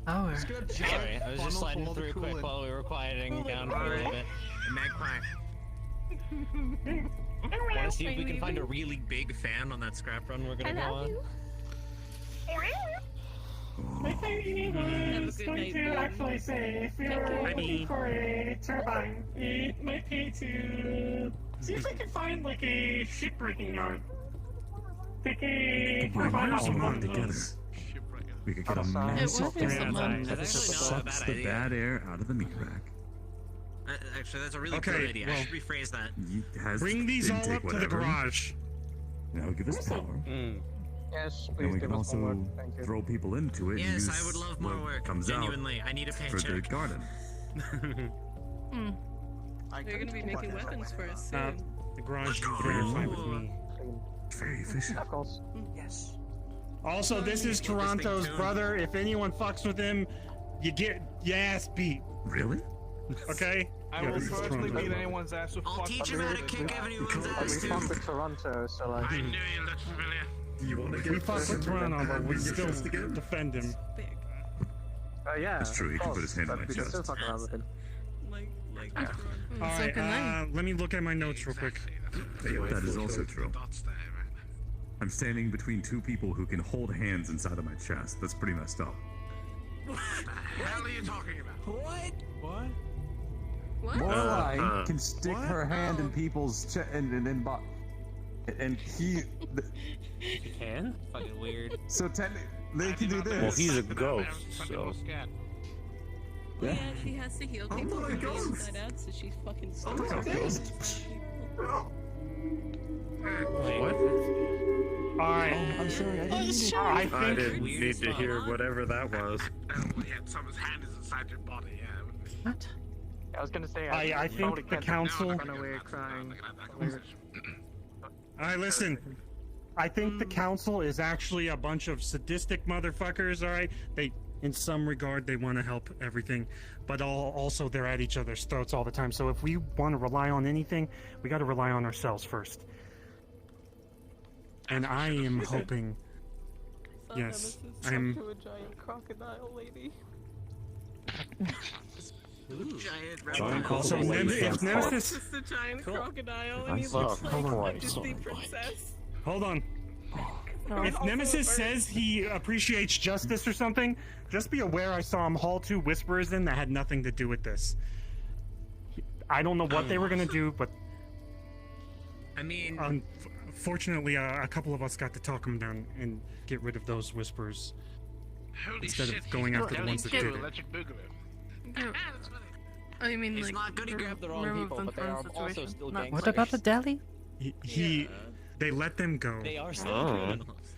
[SPEAKER 1] power?
[SPEAKER 15] Sorry, I was just sliding through quick while we were quieting down for a little bit.
[SPEAKER 14] Magpie. Wanna see if we can find a really big fan on that scrap run we're gonna go on?
[SPEAKER 7] Have a good night, Ben.
[SPEAKER 5] say if
[SPEAKER 7] you're looking
[SPEAKER 5] for a turbine, it might pay to see if I can find like a shipbreaking yard. Pick a
[SPEAKER 8] Combine all of them together. We could get a
[SPEAKER 9] It
[SPEAKER 8] massive
[SPEAKER 9] would be
[SPEAKER 8] fan
[SPEAKER 9] someone.
[SPEAKER 8] that
[SPEAKER 14] That's actually not a
[SPEAKER 8] sucks
[SPEAKER 14] bad
[SPEAKER 8] the
[SPEAKER 14] idea.
[SPEAKER 8] bad air out of the meat rack.
[SPEAKER 14] Actually, that's a really
[SPEAKER 5] Okay,
[SPEAKER 14] good idea. I
[SPEAKER 5] well-
[SPEAKER 14] should rephrase that.
[SPEAKER 8] Has
[SPEAKER 5] Bring these all
[SPEAKER 8] intake
[SPEAKER 5] up to the
[SPEAKER 8] whatever.
[SPEAKER 5] garage.
[SPEAKER 8] Now give us power.
[SPEAKER 6] Yes,
[SPEAKER 8] And
[SPEAKER 6] please
[SPEAKER 8] we
[SPEAKER 6] give
[SPEAKER 8] can
[SPEAKER 6] us some
[SPEAKER 8] also
[SPEAKER 6] work. Thank you.
[SPEAKER 8] throw people into it. and
[SPEAKER 14] Yes,
[SPEAKER 8] use
[SPEAKER 14] I would love more
[SPEAKER 8] what
[SPEAKER 14] work.
[SPEAKER 8] Comes
[SPEAKER 14] Genuinely, I need a
[SPEAKER 8] out for the
[SPEAKER 14] paycheck.
[SPEAKER 8] garden.
[SPEAKER 9] Hmm.
[SPEAKER 7] You're gonna be making weapons for us
[SPEAKER 5] Uh,
[SPEAKER 7] soon.
[SPEAKER 5] the garage is very fine with me.
[SPEAKER 8] Very efficient.
[SPEAKER 6] Of course.
[SPEAKER 7] Yes.
[SPEAKER 5] Also, this is Toronto's brother. If anyone fucks with him, you get your ass beat.
[SPEAKER 8] Really?
[SPEAKER 5] Okay?
[SPEAKER 6] I
[SPEAKER 5] Yeah,
[SPEAKER 6] will
[SPEAKER 5] this is
[SPEAKER 6] personally
[SPEAKER 5] Toronto.
[SPEAKER 6] beat anyone's ass with
[SPEAKER 14] I'll
[SPEAKER 6] fuck.
[SPEAKER 14] teach him how to kick everyone's ass
[SPEAKER 6] We
[SPEAKER 14] too.
[SPEAKER 6] fuck with Toronto, so like.
[SPEAKER 10] I knew you looked familiar.
[SPEAKER 13] You want to get
[SPEAKER 5] We fuck with Toronto, but we still defend him.
[SPEAKER 6] Yeah.
[SPEAKER 8] That's true,
[SPEAKER 6] of
[SPEAKER 8] he can put
[SPEAKER 6] course,
[SPEAKER 8] his hand on
[SPEAKER 6] but
[SPEAKER 8] my
[SPEAKER 6] we can still
[SPEAKER 8] chest.
[SPEAKER 6] fuck around with him.
[SPEAKER 5] Alright, let me look at my notes real quick.
[SPEAKER 8] That is also true. I'm standing between two people who can hold hands inside of my chest. That's pretty messed up.
[SPEAKER 10] What the hell are you talking about?
[SPEAKER 15] What?
[SPEAKER 8] Moraline can stick her hand in people's chest and he.
[SPEAKER 15] You can? Fucking weird.
[SPEAKER 8] So technically, they can do this.
[SPEAKER 13] Well, he's a ghost, so.
[SPEAKER 7] Yeah, she has to heal people from the inside out, so she's fucking
[SPEAKER 13] What?
[SPEAKER 5] Alright.
[SPEAKER 8] I'm sorry,
[SPEAKER 13] I didn't need to hear whatever that was.
[SPEAKER 10] Yeah, someone's hand is inside your body, yeah.
[SPEAKER 1] What?
[SPEAKER 4] I was gonna say.
[SPEAKER 5] I think the council.
[SPEAKER 4] Run away crying.
[SPEAKER 5] Alright, listen. I think the council is actually a bunch of sadistic motherfuckers, alright? They, in some regard, they want to help everything, but also they're at each other's throats all the time. So if we want to rely on anything, we got to rely on ourselves first. And I am hoping. Yes, I'm.
[SPEAKER 7] To a giant crocodile lady.
[SPEAKER 12] Giant
[SPEAKER 5] Also, if Nemesis.
[SPEAKER 7] Just a giant crocodile, and he looks like a Disney princess.
[SPEAKER 5] Hold on. If Nemesis says he appreciates justice or something, just be aware I saw him haul 2 Whisperers in that had nothing to do with this. I don't know what they were gonna do, but
[SPEAKER 14] I mean,
[SPEAKER 5] fortunately, a couple of us got to talk him down and get rid of those Whisperers instead of going after the ones that did it.
[SPEAKER 10] Electric Boogaloo.
[SPEAKER 9] I mean,
[SPEAKER 15] It's
[SPEAKER 9] like,
[SPEAKER 15] not good he grabbed the wrong people, but they are also still gangsters.
[SPEAKER 1] What about the deli?
[SPEAKER 5] They let them go.
[SPEAKER 15] They are still criminals.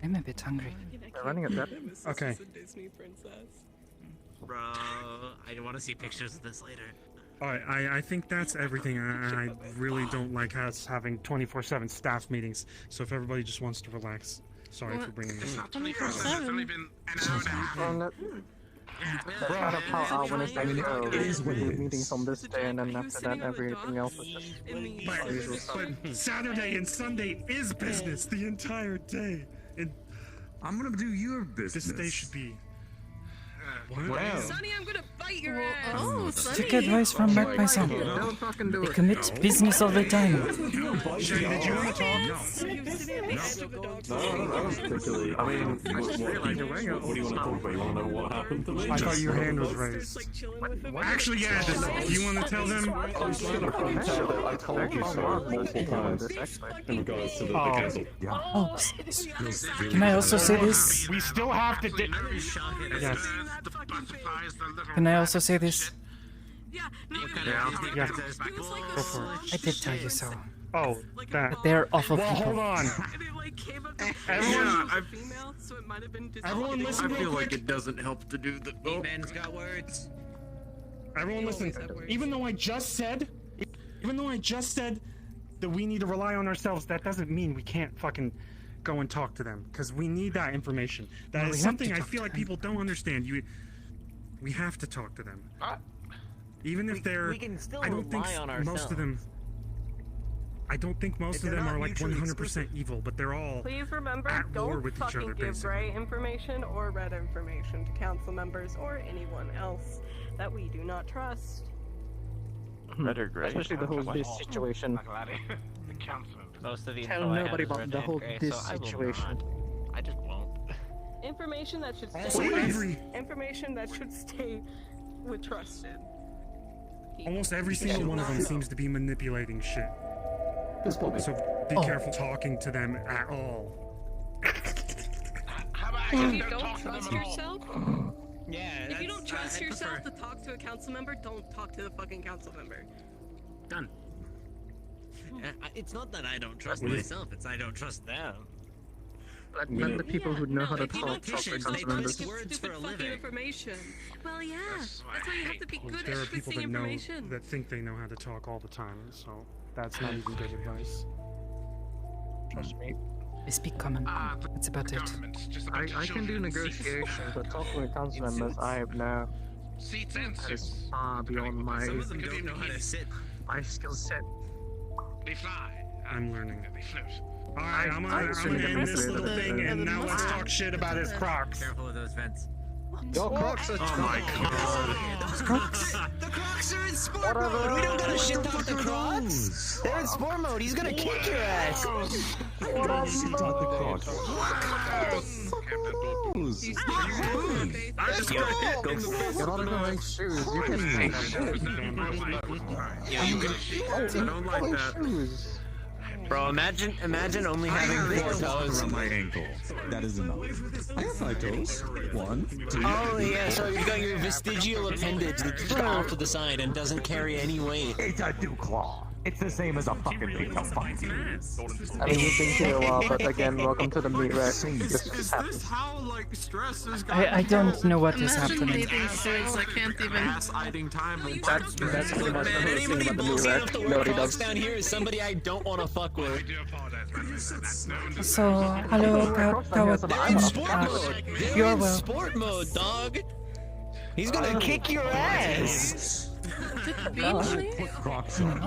[SPEAKER 1] I'm a bit hungry.
[SPEAKER 4] They're running a bet.
[SPEAKER 5] Okay.
[SPEAKER 7] Disney princess.
[SPEAKER 14] bro, I want to see pictures of this later.
[SPEAKER 5] Alright, I think that's everything. I really don't like us having 24/7 staff meetings, so if everybody just wants to relax. Sorry for bringing this up.
[SPEAKER 10] 24/7. It's only been an hour and a half.
[SPEAKER 4] That's kind of how our Wednesday goes. We do meetings on this day, and then after that, everything else is just
[SPEAKER 5] But Saturday and Sunday is business the entire day. And
[SPEAKER 8] I'm gonna do your business.
[SPEAKER 5] This day should be.
[SPEAKER 8] Wow.
[SPEAKER 7] Sonny, I'm gonna bite your ass.
[SPEAKER 9] Oh, Sonny.
[SPEAKER 1] Take advice from my son. They commit business all the time.
[SPEAKER 5] Shane, did you want to talk?
[SPEAKER 13] No, that was particularly. I mean, what do you want to talk about? You want to know what happened to me?
[SPEAKER 5] I thought your hand was raised. Actually, yeah. Do you want to tell them?
[SPEAKER 13] I was trying to point out that I told you so multiple times in regards to the council.
[SPEAKER 1] Oh, can I also say this?
[SPEAKER 5] We still have to. Yes.
[SPEAKER 1] Can I also say this?
[SPEAKER 7] Yeah.
[SPEAKER 5] Yeah. Go for it.
[SPEAKER 1] I did tell you so.
[SPEAKER 5] Oh, that.
[SPEAKER 1] But they're awful
[SPEAKER 5] Well,
[SPEAKER 1] people.
[SPEAKER 5] hold on. Everyone listen
[SPEAKER 12] I
[SPEAKER 5] real
[SPEAKER 12] feel
[SPEAKER 5] quick.
[SPEAKER 12] like it doesn't help to do the. Oh.
[SPEAKER 14] Man's got words.
[SPEAKER 5] Everyone listen. Even though I just said that we need to rely on ourselves, that doesn't mean we can't fucking go and talk to them, because we need that information. That
[SPEAKER 1] Well,
[SPEAKER 5] is
[SPEAKER 1] we have
[SPEAKER 5] something
[SPEAKER 1] to
[SPEAKER 5] I
[SPEAKER 1] talk
[SPEAKER 5] feel
[SPEAKER 1] to
[SPEAKER 5] like
[SPEAKER 1] them.
[SPEAKER 5] people don't understand. We have to talk to them. Even if they're.
[SPEAKER 15] We can still
[SPEAKER 5] I don't think
[SPEAKER 15] rely on
[SPEAKER 5] most
[SPEAKER 15] ourselves.
[SPEAKER 5] of them. I don't think most of them are like 100% evil, but they're all
[SPEAKER 7] Please remember,
[SPEAKER 5] at war
[SPEAKER 7] don't
[SPEAKER 5] with each
[SPEAKER 7] fucking
[SPEAKER 5] other,
[SPEAKER 7] give
[SPEAKER 5] basically.
[SPEAKER 7] gray information or red information to council members or anyone else that we do not trust.
[SPEAKER 4] red or gray. Especially the whole this situation.
[SPEAKER 10] The council.
[SPEAKER 15] Most of the
[SPEAKER 4] Tell
[SPEAKER 15] info I have
[SPEAKER 4] nobody
[SPEAKER 15] is
[SPEAKER 4] about
[SPEAKER 15] red
[SPEAKER 4] the
[SPEAKER 15] and
[SPEAKER 4] whole
[SPEAKER 15] gray,
[SPEAKER 4] this
[SPEAKER 15] so I will
[SPEAKER 4] situation.
[SPEAKER 15] not. I just won't.
[SPEAKER 7] Information that should
[SPEAKER 5] Also,
[SPEAKER 7] stay. Information that should stay with trusted.
[SPEAKER 5] Almost every single one of them seems to be manipulating shit. So be careful talking to them at all.
[SPEAKER 10] How about
[SPEAKER 7] If
[SPEAKER 10] I
[SPEAKER 7] you
[SPEAKER 10] just
[SPEAKER 7] don't
[SPEAKER 10] talk to them
[SPEAKER 7] trust
[SPEAKER 10] at all?
[SPEAKER 7] yourself,
[SPEAKER 15] Yeah.
[SPEAKER 7] if you don't trust
[SPEAKER 15] I
[SPEAKER 7] yourself
[SPEAKER 15] prefer-
[SPEAKER 7] to talk to a council member, don't talk to the fucking council member.
[SPEAKER 14] Done. It's not that I don't trust myself, it's I don't trust them.
[SPEAKER 4] Let the people who know how to
[SPEAKER 7] if you
[SPEAKER 4] talk
[SPEAKER 7] don't trust
[SPEAKER 4] to
[SPEAKER 7] yourself,
[SPEAKER 4] council
[SPEAKER 7] don't
[SPEAKER 4] members.
[SPEAKER 7] give
[SPEAKER 14] Words
[SPEAKER 7] stupid
[SPEAKER 14] for a
[SPEAKER 7] fucking
[SPEAKER 14] living.
[SPEAKER 7] information. Well, yeah, that's why you have to be good
[SPEAKER 5] There are
[SPEAKER 7] at
[SPEAKER 5] people
[SPEAKER 7] twisting
[SPEAKER 5] that know
[SPEAKER 7] information.
[SPEAKER 5] that think they know how to talk all the time, so that's not even good advice.
[SPEAKER 4] Trust me.
[SPEAKER 1] I speak common. That's about it.
[SPEAKER 4] I can do negotiations, but talking with council members, I have no.
[SPEAKER 10] Seats and
[SPEAKER 4] That is
[SPEAKER 10] suits.
[SPEAKER 4] far beyond my
[SPEAKER 14] Some of them don't know how to sit.
[SPEAKER 4] skill set.
[SPEAKER 10] They fly.
[SPEAKER 5] I'm learning.
[SPEAKER 10] They float.
[SPEAKER 5] Alright, I'm gonna end this little thing, and now let's talk shit about his Crocs.
[SPEAKER 14] Careful with those vents.
[SPEAKER 4] Your Crocs are
[SPEAKER 12] Oh my god.
[SPEAKER 1] Crocs?
[SPEAKER 14] The Crocs sport mode. We don't gotta shit talk the Crocs. They're in sport mode. He's gonna kick your ass.
[SPEAKER 8] Shit talk the Crocs.
[SPEAKER 4] You're not even wearing shoes. You can say shit.
[SPEAKER 12] I don't like that.
[SPEAKER 4] Shoes.
[SPEAKER 14] Bro, imagine only having 4 toes.
[SPEAKER 8] On my ankle. That is enough. I have 5 toes. 1, 2.
[SPEAKER 14] Oh yeah, so you've got your vestigial appendage that's just off to the side and doesn't carry any weight.
[SPEAKER 8] It's a dew claw. It's the same as a fucking big toe.
[SPEAKER 4] I mean, you've been here a while, but again, welcome to the meat rack. This happens.
[SPEAKER 12] How like stress is
[SPEAKER 1] I don't know what is
[SPEAKER 9] Imagine
[SPEAKER 1] happening.
[SPEAKER 9] dating suits, I can't even.
[SPEAKER 12] ass-eating time.
[SPEAKER 4] That's pretty much the whole thing
[SPEAKER 14] Anybody
[SPEAKER 4] about the meat
[SPEAKER 14] ballsy
[SPEAKER 4] rack.
[SPEAKER 14] enough to wear
[SPEAKER 4] Nobody
[SPEAKER 14] Crocs
[SPEAKER 4] does.
[SPEAKER 14] down here is somebody I don't want to fuck with.
[SPEAKER 1] So, hello,
[SPEAKER 14] They're in sport mode. They're
[SPEAKER 1] you're
[SPEAKER 14] in
[SPEAKER 1] well.
[SPEAKER 14] sport mode, dog. He's gonna kick your ass.
[SPEAKER 8] Crocs on.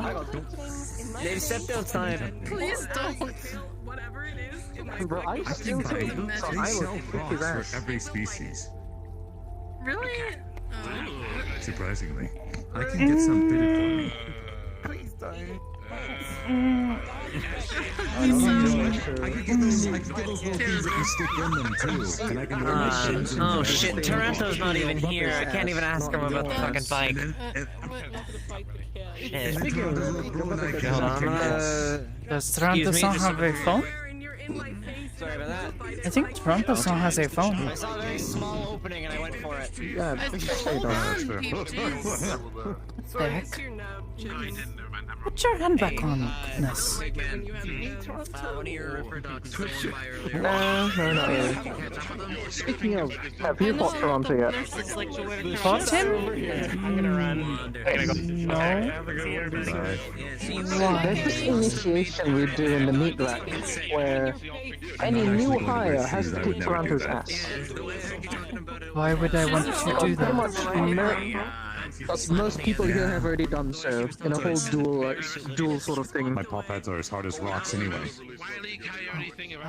[SPEAKER 14] They've stepped outside.
[SPEAKER 9] Please don't.
[SPEAKER 7] Whatever it is.
[SPEAKER 4] Bro, I still say boots on. I will kick his
[SPEAKER 8] For
[SPEAKER 4] ass.
[SPEAKER 8] every species.
[SPEAKER 9] Really?
[SPEAKER 8] Surprisingly. I can get some fitted for me.
[SPEAKER 11] Please don't.
[SPEAKER 8] I could get those little things that you stick in them too. And I can wear my shins in
[SPEAKER 14] Oh
[SPEAKER 8] them.
[SPEAKER 14] shit, Toronto's not even here. I can't even ask him about the fucking bike. Shit.
[SPEAKER 4] Speaking of that,
[SPEAKER 14] Hold on,
[SPEAKER 1] Does Toronto-san have a phone?
[SPEAKER 14] Sorry about that.
[SPEAKER 1] I think Toronto-san has a phone.
[SPEAKER 14] I saw a very small opening and I went for it.
[SPEAKER 4] yeah, say don't.
[SPEAKER 1] What the heck? Put your hand back on, goodness.
[SPEAKER 14] One of your Ripper dogs going by earlier.
[SPEAKER 4] No, not really. Speaking of, have you fought Toronto yet?
[SPEAKER 1] Fought him?
[SPEAKER 14] I'm gonna run.
[SPEAKER 1] No.
[SPEAKER 4] There's this initiation we do in the meat rack where any new hire has to kick Toronto's ass.
[SPEAKER 1] Why would I want to do
[SPEAKER 4] Pretty much,
[SPEAKER 1] that?
[SPEAKER 4] most people here have already done so in a whole dual sort of thing.
[SPEAKER 8] My paw pads are as hard as rocks anyway. I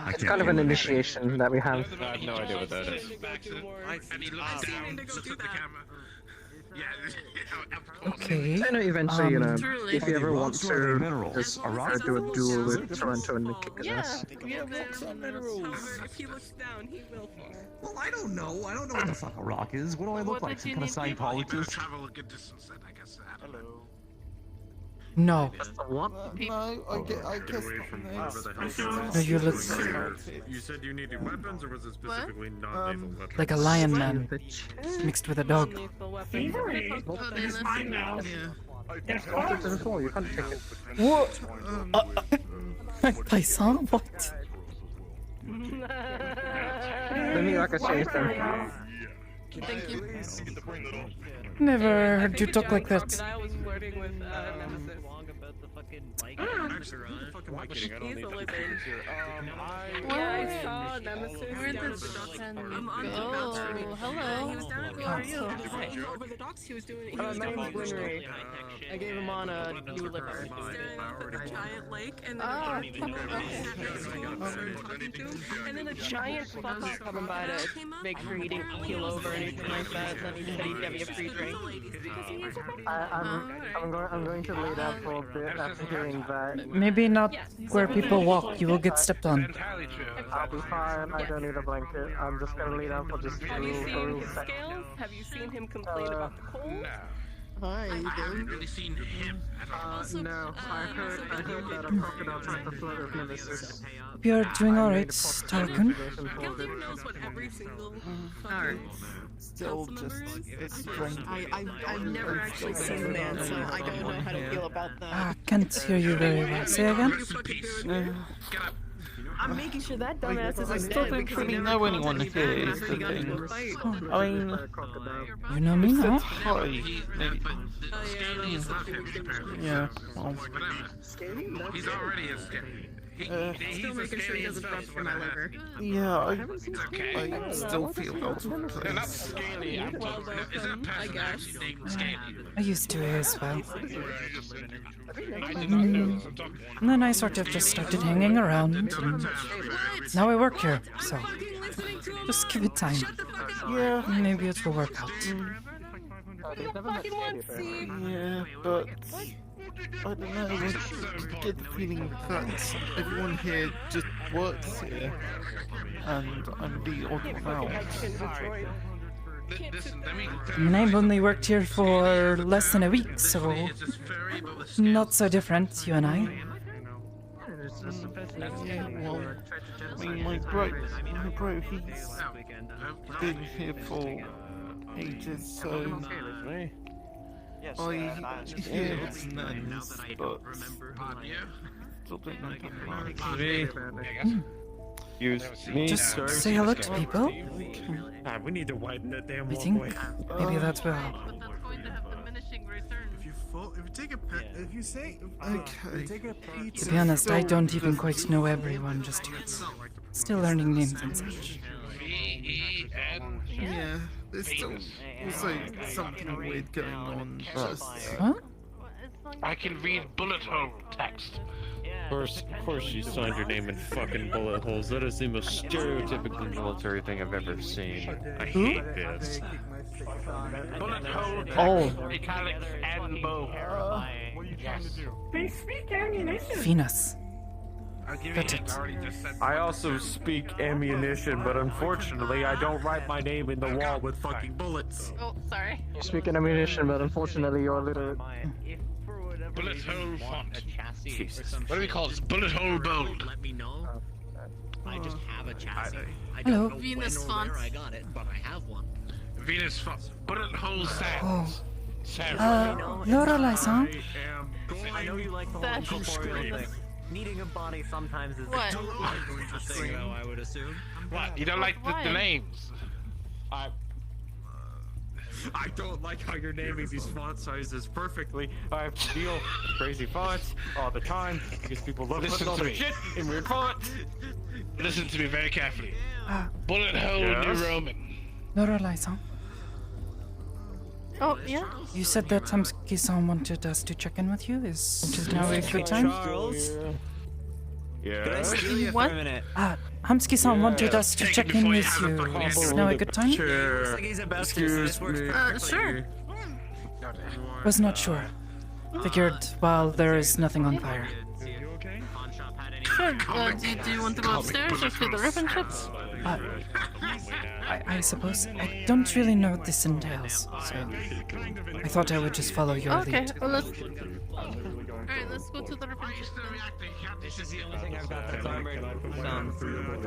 [SPEAKER 4] It's
[SPEAKER 8] can't
[SPEAKER 4] kind of an
[SPEAKER 8] deal with it.
[SPEAKER 4] initiation that we have.
[SPEAKER 15] I have no idea what that is.
[SPEAKER 2] And he looks down, looks at the camera.
[SPEAKER 1] Okay.
[SPEAKER 4] I know eventually, you know,
[SPEAKER 9] Truly.
[SPEAKER 4] if you ever want
[SPEAKER 8] Rocks are
[SPEAKER 4] to
[SPEAKER 8] minerals.
[SPEAKER 4] just do a duel with Toronto and kick his
[SPEAKER 9] Yeah,
[SPEAKER 4] ass.
[SPEAKER 9] we have
[SPEAKER 7] If he looks down, he will fall.
[SPEAKER 8] Well, I don't know. I don't know what the fuck a rock is. What do I look
[SPEAKER 9] What
[SPEAKER 8] like?
[SPEAKER 9] did
[SPEAKER 8] Some
[SPEAKER 9] you
[SPEAKER 8] kind of
[SPEAKER 9] need people?
[SPEAKER 8] Scientologist?
[SPEAKER 2] Travel a good distance then, I guess. Hello.
[SPEAKER 1] No.
[SPEAKER 4] What?
[SPEAKER 11] No, I guess
[SPEAKER 1] No, you look
[SPEAKER 12] You said you needed weapons, or was it specifically non-lethal weapons?
[SPEAKER 1] like a lion man mixed with a dog.
[SPEAKER 9] Oh, they listen.
[SPEAKER 4] You can't take it.
[SPEAKER 1] What? Paisan? What?
[SPEAKER 4] Let me like a change them.
[SPEAKER 9] Thank you.
[SPEAKER 1] Never heard you talk like that.
[SPEAKER 7] I was flirting with Nemesis. Easily, babe. Yeah, I saw Nemesis.
[SPEAKER 9] Where
[SPEAKER 7] down
[SPEAKER 9] did
[SPEAKER 7] at the docks.
[SPEAKER 9] Shen
[SPEAKER 7] I'm on the
[SPEAKER 9] go?
[SPEAKER 7] balcony.
[SPEAKER 9] Hello.
[SPEAKER 7] He was down at the
[SPEAKER 9] How are you?
[SPEAKER 7] over the docks. He was doing. He
[SPEAKER 16] My
[SPEAKER 7] was doing
[SPEAKER 16] name's Winry. I gave him on a new liver.
[SPEAKER 7] a giant lake, and then
[SPEAKER 16] Ah.
[SPEAKER 7] a started talking to him, and then a
[SPEAKER 16] Giant fuck off coming by to make sure he didn't keel over or anything like that. And then he said he'd give me a free drink.
[SPEAKER 4] I'm going to lay down for a bit after hearing that.
[SPEAKER 1] Maybe not where people walk. You will get stepped on.
[SPEAKER 4] I'll be fine. I don't need a blanket. I'm just gonna lay down for just a
[SPEAKER 7] Have you seen
[SPEAKER 4] real
[SPEAKER 7] his
[SPEAKER 4] sec.
[SPEAKER 7] scales? Have you seen him complain about the cold?
[SPEAKER 16] Hi,
[SPEAKER 2] I haven't really seen him at all.
[SPEAKER 4] No, I heard that a crocodile tried to flirt with Nemesis.
[SPEAKER 1] You're doing alright, Tarkin.
[SPEAKER 7] Gillian knows what every single
[SPEAKER 16] Alright.
[SPEAKER 11] Still just it's strange.
[SPEAKER 16] I've never actually seen the man, so I don't know how to feel about that.
[SPEAKER 1] Ah, can't hear you very well. Say again?
[SPEAKER 16] I'm making sure that dumbass
[SPEAKER 11] I
[SPEAKER 16] isn't
[SPEAKER 11] still
[SPEAKER 16] dead
[SPEAKER 11] don't
[SPEAKER 16] because he
[SPEAKER 11] really
[SPEAKER 16] never
[SPEAKER 11] know anyone
[SPEAKER 16] contacted
[SPEAKER 11] here
[SPEAKER 16] me
[SPEAKER 11] is
[SPEAKER 16] back
[SPEAKER 11] the
[SPEAKER 16] when he got into
[SPEAKER 11] thing.
[SPEAKER 16] a fight.
[SPEAKER 11] I mean,
[SPEAKER 1] You know me now?
[SPEAKER 11] hi, maybe. Yeah, well,
[SPEAKER 2] He's already a scary.
[SPEAKER 16] Still making sure he doesn't drop from my liver.
[SPEAKER 11] yeah, I
[SPEAKER 2] Okay.
[SPEAKER 11] still feel out of
[SPEAKER 2] They're not
[SPEAKER 11] place.
[SPEAKER 2] scaly. Is that a person actually named Scaly?
[SPEAKER 1] I used to as well. And then I sort of just started hanging around, and now I work here, so just give it time.
[SPEAKER 11] Yeah,
[SPEAKER 1] Maybe it will work out.
[SPEAKER 16] You don't fucking want Steve.
[SPEAKER 17] Yeah, but I don't know. I get the feeling that everyone here just works here, and I'm the odd one out.
[SPEAKER 1] I mean, I've only worked here for less than a week, so not so different, you and I.
[SPEAKER 17] Yeah, well, I mean, my bro, he's been here for ages, so I hear his names, but still don't know that much.
[SPEAKER 13] Excuse me.
[SPEAKER 1] Just say hello to people.
[SPEAKER 13] We need to widen that damn
[SPEAKER 1] I
[SPEAKER 13] walkway.
[SPEAKER 1] think maybe that's will help.
[SPEAKER 9] But that's going to have diminishing returns.
[SPEAKER 12] If you take a if you say
[SPEAKER 17] Okay.
[SPEAKER 12] take a pizza.
[SPEAKER 1] To be honest, I don't even quite know everyone just yet. Still learning names and such.
[SPEAKER 17] Yeah, there's still also something weird going on. Just
[SPEAKER 1] Huh?
[SPEAKER 10] I can read bullet hole text.
[SPEAKER 13] Of course you signed your name in fucking bullet holes. That is the most stereotypically military thing I've ever seen. I hate this.
[SPEAKER 10] Bullet hole text.
[SPEAKER 1] Oh.
[SPEAKER 10] Italics and bold.
[SPEAKER 5] What are you trying to do?
[SPEAKER 18] They speak ammunition.
[SPEAKER 1] Venus.
[SPEAKER 10] I'll give you
[SPEAKER 1] Got
[SPEAKER 10] it.
[SPEAKER 1] it.
[SPEAKER 10] I already just said
[SPEAKER 13] I also speak ammunition, but unfortunately I don't write my name in the wall with fucking bullets.
[SPEAKER 9] Oh, sorry.
[SPEAKER 4] You speak in ammunition, but unfortunately you're a little...
[SPEAKER 10] bullet hole font.
[SPEAKER 13] Jesus.
[SPEAKER 10] What do we call this? Bullet hole bold.
[SPEAKER 14] Let me know. I just have a chassis. I
[SPEAKER 1] Hello.
[SPEAKER 14] don't know
[SPEAKER 9] Venus
[SPEAKER 14] when or
[SPEAKER 9] font.
[SPEAKER 14] where I got it, but I have one.
[SPEAKER 10] Venus font. Bullet hole
[SPEAKER 1] Oh.
[SPEAKER 10] sands. Sands.
[SPEAKER 1] Lorelai, huh?
[SPEAKER 14] I know you like the
[SPEAKER 9] That's
[SPEAKER 14] whole corporeal
[SPEAKER 9] cool.
[SPEAKER 14] thing. Needing a body sometimes is
[SPEAKER 9] What?
[SPEAKER 14] a thing, though, I would assume.
[SPEAKER 10] What? You don't like
[SPEAKER 9] Why?
[SPEAKER 10] the names?
[SPEAKER 13] I don't like how you're naming these font sizes perfectly. I have to deal with crazy fonts all the time because people love
[SPEAKER 10] Listen
[SPEAKER 13] putting all
[SPEAKER 10] to
[SPEAKER 13] their
[SPEAKER 10] me.
[SPEAKER 13] shit in weird font.
[SPEAKER 10] Listen to me very carefully.
[SPEAKER 1] Ah,
[SPEAKER 10] Bullet hole
[SPEAKER 13] Yes?
[SPEAKER 10] New Roman.
[SPEAKER 1] Lorelai, huh?
[SPEAKER 9] Oh, yeah?
[SPEAKER 1] You said that Hamski-san wanted us to check in with you. Is now a good time?
[SPEAKER 14] Charles,
[SPEAKER 13] Yeah.
[SPEAKER 14] can I steal you
[SPEAKER 9] What?
[SPEAKER 14] for a minute?
[SPEAKER 1] Hamski-san wanted us to
[SPEAKER 10] Take it
[SPEAKER 1] check in
[SPEAKER 10] before you
[SPEAKER 1] with
[SPEAKER 10] have a
[SPEAKER 1] you.
[SPEAKER 10] fucking
[SPEAKER 1] Is
[SPEAKER 10] answer.
[SPEAKER 1] now a good time?
[SPEAKER 14] Looks like he's about to, so this works perfectly.
[SPEAKER 9] Sure.
[SPEAKER 1] Was not sure. Figured, well, there is nothing on fire.
[SPEAKER 5] You okay?
[SPEAKER 14] Pawn shop had any
[SPEAKER 9] Sure. Do you want to go upstairs or to the ribbon chips?
[SPEAKER 1] I suppose I don't really know what this entails, so I thought I would just follow your
[SPEAKER 9] Okay,
[SPEAKER 1] lead.
[SPEAKER 9] well, Alright, let's go to the ribbon chips.
[SPEAKER 14] This is the only thing I've got that's armored.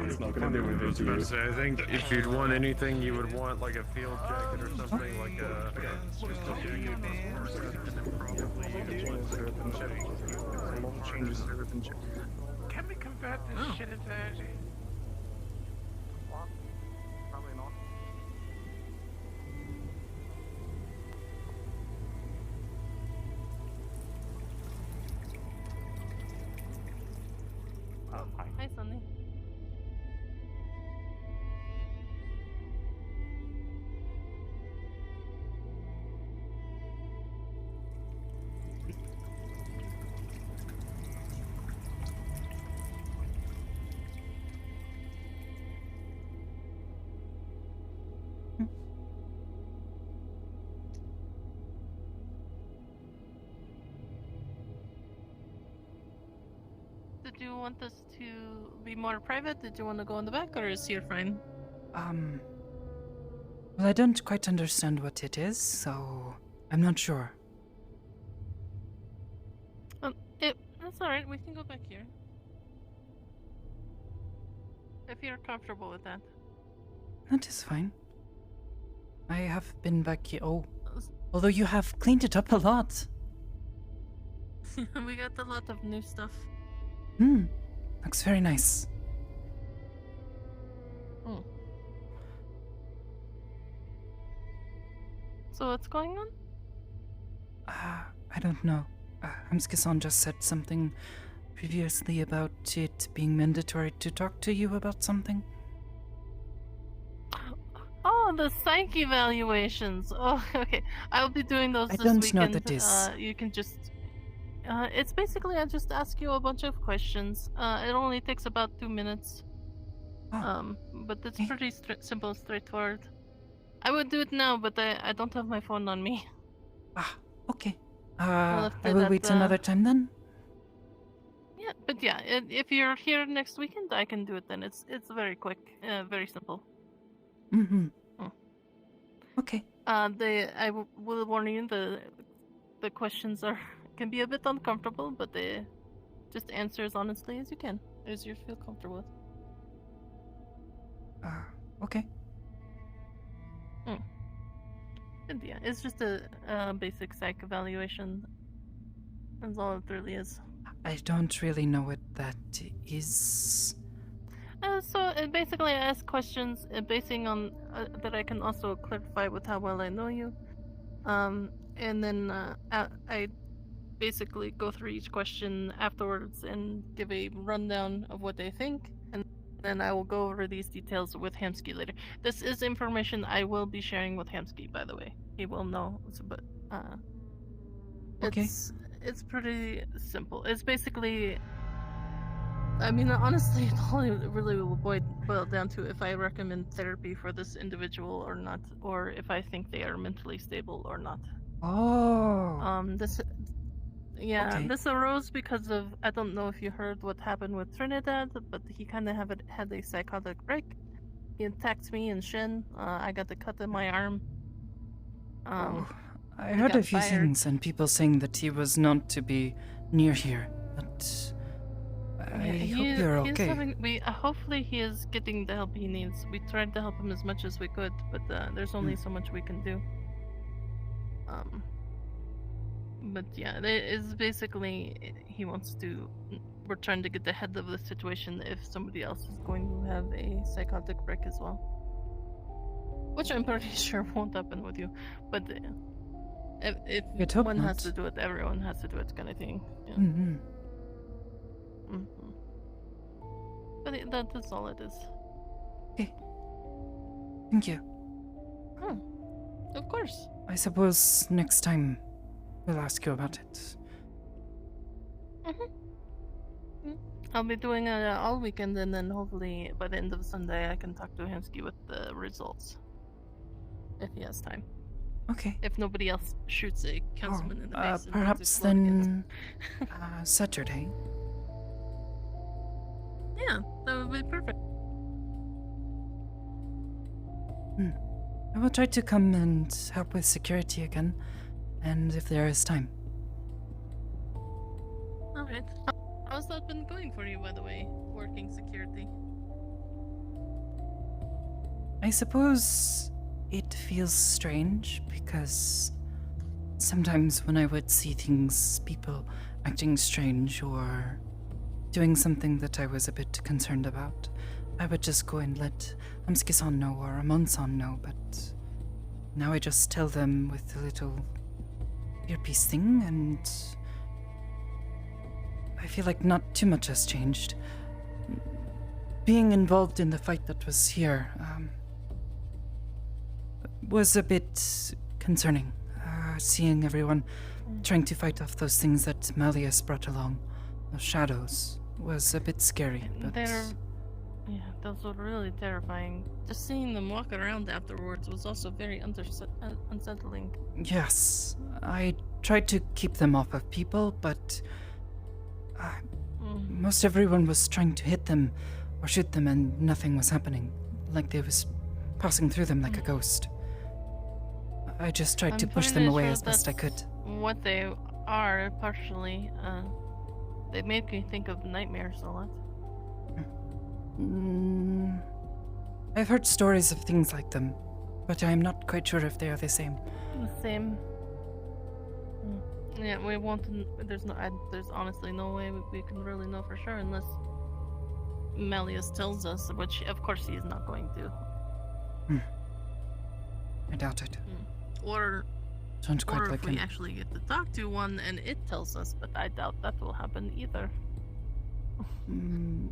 [SPEAKER 13] It's not gonna do with it. I think if you'd want anything, you would want like a field jacket or something like a.
[SPEAKER 10] Can we convert this shit into energy?
[SPEAKER 4] Probably not.
[SPEAKER 9] Hi, Sunny. Did you want this to be more private? Did you want to go in the back, or is here fine?
[SPEAKER 1] Well, I don't quite understand what it is, so I'm not sure.
[SPEAKER 9] That's alright, we can go back here. If you're comfortable with that.
[SPEAKER 1] That is fine. I have been back here. Oh, although you have cleaned it up a lot.
[SPEAKER 9] We got a lot of new stuff.
[SPEAKER 1] Looks very nice.
[SPEAKER 9] So what's going on?
[SPEAKER 1] I don't know. Hamski-san just said something previously about it being mandatory to talk to you about something.
[SPEAKER 9] Oh, the psych evaluations. Oh, okay. I'll be doing those
[SPEAKER 1] I
[SPEAKER 9] this
[SPEAKER 1] don't
[SPEAKER 9] weekend.
[SPEAKER 1] know what it is.
[SPEAKER 9] You can just... it's basically I just ask you a bunch of questions. It only takes about 2 minutes. But it's pretty simple and straightforward. I would do it now, but I don't have my phone on me.
[SPEAKER 1] Okay.
[SPEAKER 9] We'll have to
[SPEAKER 1] I will
[SPEAKER 9] let,
[SPEAKER 1] wait another time then.
[SPEAKER 9] Yeah, but yeah, if you're here next weekend, I can do it then. It's very quick, very simple.
[SPEAKER 1] Mm-hmm.
[SPEAKER 9] Mm.
[SPEAKER 1] Okay.
[SPEAKER 9] Will warn you, the questions can be a bit uncomfortable, but they just answer as honestly as you can, as you feel comfortable with.
[SPEAKER 1] Okay.
[SPEAKER 9] And yeah, it's just a basic psych evaluation. That's all it really is.
[SPEAKER 1] I don't really know what that is.
[SPEAKER 9] So basically, I ask questions basing on that I can also clarify with how well I know you. And then I basically go through each question afterwards and give a rundown of what they think, and then I will go over these details with Hamsky later. This is information I will be sharing with Hamsky, by the way. He will know, but
[SPEAKER 1] okay.
[SPEAKER 9] It's pretty simple. It's basically, I mean, honestly, it all really will boil down to if I recommend therapy for this individual or not, or if I think they are mentally stable or not.
[SPEAKER 1] Oh.
[SPEAKER 9] Okay. This arose because of, I don't know if you heard what happened with Trinidad, but he kind of had a psychotic break. He attacked me and Shin. I got the cut in my arm.
[SPEAKER 1] I heard a few things and people saying that he was not to be near here, but I hope you're okay.
[SPEAKER 9] Hopefully he is getting the help he needs. We tried to help him as much as we could, but there's only so much we can do. But yeah, it is basically he wants to. We're trying to get the head of the situation if somebody else is going to have a psychotic break as well, which I'm pretty sure won't happen with you. But if one has to do it, everyone has to do it, kind of thing. Yeah.
[SPEAKER 1] Mm-hmm.
[SPEAKER 9] But that's all it is.
[SPEAKER 1] Okay. Thank you.
[SPEAKER 9] Of course.
[SPEAKER 1] I suppose next time we'll ask you about it.
[SPEAKER 9] I'll be doing it all weekend, and then hopefully by the end of Sunday I can talk to Hamsky with the results. If he has time.
[SPEAKER 1] Okay.
[SPEAKER 9] If nobody else shoots a councilman in the face.
[SPEAKER 1] Perhaps then Saturday.
[SPEAKER 9] Yeah, that would be perfect.
[SPEAKER 1] I will try to come and help with security again, and if there is time.
[SPEAKER 9] Alright. How's that been going for you, by the way, working security?
[SPEAKER 1] I suppose it feels strange because sometimes when I would see people acting strange or doing something that I was a bit concerned about, I would just go and let Hamsky-san know or Amon-san know, but now I just tell them with the little earpiece thing, and I feel like not too much has changed. Being involved in the fight that was here was a bit concerning. Seeing everyone trying to fight off those things that Malleus brought along, those shadows, was a bit scary. But
[SPEAKER 9] those were really terrifying. Just seeing them walk around afterwards was also very unsettling.
[SPEAKER 1] Yes, I tried to keep them off of people, but most everyone was trying to hit them or shoot them and nothing was happening, like they was passing through them like a ghost. I just tried to push them away as best I could.
[SPEAKER 9] What they are, partially. They make me think of nightmares a lot.
[SPEAKER 1] I've heard stories of things like them, but I'm not quite sure if they are the same.
[SPEAKER 9] The same. Yeah, we won't. There's honestly no way we can really know for sure unless Malleus tells us, which of course he is not going to.
[SPEAKER 1] I doubt it.
[SPEAKER 9] Or
[SPEAKER 1] if
[SPEAKER 9] we actually get to talk to one and it tells us, but I doubt that will happen either.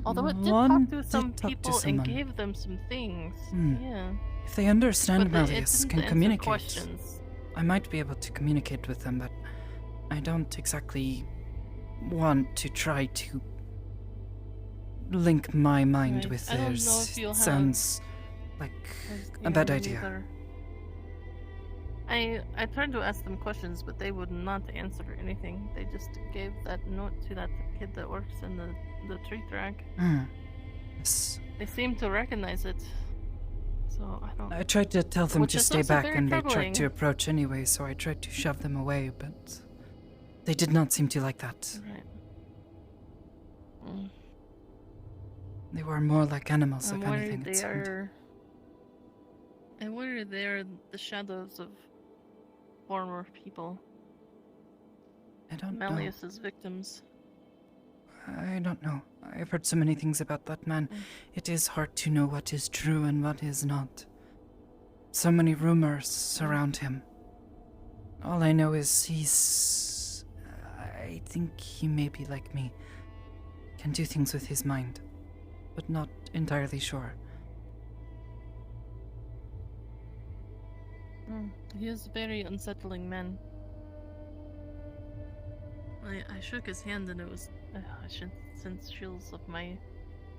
[SPEAKER 9] Although it did talk to some people and gave them some things. Yeah.
[SPEAKER 1] If they understand
[SPEAKER 9] but
[SPEAKER 1] Malleus, can communicate, I might be able to communicate with them, but I don't exactly want to try to link my mind with theirs. It sounds like a bad idea.
[SPEAKER 9] I tried to ask them questions, but they would not answer anything. They just gave that note to that kid that works in the tree track.
[SPEAKER 1] Yes.
[SPEAKER 9] They seem to recognize it. So I don't.
[SPEAKER 1] I tried to tell them
[SPEAKER 9] Which
[SPEAKER 1] to
[SPEAKER 9] is
[SPEAKER 1] stay
[SPEAKER 9] also
[SPEAKER 1] back,
[SPEAKER 9] very
[SPEAKER 1] and they
[SPEAKER 9] troubling.
[SPEAKER 1] tried to approach anyway, so I tried to shove them away, but they did not seem to like that.
[SPEAKER 9] Right. Mm.
[SPEAKER 1] They were more like animals,
[SPEAKER 9] I'm
[SPEAKER 1] if anything.
[SPEAKER 9] worried
[SPEAKER 1] It
[SPEAKER 9] they
[SPEAKER 1] seemed.
[SPEAKER 9] are. I worry they are the shadows of former people.
[SPEAKER 1] I don't know.
[SPEAKER 9] Malleus's victims.
[SPEAKER 1] I don't know. I've heard so many things about that man. It is hard to know what is true and what is not. So many rumors surround him. All I know is he's... I think he may be like me. Can do things with his mind, but not entirely sure.
[SPEAKER 9] He is a very unsettling man. I shook his hand and it was... I should sense chills up my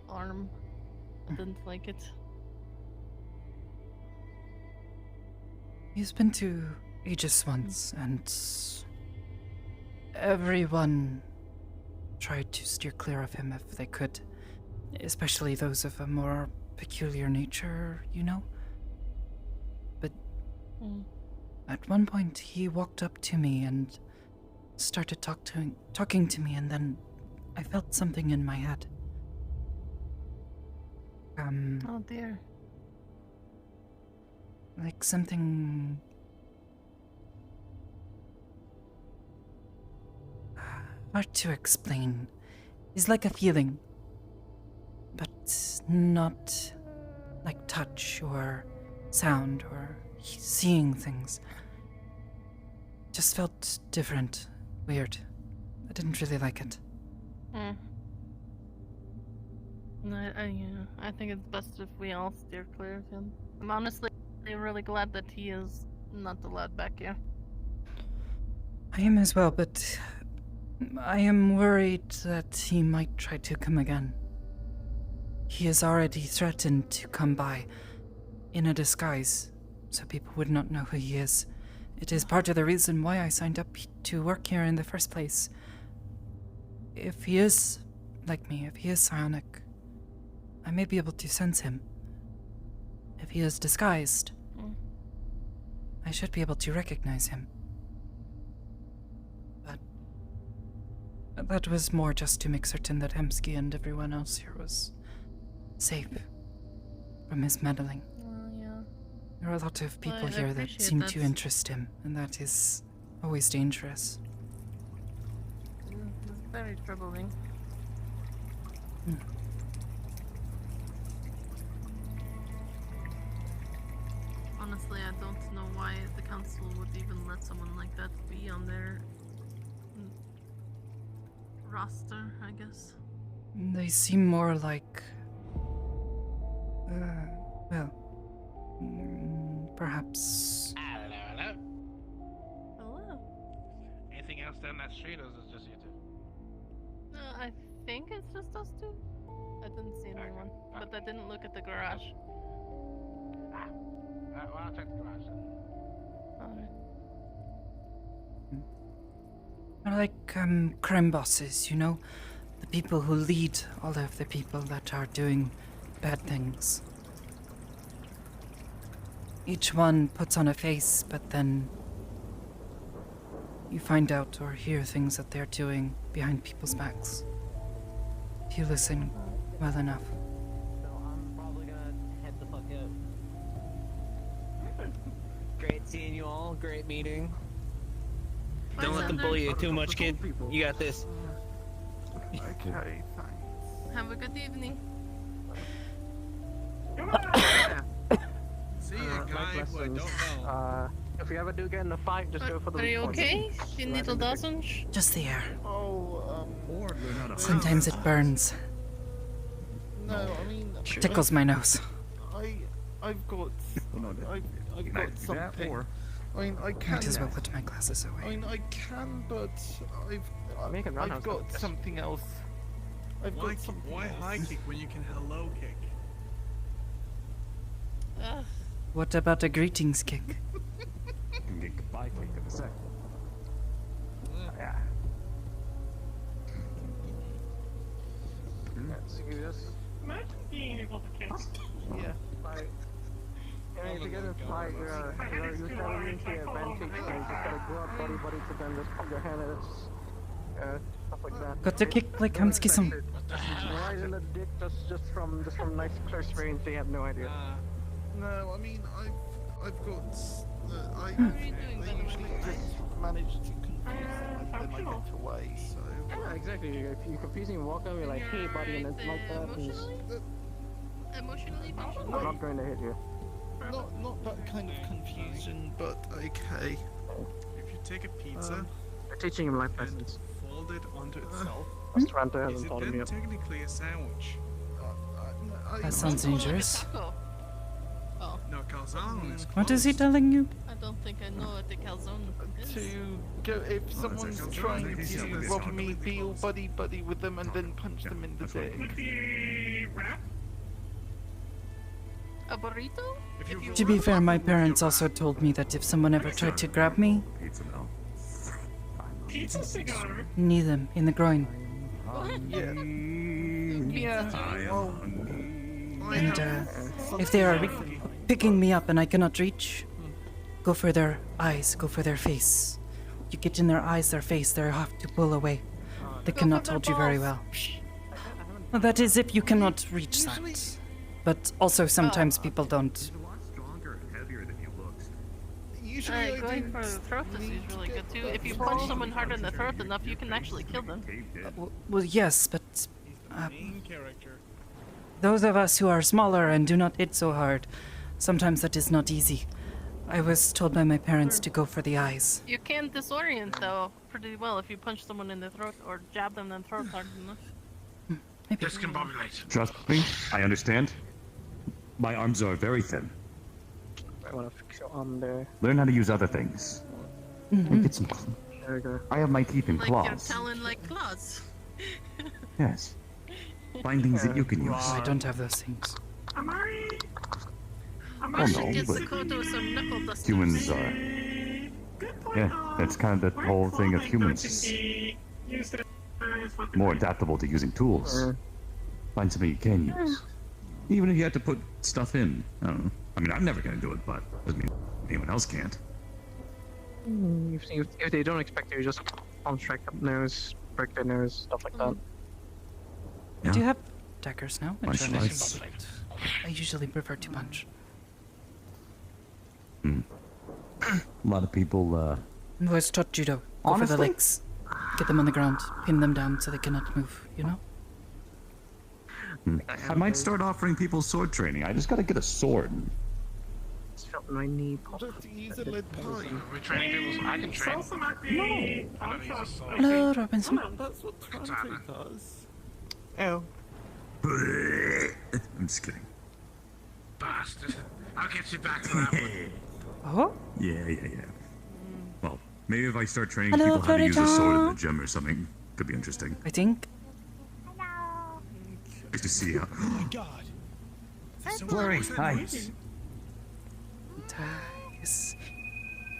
[SPEAKER 9] arm. I didn't like it.
[SPEAKER 1] He's been to Aegis once, and everyone tried to steer clear of him if they could, especially those of a more peculiar nature, you know? But at one point he walked up to me and started talking to me, and then I felt something in my head.
[SPEAKER 9] Oh dear.
[SPEAKER 1] Like something... hard to explain. It's like a feeling, but not like touch or sound or seeing things. Just felt different, weird. I didn't really like it.
[SPEAKER 9] I think it's best if we all steer clear of him. I'm honestly really glad that he is not allowed back here.
[SPEAKER 1] I am as well, but I am worried that he might try to come again. He has already threatened to come by in a disguise, so people would not know who he is. It is part of the reason why I signed up to work here in the first place. If he is like me, if he is psionic, I may be able to sense him. If he is disguised, I should be able to recognize him. But that was more just to make certain that Hemsky and everyone else here was safe from his meddling. There are a lot of people
[SPEAKER 9] I
[SPEAKER 1] here that
[SPEAKER 9] appreciate
[SPEAKER 1] seem
[SPEAKER 9] that.
[SPEAKER 1] to interest him, and that is always dangerous.
[SPEAKER 9] It's very troubling. Honestly, I don't know why the council would even let someone like that be on their roster, I guess.
[SPEAKER 1] They seem more like... perhaps...
[SPEAKER 10] Hello.
[SPEAKER 9] Hello.
[SPEAKER 10] Anything else down that street, or is it just you two?
[SPEAKER 9] I think it's just us two. I didn't see anyone, but I didn't look at the garage.
[SPEAKER 10] Well, I'll check the garage then.
[SPEAKER 9] Alright.
[SPEAKER 1] They're like, crime bosses, you know? The people who lead all of the people that are doing bad things. Each one puts on a face, but then you find out or hear things that they're doing behind people's backs. If you listen well enough.
[SPEAKER 15] So I'm probably gonna head the fuck out. Great seeing you all. Great meeting. Don't let them bully you too much, kid. You got this.
[SPEAKER 17] Okay, thanks.
[SPEAKER 9] Have a good evening.
[SPEAKER 12] See a guy who I don't know.
[SPEAKER 4] If you ever do get in a fight, just go for the
[SPEAKER 9] Are you
[SPEAKER 4] weak
[SPEAKER 9] okay?
[SPEAKER 4] points.
[SPEAKER 9] Do you need a lozenge?
[SPEAKER 1] Just the air.
[SPEAKER 17] Oh,
[SPEAKER 1] Sometimes it burns.
[SPEAKER 17] no, I mean...
[SPEAKER 1] Tickles my nose.
[SPEAKER 17] I've got... I've got something. I mean, I can...
[SPEAKER 1] Might as well put my glasses
[SPEAKER 17] I
[SPEAKER 1] away.
[SPEAKER 17] mean, I can, but I've got something else. I've got something
[SPEAKER 12] Why
[SPEAKER 17] else.
[SPEAKER 12] high kick when you can hello kick?
[SPEAKER 1] What about a greetings kick?
[SPEAKER 8] can get goodbye cake in a sec.
[SPEAKER 4] Yeah. So you just...
[SPEAKER 5] Imagine being able to kiss.
[SPEAKER 4] Yeah. Like, if you get a fight, you gotta use that into your advantage. You just gotta go up buddy to them, just put your hand in it. Stuff like that.
[SPEAKER 1] Got to kick like Hamsky some.
[SPEAKER 4] Right in the dick, just from nice close range, they have no idea.
[SPEAKER 17] No, I mean, I've got. I usually just manage to confuse them and then I get away, so.
[SPEAKER 4] Yeah, exactly. If you confuse him, walk up, you're like, hey buddy, and it's like that.
[SPEAKER 9] Emotionally?
[SPEAKER 4] I'm not going to hit you.
[SPEAKER 17] Not that kind of confusion, but okay. If you take a pizza,
[SPEAKER 4] You're teaching him life lessons.
[SPEAKER 17] fold it onto itself,
[SPEAKER 4] Restaurant
[SPEAKER 17] is
[SPEAKER 4] hasn't
[SPEAKER 17] it
[SPEAKER 4] told me
[SPEAKER 17] then
[SPEAKER 4] yet.
[SPEAKER 17] technically a sandwich?
[SPEAKER 1] That sounds dangerous.
[SPEAKER 9] Oh.
[SPEAKER 17] No, calzone is
[SPEAKER 1] What is he telling you?
[SPEAKER 9] I don't think I know what the calzone is.
[SPEAKER 17] to go if someone's trying to rob me, be all buddy with them and then punch them in the dick.
[SPEAKER 9] A burrito?
[SPEAKER 1] To be fair, my parents also told me that if someone ever tried to grab me,
[SPEAKER 5] Pizza cigar.
[SPEAKER 1] knee them in the groin.
[SPEAKER 17] Yeah.
[SPEAKER 1] And if they are picking me up and I cannot reach, go for their eyes, go for their face. You get in their eyes, their face, they have to pull away. They cannot hold you very well. Well, that is if you cannot reach that. But also sometimes people don't.
[SPEAKER 17] Usually
[SPEAKER 9] going for the throat disease is really good too. If you punch someone hard in the throat enough, you can actually kill them.
[SPEAKER 1] Well, yes, but those of us who are smaller and do not hit so hard, sometimes that is not easy. I was told by my parents to go for the eyes.
[SPEAKER 9] You can disorient though pretty well if you punch someone in the throat or jab them in the throat hard enough.
[SPEAKER 10] Discombobulate.
[SPEAKER 8] Trust me, I understand. My arms are very thin.
[SPEAKER 4] I want to fix your arm there.
[SPEAKER 8] Learn how to use other things. Get some.
[SPEAKER 4] There we go.
[SPEAKER 8] I have my teeth in
[SPEAKER 9] Like your
[SPEAKER 8] claws.
[SPEAKER 9] talon like claws.
[SPEAKER 8] Yes. Find things that you can use.
[SPEAKER 1] I don't have those things.
[SPEAKER 8] Oh no,
[SPEAKER 9] Get
[SPEAKER 8] but
[SPEAKER 9] Sakoto some knuckle dusters.
[SPEAKER 8] humans are. Yeah, that's kind of the whole thing of humans. More adaptable to using tools. Find something you can use. Even if you have to put stuff in. I don't know. I mean, I'm never gonna do it, but doesn't mean anyone else can't.
[SPEAKER 4] If they don't expect you, just strike up nose, break their nose, stuff like that.
[SPEAKER 1] I do have daggers now, which are
[SPEAKER 8] Punch
[SPEAKER 1] nice and
[SPEAKER 8] lights.
[SPEAKER 1] light. I usually prefer to punch.
[SPEAKER 8] A lot of people,
[SPEAKER 1] I was taught judo. Go for the
[SPEAKER 8] Honestly?
[SPEAKER 1] legs. Get them on the ground. Pin them down so they cannot move, you know?
[SPEAKER 8] I might start offering people sword training. I just gotta get a sword.
[SPEAKER 4] Just felt my knee pop.
[SPEAKER 17] Just use a lead pipe.
[SPEAKER 10] We're training people. I can train.
[SPEAKER 5] Also might be
[SPEAKER 1] Hello, Robinson.
[SPEAKER 17] That's what Trantry does.
[SPEAKER 4] Oh.
[SPEAKER 8] I'm just kidding.
[SPEAKER 10] Bastard. I'll get you back to that one.
[SPEAKER 1] Oh?
[SPEAKER 8] Yeah. Well, maybe if I start training
[SPEAKER 1] Hello,
[SPEAKER 8] people how to use a sword in
[SPEAKER 1] Predator.
[SPEAKER 8] the gym or something, could be interesting.
[SPEAKER 1] I think.
[SPEAKER 8] Just to see how.
[SPEAKER 17] Oh my god.
[SPEAKER 8] Blurry, hi.
[SPEAKER 1] Yes.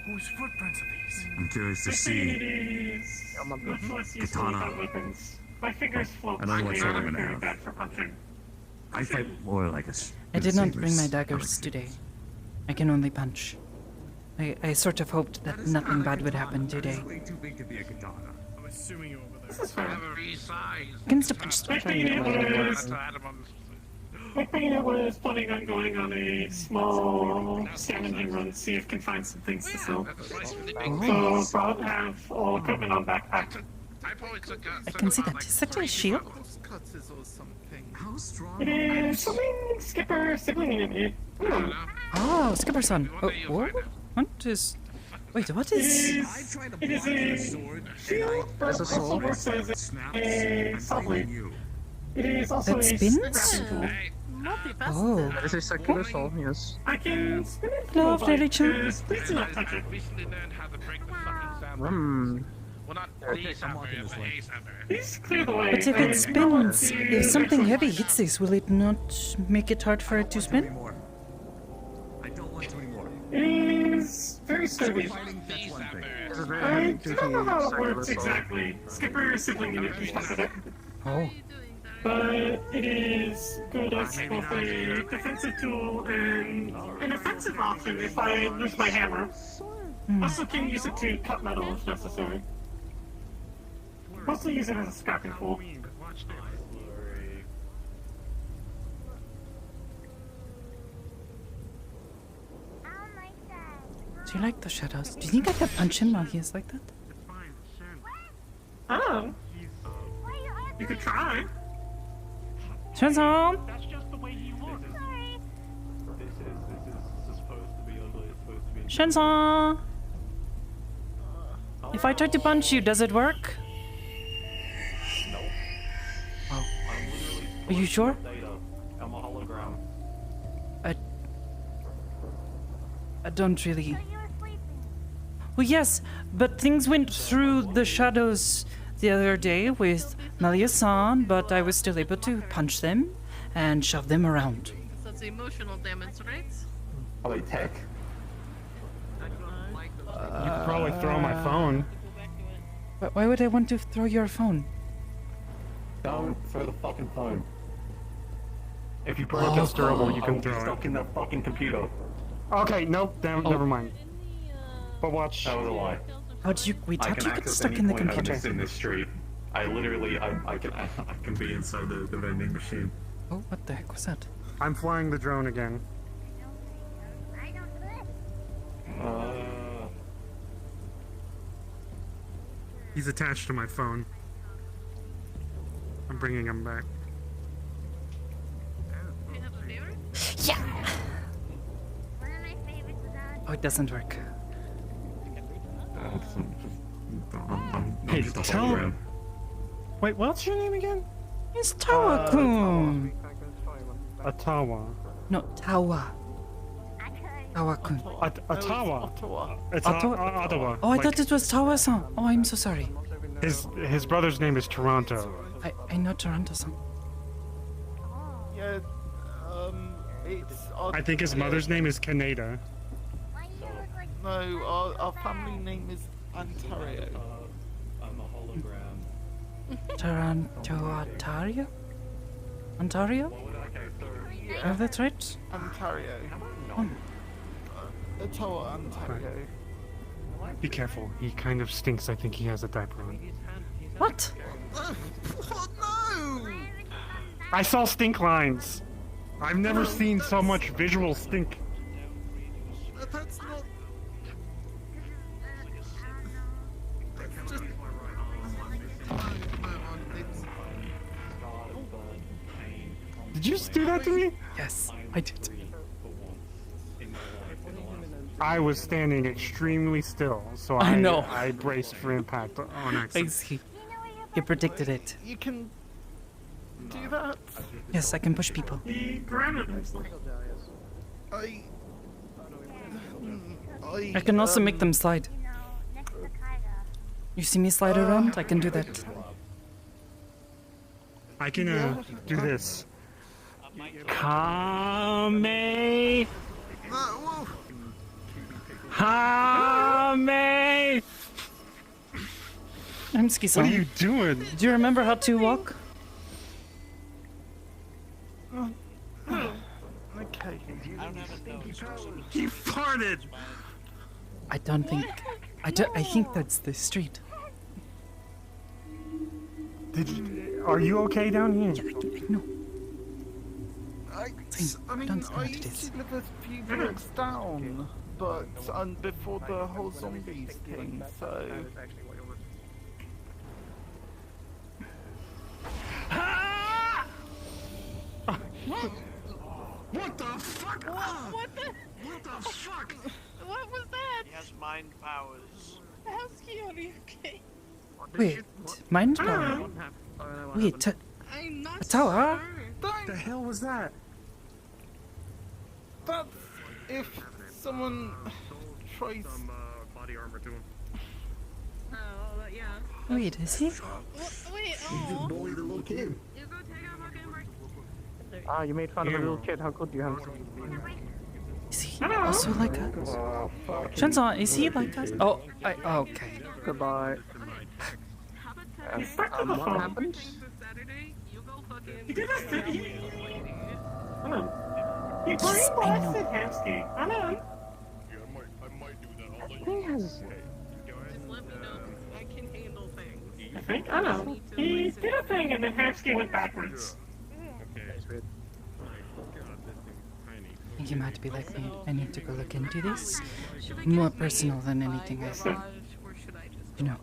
[SPEAKER 10] Whose footprints are these?
[SPEAKER 8] I'm curious to
[SPEAKER 5] It
[SPEAKER 8] see.
[SPEAKER 5] is much less useful
[SPEAKER 8] Katana.
[SPEAKER 5] without weapons. My fingers float.
[SPEAKER 8] I don't know what
[SPEAKER 5] They
[SPEAKER 8] sword
[SPEAKER 5] are
[SPEAKER 8] I'm gonna
[SPEAKER 5] very
[SPEAKER 8] have.
[SPEAKER 5] bad for punching.
[SPEAKER 8] I fight more like a.
[SPEAKER 1] I did not bring my daggers today. I can only punch. I sort of hoped that nothing bad would happen today.
[SPEAKER 8] Way too big to be a katana.
[SPEAKER 17] I'm assuming you're over
[SPEAKER 5] This is fine.
[SPEAKER 10] Have a resize.
[SPEAKER 1] I can still punch.
[SPEAKER 5] My thing was,
[SPEAKER 10] That's Adam on
[SPEAKER 5] my thing was planning on going on a small scavenging run to see if I can find some things to sell. So brought have all equipment on backpack.
[SPEAKER 1] I can see that. Is that a shield?
[SPEAKER 17] cutters or something. How strong?
[SPEAKER 5] It is something Skipper sibling in it.
[SPEAKER 1] Oh, Skipper-san. Oh, what? What is... Wait, what is...
[SPEAKER 5] It is a shield, but
[SPEAKER 4] There's a
[SPEAKER 5] also
[SPEAKER 4] sword.
[SPEAKER 5] works as a saw blade. It is also
[SPEAKER 1] That
[SPEAKER 5] a
[SPEAKER 1] spins?
[SPEAKER 5] scrapping tool.
[SPEAKER 1] Oh.
[SPEAKER 4] That is a circular saw, yes.
[SPEAKER 5] I can spin it.
[SPEAKER 1] Hello,
[SPEAKER 5] but
[SPEAKER 1] Freddy-chan.
[SPEAKER 5] please do not touch it.
[SPEAKER 10] recently learned how to break the fucking sound.
[SPEAKER 5] Well,
[SPEAKER 10] not these hammer, but a hammer.
[SPEAKER 5] Please clear the way.
[SPEAKER 1] But if it spins, if something heavy hits this, will it not make it hard for it to spin?
[SPEAKER 8] I don't want to anymore.
[SPEAKER 5] It is very sturdy. I don't know how it works exactly. Skipper is simply going to keep up with it.
[SPEAKER 1] Oh.
[SPEAKER 5] But it is good as both a defensive tool and an offensive option if I lose my hammer. Also can use it to cut metal if necessary. Mostly use it as a scrapping tool.
[SPEAKER 1] Do you like the shadows? Do you think I could punch him while he is like that?
[SPEAKER 5] Oh. You could try.
[SPEAKER 1] Shenson!
[SPEAKER 5] That's just the way he looks.
[SPEAKER 1] Shenson! If I try to punch you, does it work?
[SPEAKER 13] No.
[SPEAKER 1] Oh. Are you sure?
[SPEAKER 13] I'm a hologram.
[SPEAKER 1] I don't really... Well, yes, but things went through the shadows the other day with Malia-san, but I was still able to punch them and shove them around.
[SPEAKER 9] So that's emotional damage, right?
[SPEAKER 13] Are they tech?
[SPEAKER 5] You could probably throw my phone.
[SPEAKER 1] But why would I want to throw your phone?
[SPEAKER 13] Don't throw the fucking phone.
[SPEAKER 5] If you break it's durable, you can throw it.
[SPEAKER 13] Stuck in the fucking computer.
[SPEAKER 5] Okay, nope, never mind. But watch.
[SPEAKER 13] That was a lie.
[SPEAKER 1] How did you? Wait, how did you get
[SPEAKER 13] access
[SPEAKER 1] stuck
[SPEAKER 13] any
[SPEAKER 1] in the
[SPEAKER 13] point
[SPEAKER 1] computer?
[SPEAKER 13] I'm in this street. I literally, I can be inside the vending machine.
[SPEAKER 1] Oh, what the heck was that?
[SPEAKER 5] I'm flying the drone again. He's attached to my phone. I'm bringing him back.
[SPEAKER 1] Yeah! Oh, it doesn't work.
[SPEAKER 5] Hey, tell him. Wait, what's your name again?
[SPEAKER 1] It's Tawa-kun!
[SPEAKER 5] Atawa.
[SPEAKER 1] No, Tawa. Tawa-kun.
[SPEAKER 5] Atawa. It's Ottawa.
[SPEAKER 1] Oh, I thought it was Tawa-san. Oh, I'm so sorry.
[SPEAKER 5] His brother's name is Toronto.
[SPEAKER 1] I know Toronto-san.
[SPEAKER 17] Yeah, it's...
[SPEAKER 5] I think his mother's name is Kaneda.
[SPEAKER 17] No, our family name is Ontario.
[SPEAKER 13] I'm a hologram.
[SPEAKER 1] Toronto, Ontario? Ontario?
[SPEAKER 17] Yeah.
[SPEAKER 1] Oh, that's right.
[SPEAKER 17] Ontario. Ottawa, Ontario.
[SPEAKER 5] Be careful. He kind of stinks. I think he has a diaper on.
[SPEAKER 1] What?
[SPEAKER 17] Oh, no!
[SPEAKER 5] I saw stink lines. I've never seen so much visual stink.
[SPEAKER 17] That's not...
[SPEAKER 5] Did you just do that to me?
[SPEAKER 1] Yes, I did.
[SPEAKER 5] I was standing extremely still, so
[SPEAKER 1] I know.
[SPEAKER 5] I braced for impact on
[SPEAKER 1] I
[SPEAKER 5] accident.
[SPEAKER 1] see. You predicted it.
[SPEAKER 17] You can... do that?
[SPEAKER 1] Yes, I can push people. I can also make them slide. You see me slide around? I can do that.
[SPEAKER 5] I can do this. Kame! Hame!
[SPEAKER 1] I'm Ski-san.
[SPEAKER 5] What are you doing?
[SPEAKER 1] Do you remember how to walk?
[SPEAKER 17] Okay.
[SPEAKER 5] He farted!
[SPEAKER 1] I don't think... I think that's the street.
[SPEAKER 5] Are you okay down here?
[SPEAKER 1] Yeah, I know.
[SPEAKER 17] I mean,
[SPEAKER 1] don't know
[SPEAKER 17] I
[SPEAKER 1] what it
[SPEAKER 17] used
[SPEAKER 1] is.
[SPEAKER 17] to live a few blocks down, but before the whole zombies thing, so...
[SPEAKER 10] What the fuck?
[SPEAKER 9] What the?
[SPEAKER 10] What the fuck?
[SPEAKER 9] What was that?
[SPEAKER 18] He has mind powers.
[SPEAKER 9] Husky, are you okay?
[SPEAKER 1] Wait, mind power? Wait,
[SPEAKER 9] I'm not
[SPEAKER 1] Tower?
[SPEAKER 5] What the hell was that?
[SPEAKER 17] That's if someone tries...
[SPEAKER 5] body armor to him.
[SPEAKER 7] Oh, yeah.
[SPEAKER 1] Wait, is he?
[SPEAKER 9] Wait, oh.
[SPEAKER 13] Bully the little kid.
[SPEAKER 7] You go take out fucking break.
[SPEAKER 4] Ah, you made fun of a little kid. How could you have?
[SPEAKER 1] Is he also like us? Shenson, is he like us? Oh, okay.
[SPEAKER 4] Goodbye. What happened?
[SPEAKER 5] He did a thing. He
[SPEAKER 1] Yes, I know.
[SPEAKER 5] Hamsky. I know.
[SPEAKER 4] He has.
[SPEAKER 7] Just let me know. I can handle things.
[SPEAKER 5] I think I know. He did a thing and then Hamsky went backwards.
[SPEAKER 1] I think he might be like me. I need to go look into this. More personal than anything else. You know.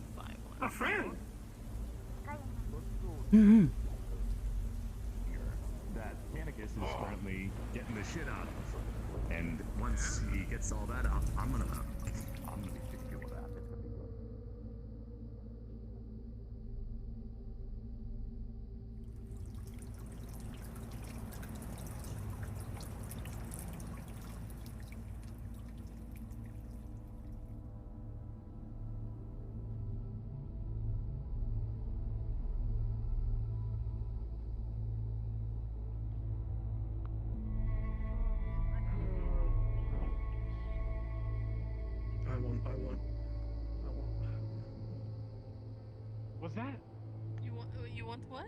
[SPEAKER 5] A friend.
[SPEAKER 1] Mm-hmm.
[SPEAKER 8] That Manicus is currently getting the shit out of. And once he gets all that up, I'm gonna be thinking with that. It's gonna be good.
[SPEAKER 5] What's that?
[SPEAKER 9] You want what?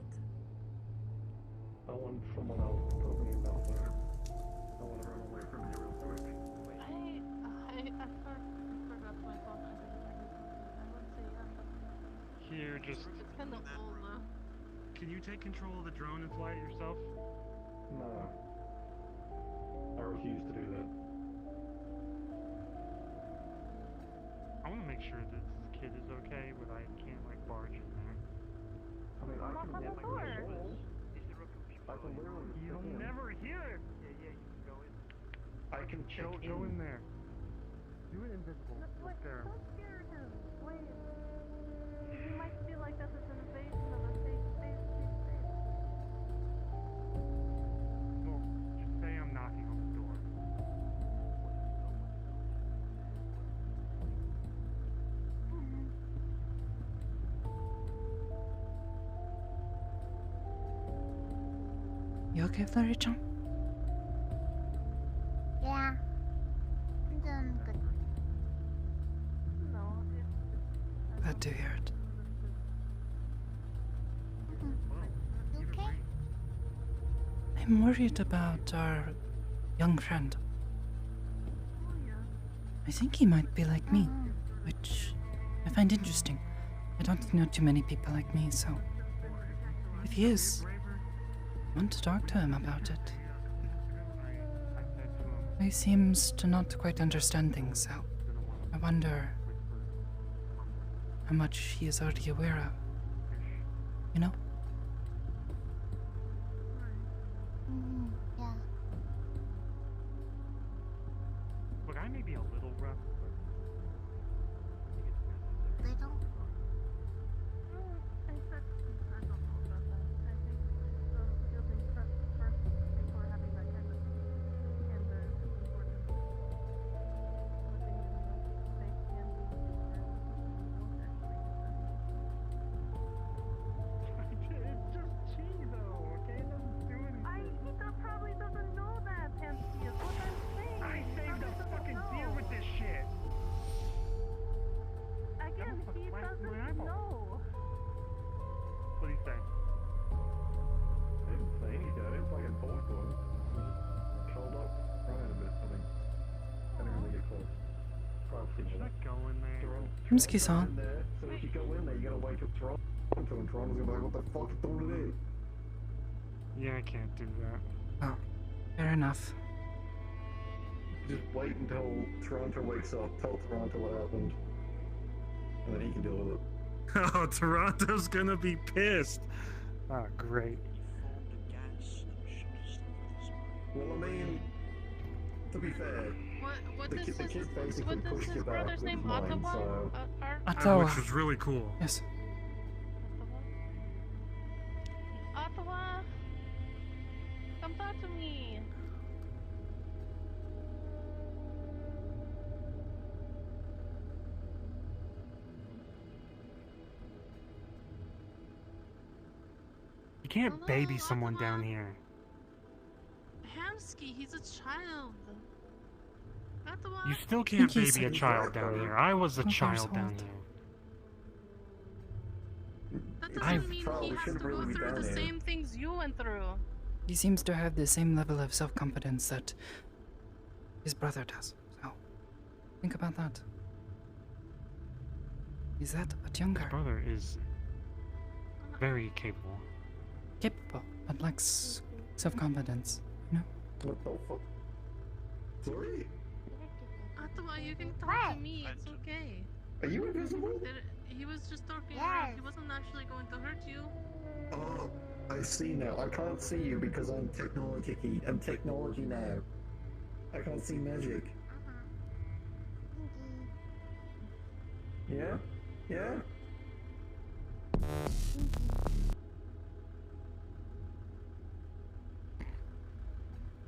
[SPEAKER 6] I want someone else to put me about there. I want to run away from you real quick.
[SPEAKER 9] I forgot my phone. I would say yeah, but
[SPEAKER 5] Here, just.
[SPEAKER 9] it's kind of old though.
[SPEAKER 5] Can you take control of the drone and fly it yourself?
[SPEAKER 6] No. I refuse to do that.
[SPEAKER 5] I want to make sure that this kid is okay, but I can't like barge in there.
[SPEAKER 6] I mean, I can get my controls. I can literally.
[SPEAKER 5] You'll never hear it. Yeah, you can go in.
[SPEAKER 6] I can check
[SPEAKER 5] Go in there. Do it invisible. Look there.
[SPEAKER 9] Don't scare him. Wait. He might feel like this is an invasion of a safe space.
[SPEAKER 5] Well, just say I'm knocking on the door.
[SPEAKER 1] You okay, Flurry-chan?
[SPEAKER 19] Yeah. I'm doing good.
[SPEAKER 9] No,
[SPEAKER 1] Glad to hear it.
[SPEAKER 19] You okay?
[SPEAKER 1] I'm worried about our young friend. I think he might be like me, which I find interesting. I don't know too many people like me, so if he is, I want to talk to him about it. He seems to not quite understand things, so I wonder how much he is already aware of. You know?
[SPEAKER 19] Yeah.
[SPEAKER 5] Look, I may be a little rough, but
[SPEAKER 19] Little?
[SPEAKER 9] I don't know about that. I think building trust first before having that kind of candor is important. Living in the safe candy won't actually
[SPEAKER 5] it's just tea, though. Okay, it doesn't do anything.
[SPEAKER 9] He probably doesn't know that, Hansky, is what I'm saying.
[SPEAKER 5] I saved a fucking beer with this shit.
[SPEAKER 9] Again, he doesn't know.
[SPEAKER 5] What do you say?
[SPEAKER 6] I didn't say anything. I didn't fucking talk to him. I just curled up, crying a bit, I think. I didn't really get close.
[SPEAKER 5] Should I go in there?
[SPEAKER 1] Hamsky-san.
[SPEAKER 6] So if you go in there, you gotta wake up Toronto, and Toronto's gonna be like, what the fuck is doing today?
[SPEAKER 5] Yeah, I can't do that.
[SPEAKER 1] Oh, fair enough.
[SPEAKER 6] Just wait until Toronto wakes up, tell Toronto what happened, and then he can deal with it.
[SPEAKER 5] Oh, Toronto's gonna be pissed. Ah, great.
[SPEAKER 6] Well, I mean, to be fair,
[SPEAKER 9] What
[SPEAKER 6] the
[SPEAKER 9] is
[SPEAKER 6] kid
[SPEAKER 9] his
[SPEAKER 6] basically pushed you
[SPEAKER 9] his
[SPEAKER 6] back
[SPEAKER 9] brother's
[SPEAKER 6] with
[SPEAKER 9] name?
[SPEAKER 6] his mind,
[SPEAKER 9] Ottawa?
[SPEAKER 6] so...
[SPEAKER 1] Ottawa.
[SPEAKER 5] Which was really cool.
[SPEAKER 1] Yes.
[SPEAKER 9] Ottawa, come talk to me.
[SPEAKER 5] You can't baby someone down here.
[SPEAKER 9] Hamsky, he's a child.
[SPEAKER 5] You still can't
[SPEAKER 1] Think he's
[SPEAKER 5] baby a
[SPEAKER 1] safe.
[SPEAKER 5] child down here. I was a
[SPEAKER 1] Of
[SPEAKER 5] child down
[SPEAKER 1] course.
[SPEAKER 5] here.
[SPEAKER 9] That doesn't mean he has to go through the same things you went through.
[SPEAKER 1] He seems to have the same level of self-confidence that his brother does. So, think about that. He's that much younger.
[SPEAKER 5] His brother is very capable.
[SPEAKER 1] Capable, but lacks self-confidence. You know?
[SPEAKER 6] What the fuck? Sorry?
[SPEAKER 9] Ottawa, you can talk to me. It's okay.
[SPEAKER 6] Are you invisible?
[SPEAKER 9] He was just talking around. He wasn't actually going to hurt you.
[SPEAKER 6] Oh, I see now. I can't see you because I'm technology now. I can't see magic. Yeah? Yeah?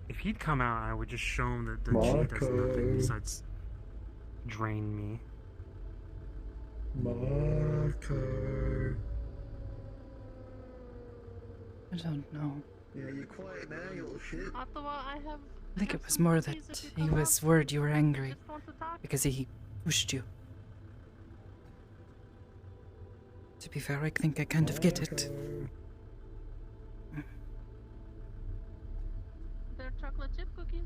[SPEAKER 5] If he'd come out, I would just show him that she does nothing besides drain me.
[SPEAKER 6] Marco.
[SPEAKER 1] I don't know.
[SPEAKER 6] Yeah, you're quiet now, you little shit.
[SPEAKER 9] Ottawa, I
[SPEAKER 1] think it was more that he was worried you were angry because he pushed you. To be fair, I think I kind of get it.
[SPEAKER 9] They're chocolate chip cookies.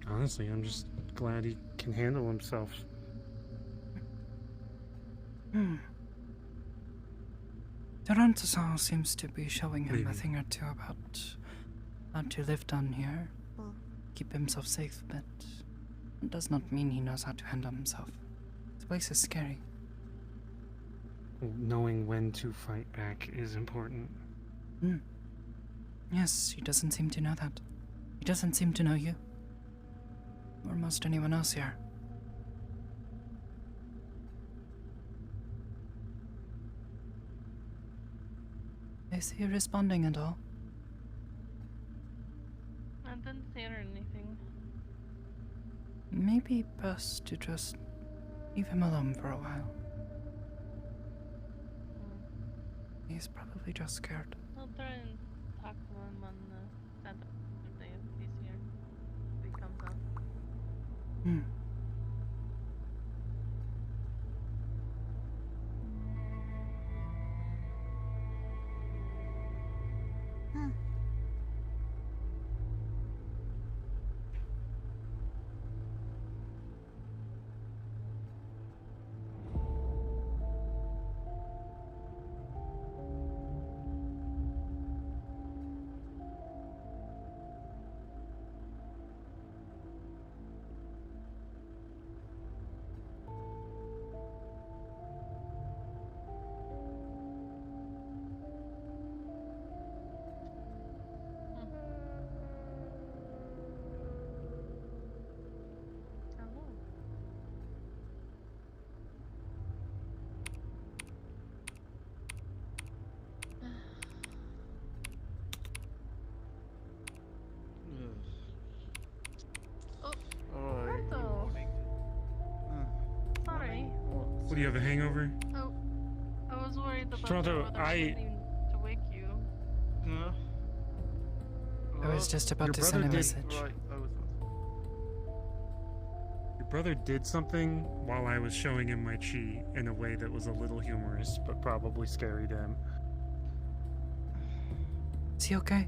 [SPEAKER 5] Honestly, I'm just glad he can handle himself.
[SPEAKER 1] Toronto seems to be showing him a thing or two about how to live down here. Keep himself safe, but it does not mean he knows how to handle himself. This place is scary.
[SPEAKER 5] Knowing when to fight back is important.
[SPEAKER 1] Yes, he doesn't seem to know that. He doesn't seem to know you. Or most anyone else here. Is he responding at all?
[SPEAKER 9] I didn't hear anything.
[SPEAKER 1] Maybe best to just leave him alone for a while. He's probably just scared.
[SPEAKER 9] I'll try and talk to him on Saturday if he's here. If he comes out. Sorry.
[SPEAKER 5] What, do you have a hangover?
[SPEAKER 9] Oh, I was worried about
[SPEAKER 5] Toronto,
[SPEAKER 9] whether I didn't mean to wake you.
[SPEAKER 1] I was just about
[SPEAKER 5] Your
[SPEAKER 1] to send a
[SPEAKER 5] brother
[SPEAKER 1] message.
[SPEAKER 5] Your brother did something while I was showing him my chi in a way that was a little humorous, but probably scary to him.
[SPEAKER 1] Is he okay?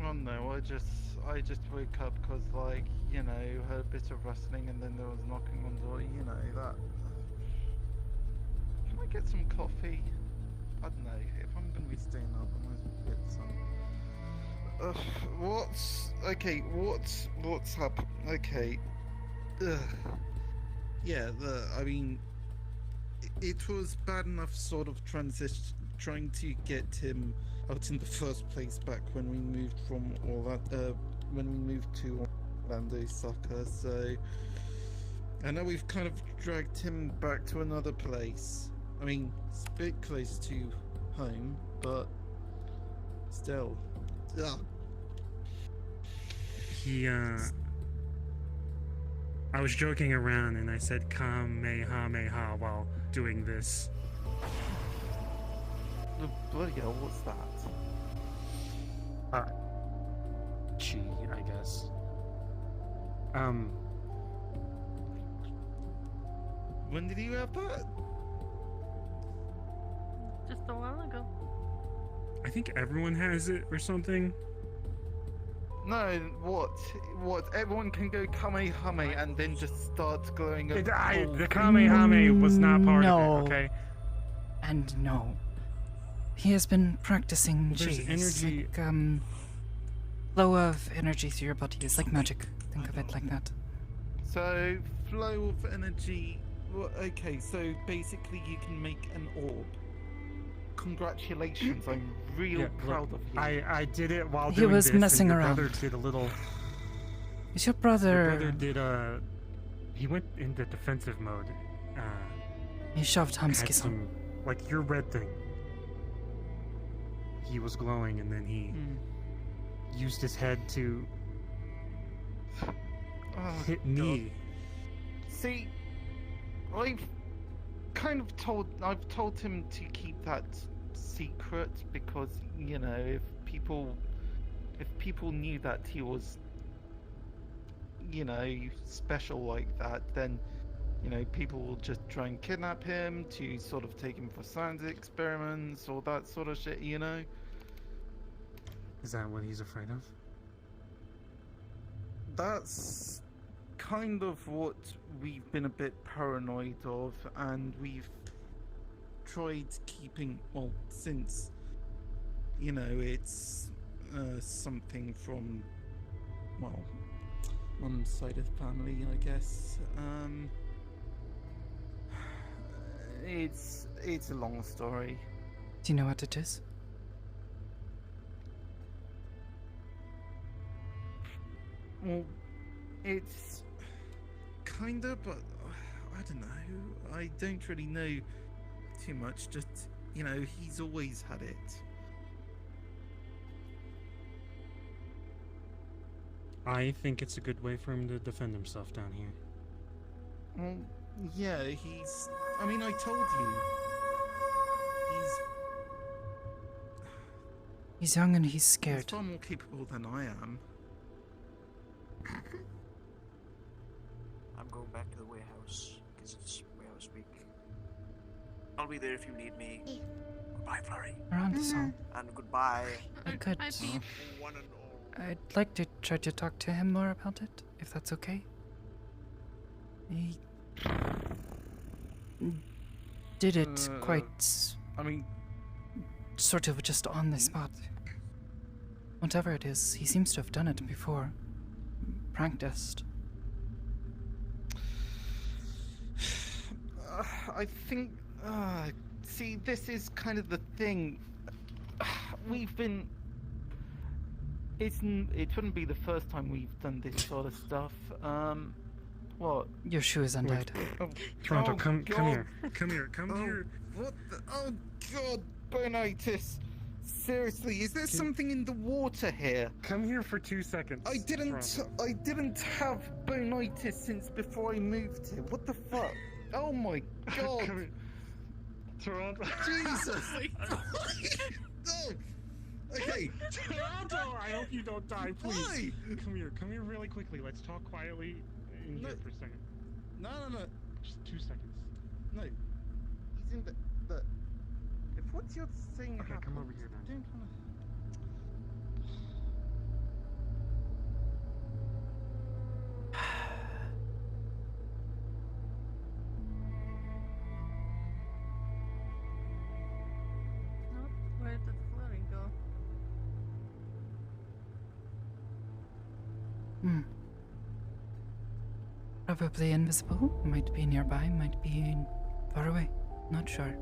[SPEAKER 17] Well, no, I just woke up because, like, you know, heard a bit of rustling and then there was knocking on the door, you know, that. Can I get some coffee? I don't know, if I'm gonna be staying up, I might as well get some. What's happened? Okay. Yeah, I mean, it was bad enough sort of trying to get him out in the first place back when we moved from when we moved to Orlando, Soccer, so I know we've kind of dragged him back to another place. I mean, it's a bit close to home, but still. Ugh.
[SPEAKER 5] I was joking around and I said Kamehameha while doing this.
[SPEAKER 17] Bloody hell, what's that?
[SPEAKER 5] Chi, I guess.
[SPEAKER 17] When did you have that?
[SPEAKER 9] Just a while ago.
[SPEAKER 5] I think everyone has it or something.
[SPEAKER 17] No, what? Everyone can go Kamehame and then just start glowing up.
[SPEAKER 5] The Kamehame was not part of it, okay?
[SPEAKER 1] And no. He has been practicing
[SPEAKER 5] Well, there's
[SPEAKER 1] Chi.
[SPEAKER 5] energy-
[SPEAKER 1] Like, flow of energy through your body. It's like magic. Think of it like that.
[SPEAKER 17] So, flow of energy. Well, okay, so basically you can make an orb. Congratulations, I'm real
[SPEAKER 5] Yeah,
[SPEAKER 17] proud
[SPEAKER 5] look,
[SPEAKER 17] of you.
[SPEAKER 5] I did it while
[SPEAKER 1] He
[SPEAKER 5] doing
[SPEAKER 1] was
[SPEAKER 5] this, and
[SPEAKER 1] messing
[SPEAKER 5] your
[SPEAKER 1] around.
[SPEAKER 5] brother did a little...
[SPEAKER 1] Is your brother...
[SPEAKER 5] Your brother did he went into defensive mode.
[SPEAKER 1] He shoved
[SPEAKER 5] had
[SPEAKER 1] Humskis on.
[SPEAKER 5] some, like your red thing. He was glowing, and then he used his head to hit me.
[SPEAKER 17] See, I've told him to keep that secret because, you know, if people knew that he was, you know, special like that, then, you know, people will just try and kidnap him to sort of take him for science experiments or that sort of shit, you know?
[SPEAKER 5] Is that what he's afraid of?
[SPEAKER 17] That's kind of what we've been a bit paranoid of, and we've tried keeping, well, since, you know, it's something from, well, one side of the family, I guess. It's a long story.
[SPEAKER 1] Do you know what it is?
[SPEAKER 17] Well, it's kinda, but I don't know. I don't really know too much. Just, you know, he's always had it.
[SPEAKER 5] I think it's a good way for him to defend himself down here.
[SPEAKER 17] Well, yeah, he's... I mean, I told you.
[SPEAKER 1] He's young and he's
[SPEAKER 17] He's
[SPEAKER 1] scared.
[SPEAKER 17] far more capable than I am.
[SPEAKER 18] I'm going back to the warehouse, because it's warehouse week. I'll be there if you need me. Goodbye, Flurry.
[SPEAKER 1] We're on to some.
[SPEAKER 18] And goodbye.
[SPEAKER 1] I could.
[SPEAKER 18] One and all.
[SPEAKER 1] I'd like to try to talk to him more about it, if that's okay. He did it quite.
[SPEAKER 17] I mean,
[SPEAKER 1] sort of just on the spot. Whatever it is, he seems to have done it before. Practiced.
[SPEAKER 17] I think... see, this is kind of the thing. We've been... it wouldn't be the first time we've done this sort of stuff. What?
[SPEAKER 1] Your shoe is untied.
[SPEAKER 5] Toronto,
[SPEAKER 17] Oh,
[SPEAKER 5] come
[SPEAKER 17] God.
[SPEAKER 5] here. Come here, come here.
[SPEAKER 17] What the... Oh, God, bonitis. Seriously, is there something in the water here?
[SPEAKER 5] Come here for 2 seconds.
[SPEAKER 17] I didn't have bonitis since before I moved here. What the fuck? Oh my God.
[SPEAKER 5] Come here. Toronto.
[SPEAKER 17] Jesus. No. Okay.
[SPEAKER 5] Toronto, I hope you don't die, please.
[SPEAKER 17] Why?
[SPEAKER 5] Come here really quickly. Let's talk quietly in here for a second.
[SPEAKER 17] No.
[SPEAKER 5] Just 2 seconds.
[SPEAKER 17] No. He's in the... If what you're saying
[SPEAKER 5] Okay, come over here then.
[SPEAKER 17] Don't wanna...
[SPEAKER 9] Nope. Where did Flurry go?
[SPEAKER 1] Probably invisible. Might be nearby. Might be far away. Not sure.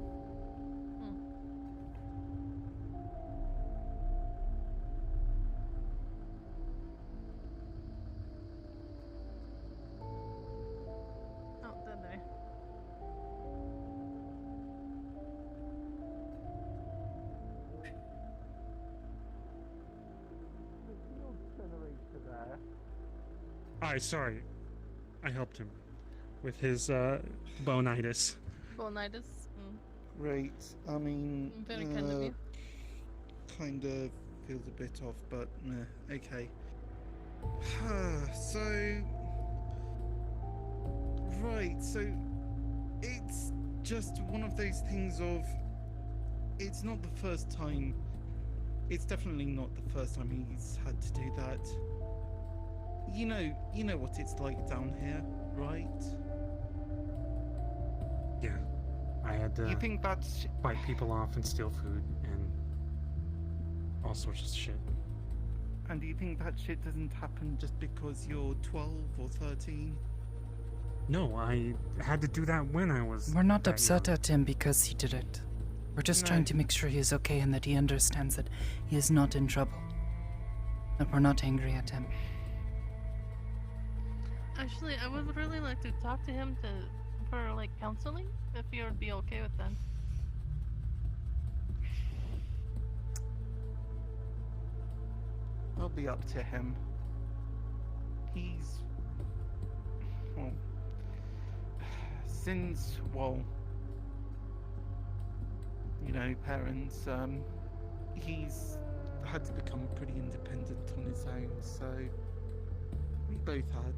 [SPEAKER 9] Oh, did I?
[SPEAKER 5] Alright, sorry. I helped him with his bonitis.
[SPEAKER 9] Bonitis?
[SPEAKER 17] Great. I mean,
[SPEAKER 9] Very kind of you.
[SPEAKER 17] kind of feels a bit off, but okay. So, right. So, it's just one of those things of. It's not the first time. It's definitely not the first time he's had to do that. You know what it's like down here, right?
[SPEAKER 5] Yeah. I had to
[SPEAKER 17] You think that's
[SPEAKER 5] fight people off and steal food and all sorts of shit.
[SPEAKER 17] And do you think that shit doesn't happen just because you're 12 or 13?
[SPEAKER 5] No, I had to do that when I was.
[SPEAKER 1] We're not
[SPEAKER 5] that
[SPEAKER 1] upset
[SPEAKER 5] young.
[SPEAKER 1] at him because he did it. We're just
[SPEAKER 17] No.
[SPEAKER 1] trying to make sure he is okay and that he understands that he is not in trouble. That we're not angry at him.
[SPEAKER 9] Actually, I would really like to talk to him for like counseling, if you would be okay with that.
[SPEAKER 17] It'll be up to him. He's... Well... Since, well... You know, parents, he's had to become pretty independent on his own, so... We both had.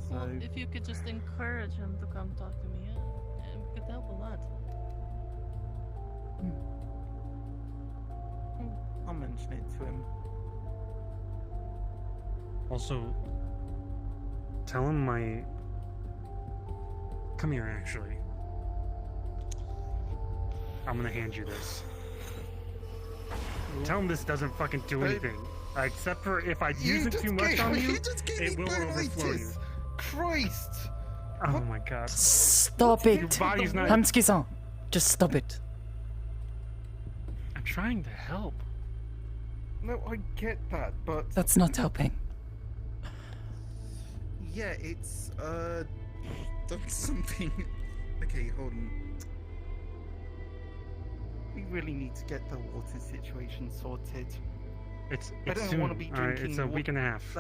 [SPEAKER 17] So...
[SPEAKER 9] Well, if you could just encourage him to come talk to me, it could help a lot.
[SPEAKER 17] I'll mention it to him.
[SPEAKER 5] Also, tell him my. Come here, actually. I'm gonna hand you this. Tell him this doesn't fucking do anything. Except for if I use it too much on you, it will overflow you.
[SPEAKER 17] Christ!
[SPEAKER 5] Oh my god.
[SPEAKER 1] Stop
[SPEAKER 5] Your
[SPEAKER 1] it!
[SPEAKER 5] body's not-
[SPEAKER 1] Hamsuki-san, just stop it.
[SPEAKER 5] I'm trying to help.
[SPEAKER 17] No, I get that, but...
[SPEAKER 1] That's not helping.
[SPEAKER 17] Yeah, it's, that's something... Okay, hold on. We really need to get the water situation sorted.
[SPEAKER 5] It's
[SPEAKER 17] I don't
[SPEAKER 5] soon.
[SPEAKER 17] want to be drinking
[SPEAKER 5] it's a week and a half.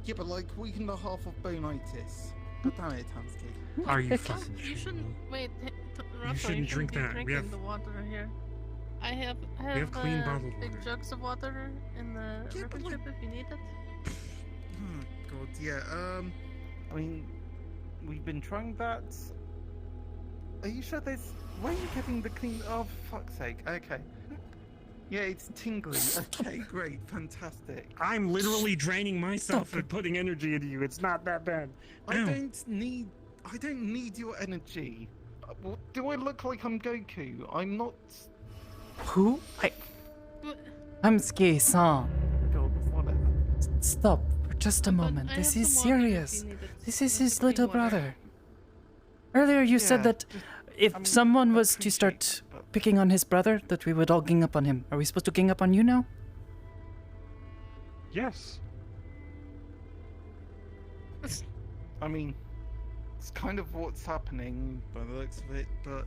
[SPEAKER 17] Yeah, but like week and a half of bonitis. God damn it, Tamsky.
[SPEAKER 5] Are you fucking
[SPEAKER 9] You shouldn't wait.
[SPEAKER 5] You shouldn't drink
[SPEAKER 9] be
[SPEAKER 5] that. We
[SPEAKER 9] Drinking
[SPEAKER 5] have-
[SPEAKER 9] the water here. I have
[SPEAKER 5] clean bottled
[SPEAKER 9] big
[SPEAKER 5] water.
[SPEAKER 9] jugs of water in the river ship if you need it.
[SPEAKER 17] Oh god, yeah. I mean, we've been trying that. Are you sure there's? Where are you getting the clean? Oh, for fuck's sake. Okay. Yeah, it's tingly. Okay, great, fantastic.
[SPEAKER 5] I'm literally draining myself and putting energy into you. It's not that bad.
[SPEAKER 17] I don't need your energy. Do I look like I'm Goku? I'm not.
[SPEAKER 1] Who? Hamsuki-san.
[SPEAKER 17] God, whatever.
[SPEAKER 1] Stop for just a moment.
[SPEAKER 9] I
[SPEAKER 1] This
[SPEAKER 9] have
[SPEAKER 1] is
[SPEAKER 9] some water if you
[SPEAKER 1] serious.
[SPEAKER 9] need it.
[SPEAKER 1] This is
[SPEAKER 9] Clean
[SPEAKER 1] his little
[SPEAKER 9] water.
[SPEAKER 1] brother. Earlier you said
[SPEAKER 17] Yeah,
[SPEAKER 1] that if someone was to start picking on his brother, that we would all gang up on him. Are we supposed to gang up on you now?
[SPEAKER 5] Yes.
[SPEAKER 17] I mean, it's kind of what's happening by the looks of it, but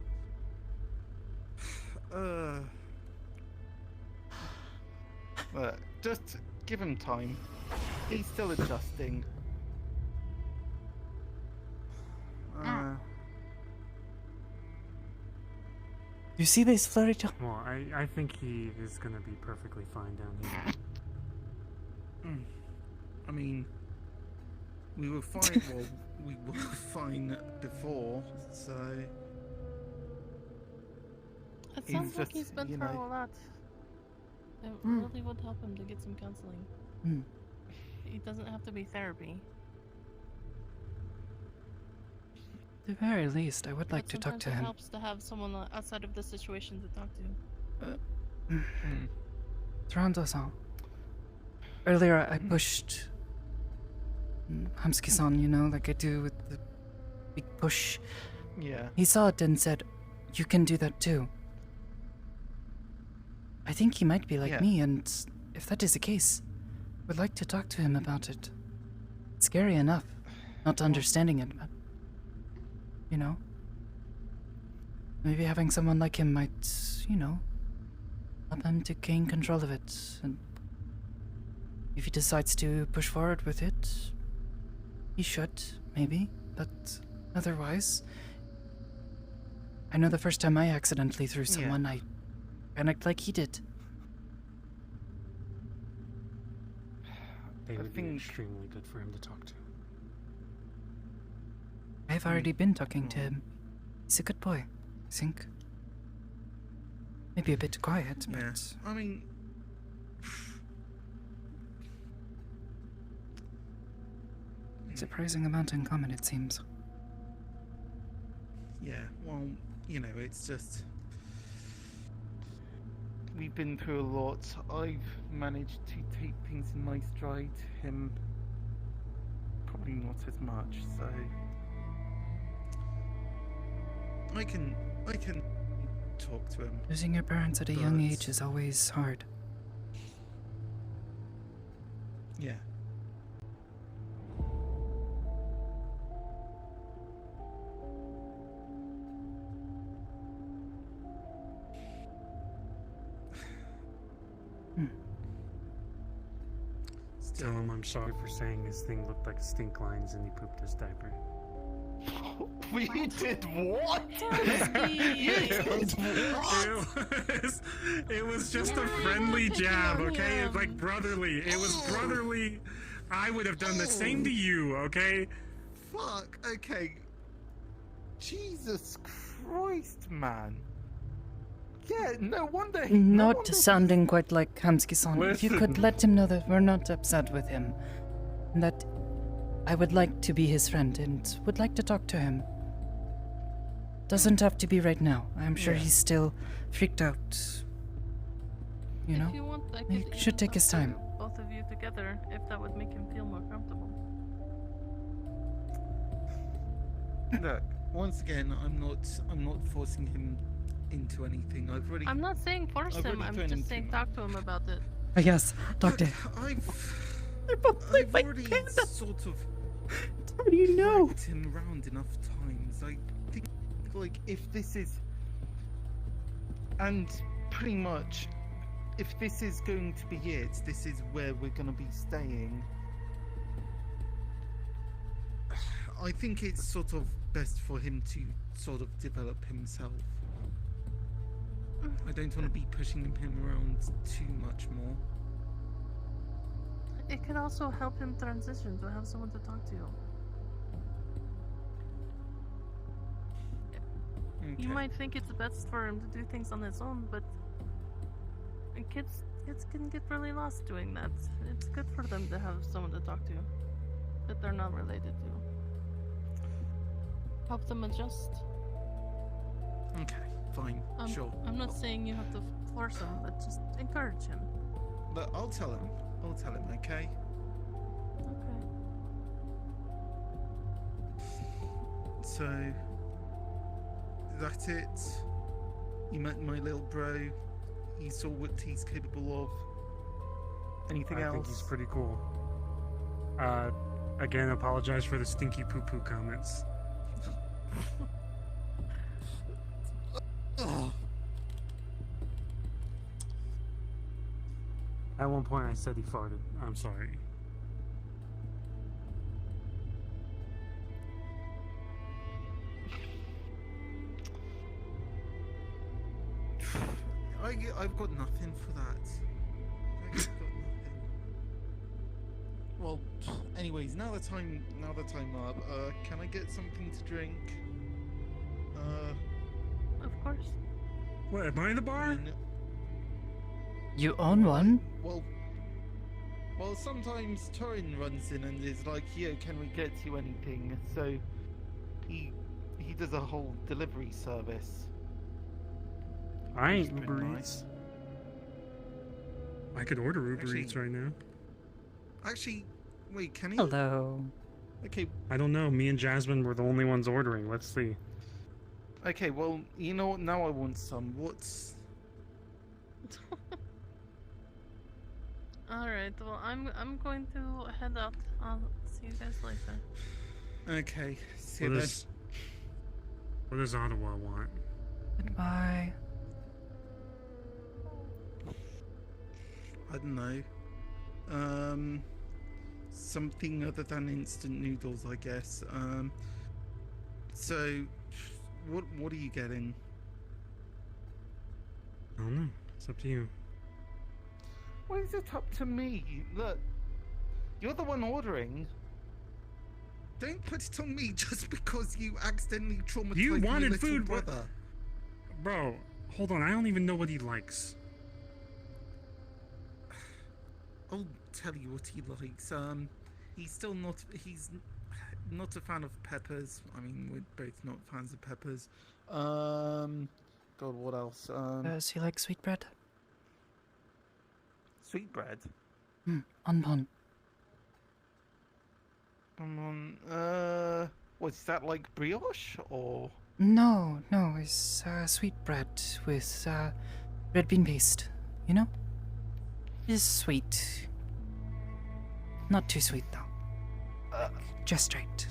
[SPEAKER 17] just give him time. He's still adjusting.
[SPEAKER 1] You see this flurry?
[SPEAKER 5] Well, I think he is gonna be perfectly fine down here.
[SPEAKER 17] I mean, we were fine. Well, we were fine before, so.
[SPEAKER 9] It
[SPEAKER 17] He's
[SPEAKER 9] sounds like
[SPEAKER 17] just,
[SPEAKER 9] he's been
[SPEAKER 17] you
[SPEAKER 9] through
[SPEAKER 17] know-
[SPEAKER 9] a lot. It really would help him to get some counseling.
[SPEAKER 1] Hmm.
[SPEAKER 9] It doesn't have to be therapy.
[SPEAKER 1] At the very least, I would like
[SPEAKER 9] But
[SPEAKER 1] to talk
[SPEAKER 9] sometimes
[SPEAKER 1] to
[SPEAKER 9] it
[SPEAKER 1] him.
[SPEAKER 9] helps to have someone outside of the situation to talk to.
[SPEAKER 1] Toronto-san. Earlier, I pushed Hamsuki-san, you know, like I do with the big push.
[SPEAKER 17] Yeah.
[SPEAKER 1] He saw it and said, "You can do that too." I think he might be like
[SPEAKER 17] Yeah.
[SPEAKER 1] me, and if that is the case, would like to talk to him about it. It's scary enough, not understanding it, but you know, maybe having someone like him might, you know, help him to gain control of it. And if he decides to push forward with it, he should, maybe. But otherwise, I know the first time I accidentally threw someone, I panicked like he did.
[SPEAKER 5] They would be extremely good for him to talk to.
[SPEAKER 1] I've already been talking to him. He's a good boy, I think. Maybe a bit quiet,
[SPEAKER 17] Yeah.
[SPEAKER 1] but
[SPEAKER 17] I mean,
[SPEAKER 1] surprising amount in common, it seems.
[SPEAKER 17] yeah. Well, you know, it's just we've been through a lot. I've managed to take things in my stride. Him, probably not as much. So I can talk to him.
[SPEAKER 1] Losing your parents at a young age is always hard.
[SPEAKER 17] Yeah.
[SPEAKER 5] Tell him I'm sorry for saying his thing looked like stink lines and he pooped his diaper.
[SPEAKER 17] We did what?
[SPEAKER 5] It was just a friendly jab, okay? It's like brotherly. It was brotherly. I would have done the same to you, okay?
[SPEAKER 17] Fuck. Okay. Jesus Christ, man. Yeah, no wonder he.
[SPEAKER 1] Not sounding quite like Hamski-san. If you could
[SPEAKER 17] Listen.
[SPEAKER 1] let him know that we're not upset with him. And that I would like to be his friend and would like to talk to him. Doesn't have to be right now. I'm sure
[SPEAKER 17] Yeah.
[SPEAKER 1] he's still freaked out. You know?
[SPEAKER 9] If you want, I could
[SPEAKER 1] He
[SPEAKER 9] even
[SPEAKER 1] should take
[SPEAKER 9] talk
[SPEAKER 1] his
[SPEAKER 9] to
[SPEAKER 1] time.
[SPEAKER 9] both of you together, if that would make him feel more comfortable.
[SPEAKER 17] Look, once again, I'm not forcing him into anything. I've already.
[SPEAKER 9] I'm not saying force
[SPEAKER 17] I've
[SPEAKER 9] him.
[SPEAKER 17] already
[SPEAKER 9] I'm
[SPEAKER 17] thrown him
[SPEAKER 9] just saying talk to him about it.
[SPEAKER 1] Yes, doctor.
[SPEAKER 17] I've already sort of.
[SPEAKER 1] How do you know?
[SPEAKER 17] dragged him around enough times. I think, like, if this is, and pretty much, if this is going to be it, this is where we're going to be staying. I think it's sort of best for him to sort of develop himself. I don't want to be pushing him around too much more.
[SPEAKER 9] It could also help him transition to have someone to talk to. You might think it's best for him to do things on his own, but kids can get really lost doing that. It's good for them to have someone to talk to that they're not related to. Help them adjust.
[SPEAKER 17] Okay, fine, sure.
[SPEAKER 9] I'm not saying you have to force him, but just encourage him.
[SPEAKER 17] But I'll tell him, okay?
[SPEAKER 9] Okay.
[SPEAKER 17] So, that's it. You met my little bro. You saw what he's capable of. Anything else?
[SPEAKER 5] I think he's pretty cool. Again, apologize for the stinky poo-poo comments. At one point I said he farted. I'm sorry.
[SPEAKER 17] I've got nothing for that. I've got nothing. Well, anyways, now that I'm up, can I get something to drink?
[SPEAKER 9] Of course.
[SPEAKER 5] What, am I in the bar?
[SPEAKER 1] You own one?
[SPEAKER 17] Well, sometimes Torin runs in and is like, "Yo, can we get you anything?" So he does a whole delivery service.
[SPEAKER 5] I ain't
[SPEAKER 17] Which is
[SPEAKER 5] Uber
[SPEAKER 17] pretty
[SPEAKER 5] Eats. I could order Uber
[SPEAKER 17] Actually-
[SPEAKER 5] Eats right now.
[SPEAKER 17] Actually, wait, can he?
[SPEAKER 1] Hello.
[SPEAKER 17] Okay,
[SPEAKER 5] I don't know. Me and Jasmine were the only ones ordering. Let's see.
[SPEAKER 17] okay. Well, you know what? Now I want some. What's?
[SPEAKER 9] Alright, well I'm going to head out. I'll see you guys later.
[SPEAKER 17] Okay. See you
[SPEAKER 5] What
[SPEAKER 17] then.
[SPEAKER 5] does, what does Ottawa want?
[SPEAKER 1] Goodbye.
[SPEAKER 17] I don't know. Something other than instant noodles, I guess. So, what are you getting?
[SPEAKER 5] I don't know. It's up to you.
[SPEAKER 17] Why is it up to me? Look, you're the one ordering. Don't put it on me just because you accidentally traumatized
[SPEAKER 5] You
[SPEAKER 17] your
[SPEAKER 5] wanted
[SPEAKER 17] little
[SPEAKER 5] food,
[SPEAKER 17] brother.
[SPEAKER 5] Bro, hold on. I don't even know what he likes.
[SPEAKER 17] I'll tell you what he likes. He's not a fan of peppers. I mean, we're both not fans of peppers. God, what else?
[SPEAKER 1] Does he like sweetbread?
[SPEAKER 17] Sweetbread?
[SPEAKER 1] Unbon.
[SPEAKER 17] What is that, like brioche or?
[SPEAKER 1] No, it's sweetbread with red bean paste. You know? It's sweet. Not too sweet though. Just right.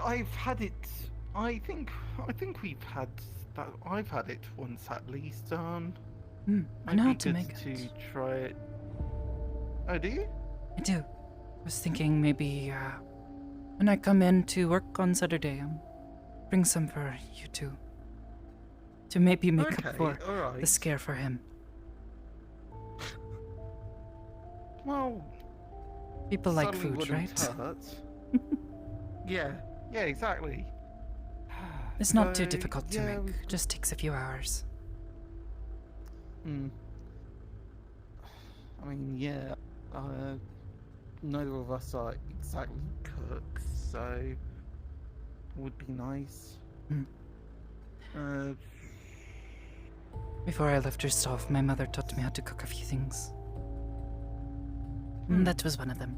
[SPEAKER 17] I've had it. I think we've had that. I've had it once at least.
[SPEAKER 1] I
[SPEAKER 17] might
[SPEAKER 1] know how
[SPEAKER 17] be
[SPEAKER 1] to
[SPEAKER 17] good
[SPEAKER 1] make
[SPEAKER 17] to
[SPEAKER 1] it.
[SPEAKER 17] try it. Oh, do you?
[SPEAKER 1] I do. I was thinking maybe when I come in to work on Saturday, bring some for you two. To maybe make up for the scare for him.
[SPEAKER 17] Well,
[SPEAKER 1] People like
[SPEAKER 17] certainly
[SPEAKER 1] food,
[SPEAKER 17] wouldn't
[SPEAKER 1] right?
[SPEAKER 17] hurt. yeah, exactly.
[SPEAKER 1] It's not too
[SPEAKER 17] So,
[SPEAKER 1] difficult to
[SPEAKER 17] yeah,
[SPEAKER 1] make. Just takes a few hours.
[SPEAKER 17] I mean, yeah. Neither of us are exactly cooks, so would be nice.
[SPEAKER 1] Before I left her stuff, my mother taught me how to cook a few things. And that was one of them.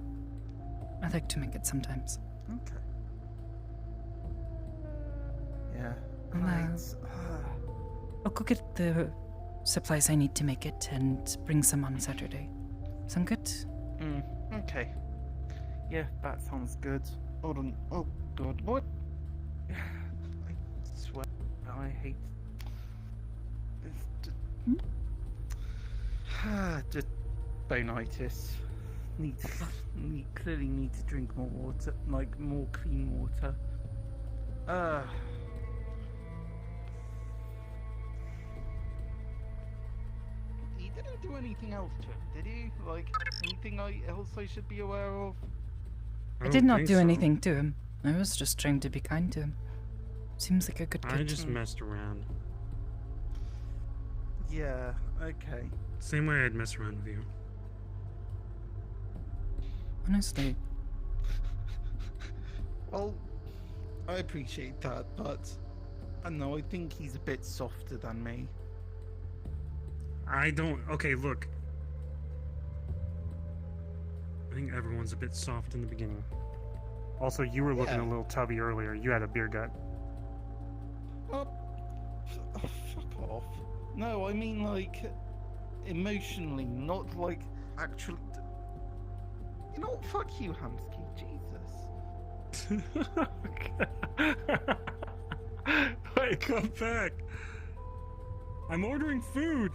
[SPEAKER 1] I like to make it sometimes.
[SPEAKER 17] Okay. Yeah.
[SPEAKER 1] I'll, I'll go get the supplies I need to make it and bring some on Saturday. Sound good?
[SPEAKER 17] Okay. Yeah, that sounds good. Hold on. Oh God, what? I swear, I hate. Just bonitis. Clearly need to drink more water, like more clean water. He didn't do anything else to him, did he? Like anything else I should be aware of?
[SPEAKER 1] I did not do anything to him. I was just trying to be kind to him. Seems like a good kid.
[SPEAKER 5] I just messed around.
[SPEAKER 17] Yeah, okay.
[SPEAKER 5] Same way I'd mess around with you.
[SPEAKER 1] Honestly.
[SPEAKER 17] Well, I appreciate that, but I don't know, I think he's a bit softer than me.
[SPEAKER 5] I don't. Okay, look. I think everyone's a bit soft in the beginning. Also, you were looking a little tubby earlier. You had a beer gut.
[SPEAKER 17] Oh, fuck off. No, I mean like emotionally, not like actually. You know what? Fuck you, Hamsky. Jesus.
[SPEAKER 5] Wait, come back. I'm ordering food.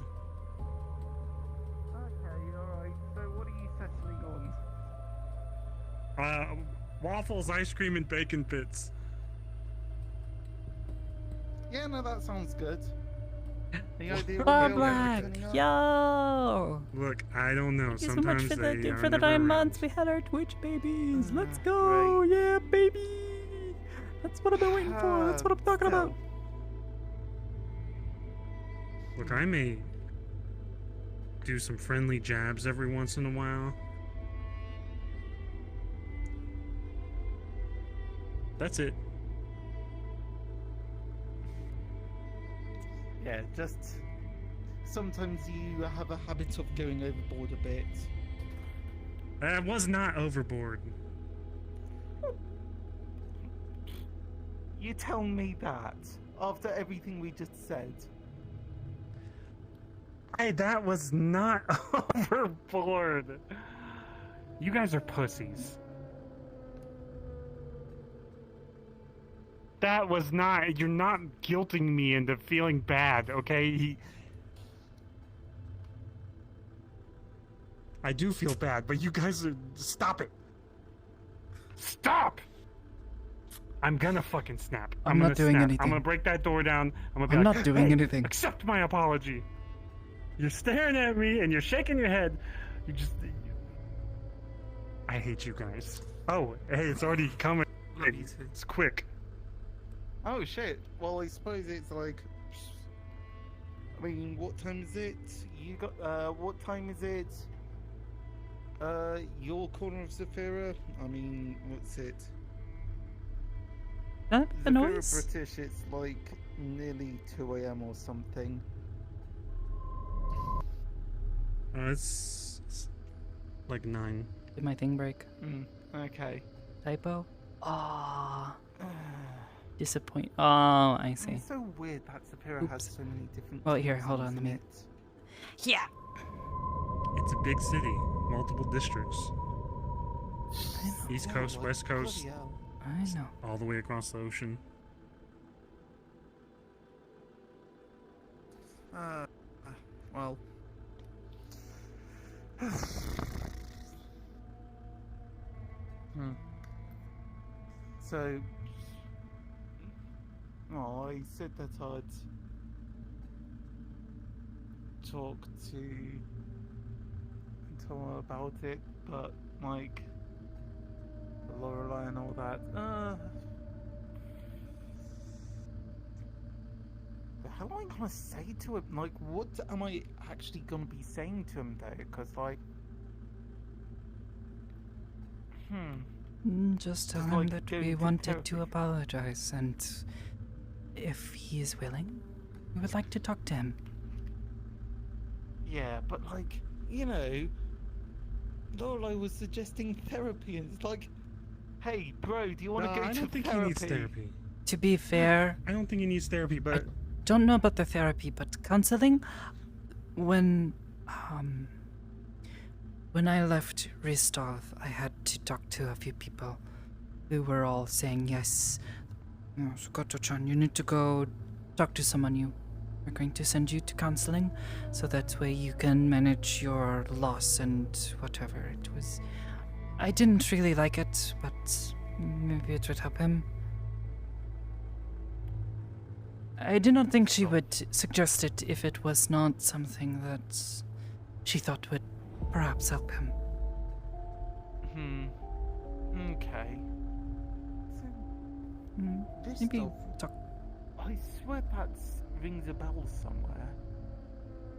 [SPEAKER 17] Okay, alright. So what are you settling on?
[SPEAKER 5] Waffles, ice cream, and bacon bits.
[SPEAKER 17] Yeah, no, that sounds good. The idea
[SPEAKER 1] Bob Black, yo!
[SPEAKER 5] Look, I don't know.
[SPEAKER 1] Thank you so
[SPEAKER 5] Sometimes
[SPEAKER 1] much for
[SPEAKER 5] they
[SPEAKER 1] the
[SPEAKER 5] are
[SPEAKER 1] for the
[SPEAKER 5] never
[SPEAKER 1] 9
[SPEAKER 5] around.
[SPEAKER 1] months. We had our Twitch babies. Let's go! Yeah, baby! That's what I've been waiting for. That's what I'm talking about.
[SPEAKER 5] Look, I may do some friendly jabs every once in a while. That's it.
[SPEAKER 17] Yeah, just sometimes you have a habit of going overboard a bit.
[SPEAKER 5] I was not overboard.
[SPEAKER 17] You tell me that after everything we just said.
[SPEAKER 5] Hey, that was not overboard. You guys are pussies. That was not. You're not guilting me into feeling bad, okay? I do feel bad, but you guys are. Stop it. Stop! I'm gonna fucking snap.
[SPEAKER 1] I'm
[SPEAKER 5] gonna
[SPEAKER 1] not doing
[SPEAKER 5] snap.
[SPEAKER 1] anything.
[SPEAKER 5] I'm gonna break that door down. I'm gonna be
[SPEAKER 1] I'm
[SPEAKER 5] like,
[SPEAKER 1] not doing
[SPEAKER 5] "Hey,
[SPEAKER 1] anything."
[SPEAKER 5] Accept my apology. You're staring at me and you're shaking your head. You just. I hate you guys. Oh, hey, it's already coming. It's quick.
[SPEAKER 17] Oh shit. Well, I suppose it's like. I mean, what time is it? You got. What time is it? Your corner of Zafira? I mean, what's it?
[SPEAKER 1] The
[SPEAKER 17] Zafira
[SPEAKER 1] noise?
[SPEAKER 17] British, it's like nearly 2 a.m. or something.
[SPEAKER 5] It's like 9.
[SPEAKER 1] Did my thing break?
[SPEAKER 17] Okay.
[SPEAKER 1] Typo? Ah. Disappoint. Oh, I see.
[SPEAKER 17] It's so weird that Zafira has so many different.
[SPEAKER 1] Well, here,
[SPEAKER 17] time
[SPEAKER 1] hold on,
[SPEAKER 17] zones
[SPEAKER 1] let me.
[SPEAKER 17] in it.
[SPEAKER 1] Yeah.
[SPEAKER 5] It's a big city, multiple districts. East Coast,
[SPEAKER 17] like,
[SPEAKER 5] West Coast,
[SPEAKER 17] bloody hell.
[SPEAKER 1] I know.
[SPEAKER 5] all the way across the ocean.
[SPEAKER 17] Well. So. Oh, I said that I'd talk to Tom about it, but like Lorelei and all that. How am I gonna say to him? Like, what am I actually gonna be saying to him though? Because like,
[SPEAKER 1] Just tell
[SPEAKER 17] Just,
[SPEAKER 1] him
[SPEAKER 17] like,
[SPEAKER 1] that
[SPEAKER 17] go
[SPEAKER 1] we
[SPEAKER 17] to
[SPEAKER 1] wanted to
[SPEAKER 17] therapy.
[SPEAKER 1] apologize, and if he is willing, we would like to talk to him.
[SPEAKER 17] yeah, but like, you know, Lorelei was suggesting therapy, and it's like, hey, bro, do you want to go
[SPEAKER 5] I
[SPEAKER 17] to
[SPEAKER 5] don't think
[SPEAKER 17] therapy?
[SPEAKER 5] he needs therapy.
[SPEAKER 1] To be fair,
[SPEAKER 5] I don't think he needs therapy, but
[SPEAKER 1] don't know about the therapy, but counseling. When I left Ristov, I had to talk to a few people who were all saying, yes, Sakoto-chan, you need to go talk to someone. We're going to send you to counseling, so that way you can manage your loss and whatever it was. I didn't really like it, but maybe it would help him. I did not think she would suggest it if it was not something that she thought would perhaps help him.
[SPEAKER 17] Okay. This
[SPEAKER 1] Maybe
[SPEAKER 17] stuff,
[SPEAKER 1] talk.
[SPEAKER 17] I swear that rings a bell somewhere.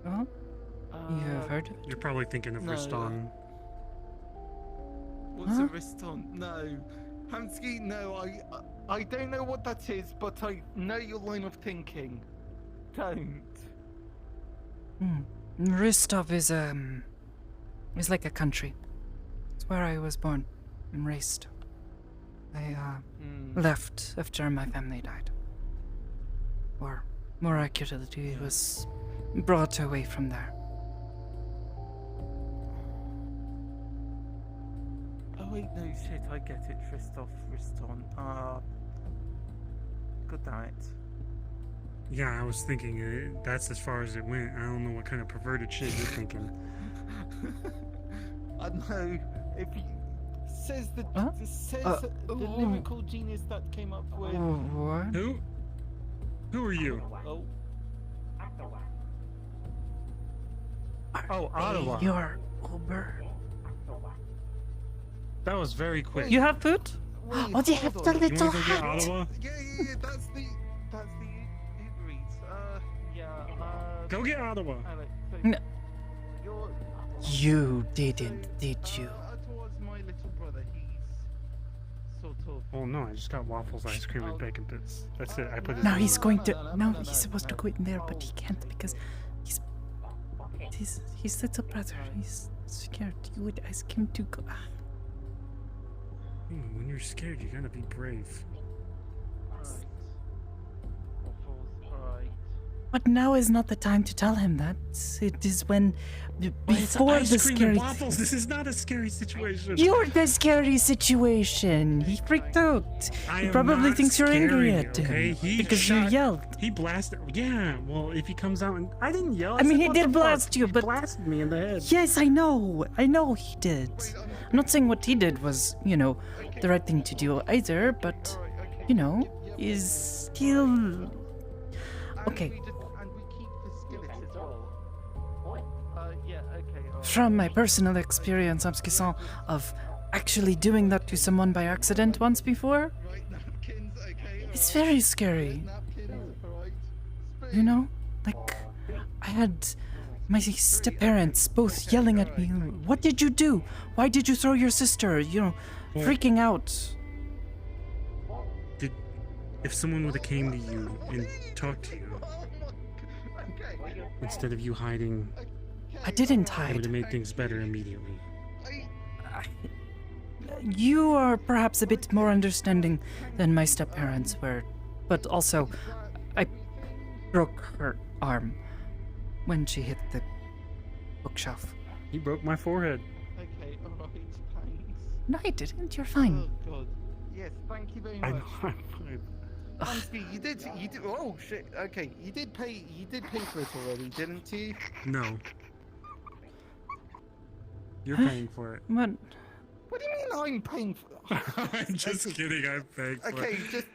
[SPEAKER 1] Oh? You have heard of it?
[SPEAKER 5] you're probably thinking of
[SPEAKER 17] No.
[SPEAKER 5] Riston.
[SPEAKER 17] What's a Riston? No. Hamsky, no, I don't know what that is, but I know your line of thinking. Don't.
[SPEAKER 1] Ristov is like a country. It's where I was born and raised. I left after my family died. Or more accurately, was brought away from there.
[SPEAKER 17] Oh wait, no shit, I get it. Riston. Good night.
[SPEAKER 5] Yeah, I was thinking that's as far as it went. I don't know what kind of perverted shit you're thinking.
[SPEAKER 17] I know. If he says the lyrical genius that came up with.
[SPEAKER 1] What?
[SPEAKER 5] Who are you?
[SPEAKER 17] Oh.
[SPEAKER 5] Oh, Ottawa.
[SPEAKER 1] Your Uber.
[SPEAKER 5] That was very quick.
[SPEAKER 1] You have food?
[SPEAKER 17] Wait,
[SPEAKER 1] Oh, they have
[SPEAKER 17] hold
[SPEAKER 1] the
[SPEAKER 17] on.
[SPEAKER 5] You
[SPEAKER 1] little
[SPEAKER 5] wanna go get
[SPEAKER 1] hat.
[SPEAKER 5] Ottawa?
[SPEAKER 17] Yeah, that's the Uber Eats.
[SPEAKER 5] Go get Ottawa.
[SPEAKER 17] Alex, so
[SPEAKER 1] No.
[SPEAKER 17] you're
[SPEAKER 1] You didn't, did you?
[SPEAKER 17] Ottawa's my little brother. He's sort of.
[SPEAKER 5] Oh no, I just got waffles, ice cream, and bacon bits. That's it. I put it.
[SPEAKER 1] Now he's going to. Now he's supposed to go in there, but he can't because he's his little brother. He's scared. You would ask him to go.
[SPEAKER 5] When you're scared, you gotta be brave.
[SPEAKER 1] But now is not the time to tell him that. It is when before
[SPEAKER 5] it's
[SPEAKER 1] the
[SPEAKER 5] ice cream
[SPEAKER 1] scary.
[SPEAKER 5] and waffles. This is not a scary situation.
[SPEAKER 1] You're the scary situation. He freaked out.
[SPEAKER 5] I
[SPEAKER 1] He
[SPEAKER 5] am
[SPEAKER 1] probably
[SPEAKER 5] not
[SPEAKER 1] thinks you're angry
[SPEAKER 5] scary,
[SPEAKER 1] at him
[SPEAKER 5] okay? He
[SPEAKER 1] because
[SPEAKER 5] shot,
[SPEAKER 1] you yelled.
[SPEAKER 5] He blasted. Yeah. Well, if he comes out and I didn't yell.
[SPEAKER 1] I mean,
[SPEAKER 5] said,
[SPEAKER 1] he
[SPEAKER 5] "What
[SPEAKER 1] did
[SPEAKER 5] the
[SPEAKER 1] blast
[SPEAKER 5] fuck?"
[SPEAKER 1] you,
[SPEAKER 5] He
[SPEAKER 1] but
[SPEAKER 5] blasted me in the head.
[SPEAKER 1] Yes, I know. I know he did. I'm not saying what he did was, the right thing to do either, but, is still okay.
[SPEAKER 17] And we keep the skillet as well.
[SPEAKER 1] from my personal experience, Abskisson, of actually doing that to someone by accident once before, it's very scary. You know? Like, I had my step-parents both yelling at me, "What did you do? Why did you throw your sister?" You know, freaking out.
[SPEAKER 5] If someone would have came to you and talked to you, instead of you hiding,
[SPEAKER 1] I didn't
[SPEAKER 5] it
[SPEAKER 1] hide.
[SPEAKER 5] would have made things better immediately.
[SPEAKER 1] You are perhaps a bit more understanding than my step-parents were, but also, I broke her arm when she hit the bookshelf.
[SPEAKER 5] You broke my forehead.
[SPEAKER 17] Okay, alright, thanks.
[SPEAKER 1] No, I didn't. You're fine.
[SPEAKER 17] Oh god. Yes, thank you very much.
[SPEAKER 5] I know, I'm fine.
[SPEAKER 17] Honestly, you did, oh shit, okay, you did pay for it already, didn't you?
[SPEAKER 5] No. You're paying for it.
[SPEAKER 1] What?
[SPEAKER 17] What do you mean I'm paying for
[SPEAKER 5] I'm just kidding, I'm paying for it.
[SPEAKER 17] Okay, just,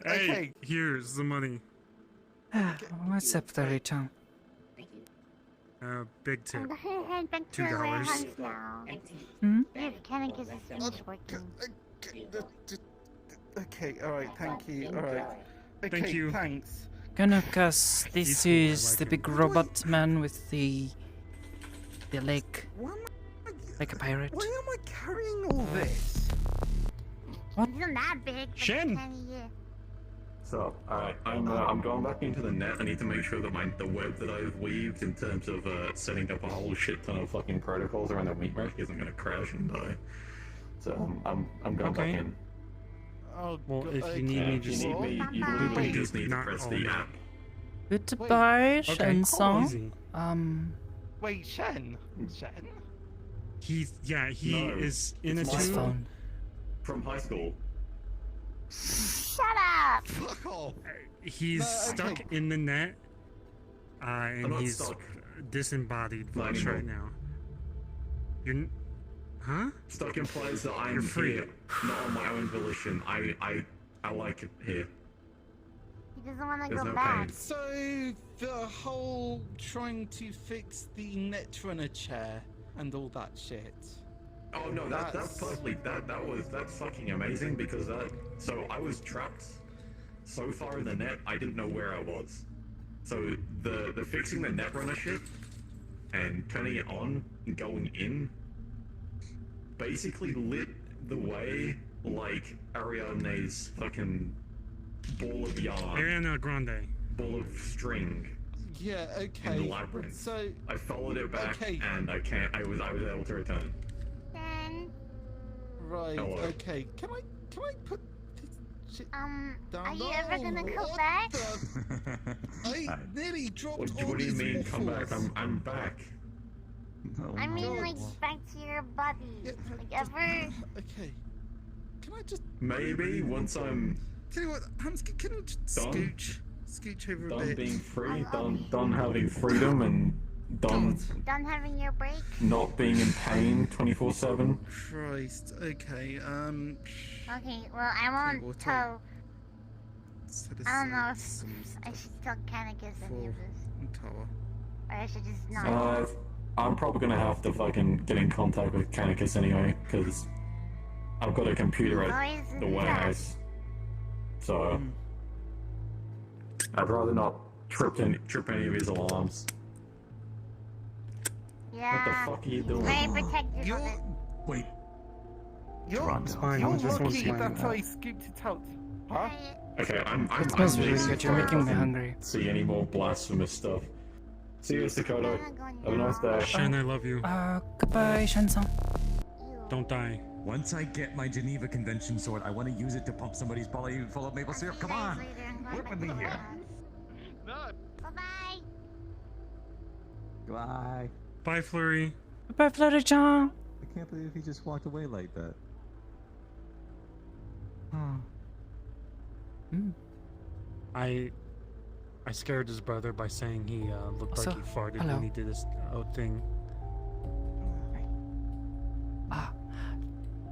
[SPEAKER 5] Hey,
[SPEAKER 17] okay.
[SPEAKER 5] here's the money.
[SPEAKER 1] What's up, Larry-chan?
[SPEAKER 5] Big tip.
[SPEAKER 19] Back to
[SPEAKER 5] $2.
[SPEAKER 19] the warehouse now.
[SPEAKER 1] Hmm?
[SPEAKER 19] If Kanika's is finished working.
[SPEAKER 17] Okay, alright, thank you, alright. Okay,
[SPEAKER 5] Thank you.
[SPEAKER 17] Thanks.
[SPEAKER 1] Kanakas, this
[SPEAKER 5] He's cool, I
[SPEAKER 1] is
[SPEAKER 5] like
[SPEAKER 1] the
[SPEAKER 5] him.
[SPEAKER 1] big robot man with the leg, like a pirate.
[SPEAKER 17] Why am I carrying all this?
[SPEAKER 1] What?
[SPEAKER 19] It's not that big, but
[SPEAKER 5] Shen!
[SPEAKER 19] it's tiny, yeah.
[SPEAKER 13] So, alright, I'm going back into the net. I need to make sure that the web that I've weaved in terms of setting up a whole shit ton of fucking protocols around the meat rack isn't gonna crash and die. So I'm going back in.
[SPEAKER 17] Oh,
[SPEAKER 5] Well,
[SPEAKER 17] God,
[SPEAKER 5] if you need me,
[SPEAKER 13] If
[SPEAKER 5] just
[SPEAKER 13] you need me, you literally just need to
[SPEAKER 5] Not
[SPEAKER 13] press
[SPEAKER 5] all
[SPEAKER 13] the
[SPEAKER 5] of it.
[SPEAKER 13] app.
[SPEAKER 1] Goodbye,
[SPEAKER 5] Okay,
[SPEAKER 1] Shen-song.
[SPEAKER 5] easy.
[SPEAKER 17] Wait, Shen? Shen?
[SPEAKER 5] He
[SPEAKER 13] No,
[SPEAKER 5] is in a
[SPEAKER 13] it's my
[SPEAKER 5] tube.
[SPEAKER 13] phone. From high school.
[SPEAKER 19] Shut up!
[SPEAKER 17] Fuck off!
[SPEAKER 5] He's stuck
[SPEAKER 17] okay.
[SPEAKER 5] in the net, and
[SPEAKER 13] I'm not
[SPEAKER 5] he's
[SPEAKER 13] stuck.
[SPEAKER 5] disembodied
[SPEAKER 13] Not
[SPEAKER 5] flesh
[SPEAKER 13] anymore.
[SPEAKER 5] right now. Huh?
[SPEAKER 13] Stuck implies that I'm
[SPEAKER 5] You're free.
[SPEAKER 13] here, not on my own volition. I like it here.
[SPEAKER 19] He doesn't want to
[SPEAKER 13] There's
[SPEAKER 19] go
[SPEAKER 13] no
[SPEAKER 19] back.
[SPEAKER 13] pain.
[SPEAKER 17] So, the whole trying to fix the Netrunner chair and all that shit.
[SPEAKER 13] Oh no, that's perfectly that's fucking amazing because so I was trapped so far in the net I didn't know where I was. So the fixing the netrunner shit and turning it on and going in basically lit the way like Ariadne's fucking ball of yarn,
[SPEAKER 5] Ariana Grande.
[SPEAKER 13] ball of string
[SPEAKER 17] Yeah,
[SPEAKER 13] in
[SPEAKER 17] okay.
[SPEAKER 13] the labyrinth.
[SPEAKER 17] So,
[SPEAKER 13] I followed it back
[SPEAKER 17] okay.
[SPEAKER 13] and I was able to return.
[SPEAKER 19] Then,
[SPEAKER 17] right,
[SPEAKER 13] Hello.
[SPEAKER 17] okay. Can I put this shit down?
[SPEAKER 19] are you ever gonna
[SPEAKER 17] No,
[SPEAKER 19] go
[SPEAKER 17] what
[SPEAKER 19] back?
[SPEAKER 17] the- I nearly dropped
[SPEAKER 13] What
[SPEAKER 17] all
[SPEAKER 13] do you
[SPEAKER 17] these
[SPEAKER 13] mean come back?
[SPEAKER 17] waffles.
[SPEAKER 13] I'm back.
[SPEAKER 19] I mean,
[SPEAKER 17] God.
[SPEAKER 19] like, back to your body.
[SPEAKER 17] Yeah,
[SPEAKER 19] Like,
[SPEAKER 17] just-
[SPEAKER 19] ever.
[SPEAKER 17] Okay. Can I just
[SPEAKER 13] Maybe once I'm
[SPEAKER 17] tell you what, Hamsky, can you just
[SPEAKER 13] Done.
[SPEAKER 17] scooch over a
[SPEAKER 13] done
[SPEAKER 17] bit?
[SPEAKER 13] being free, done having freedom, and done
[SPEAKER 19] Done having your break?
[SPEAKER 13] not being in pain 24/7.
[SPEAKER 17] Christ. Okay.
[SPEAKER 19] Okay, well, I won't
[SPEAKER 17] we'll
[SPEAKER 19] tell.
[SPEAKER 17] Set
[SPEAKER 19] I don't know
[SPEAKER 17] aside
[SPEAKER 19] if I should tell Kanika's any of this.
[SPEAKER 17] Tower.
[SPEAKER 19] Or I should just not.
[SPEAKER 13] I'm probably gonna have to fucking get in contact with Canicus anyway, because I've got a computer
[SPEAKER 19] Always
[SPEAKER 13] at
[SPEAKER 19] in
[SPEAKER 13] the
[SPEAKER 19] the
[SPEAKER 13] warehouse. So I'd rather not trip any of his alarms.
[SPEAKER 19] Yeah.
[SPEAKER 13] What the fuck are you doing?
[SPEAKER 19] Very protective of it.
[SPEAKER 13] Wait.
[SPEAKER 5] It's fine,
[SPEAKER 17] You're
[SPEAKER 5] I just want
[SPEAKER 17] lucky
[SPEAKER 5] to
[SPEAKER 17] that I scooped it out. Huh?
[SPEAKER 13] Okay, I'm
[SPEAKER 1] It smells really
[SPEAKER 13] busy
[SPEAKER 1] good. You're
[SPEAKER 13] before I
[SPEAKER 1] making me
[SPEAKER 13] fucking
[SPEAKER 1] hungry.
[SPEAKER 13] See any more blasphemous stuff. See you, Sakoto. Have a nice day.
[SPEAKER 5] Shen, I love you.
[SPEAKER 1] Goodbye, Shen-song.
[SPEAKER 5] Don't die.
[SPEAKER 8] Once I get my Geneva Convention sword, I want to use it to pump somebody's belly full of maple syrup. Come on! Work with me here.
[SPEAKER 19] Bye-bye.
[SPEAKER 8] Bye.
[SPEAKER 5] Bye, Flurry.
[SPEAKER 1] Goodbye, Flurry-chan.
[SPEAKER 8] I can't believe he just walked away like that.
[SPEAKER 5] I scared his brother by saying he looked
[SPEAKER 1] Also,
[SPEAKER 5] like he farted
[SPEAKER 1] hello.
[SPEAKER 5] when he did his thing.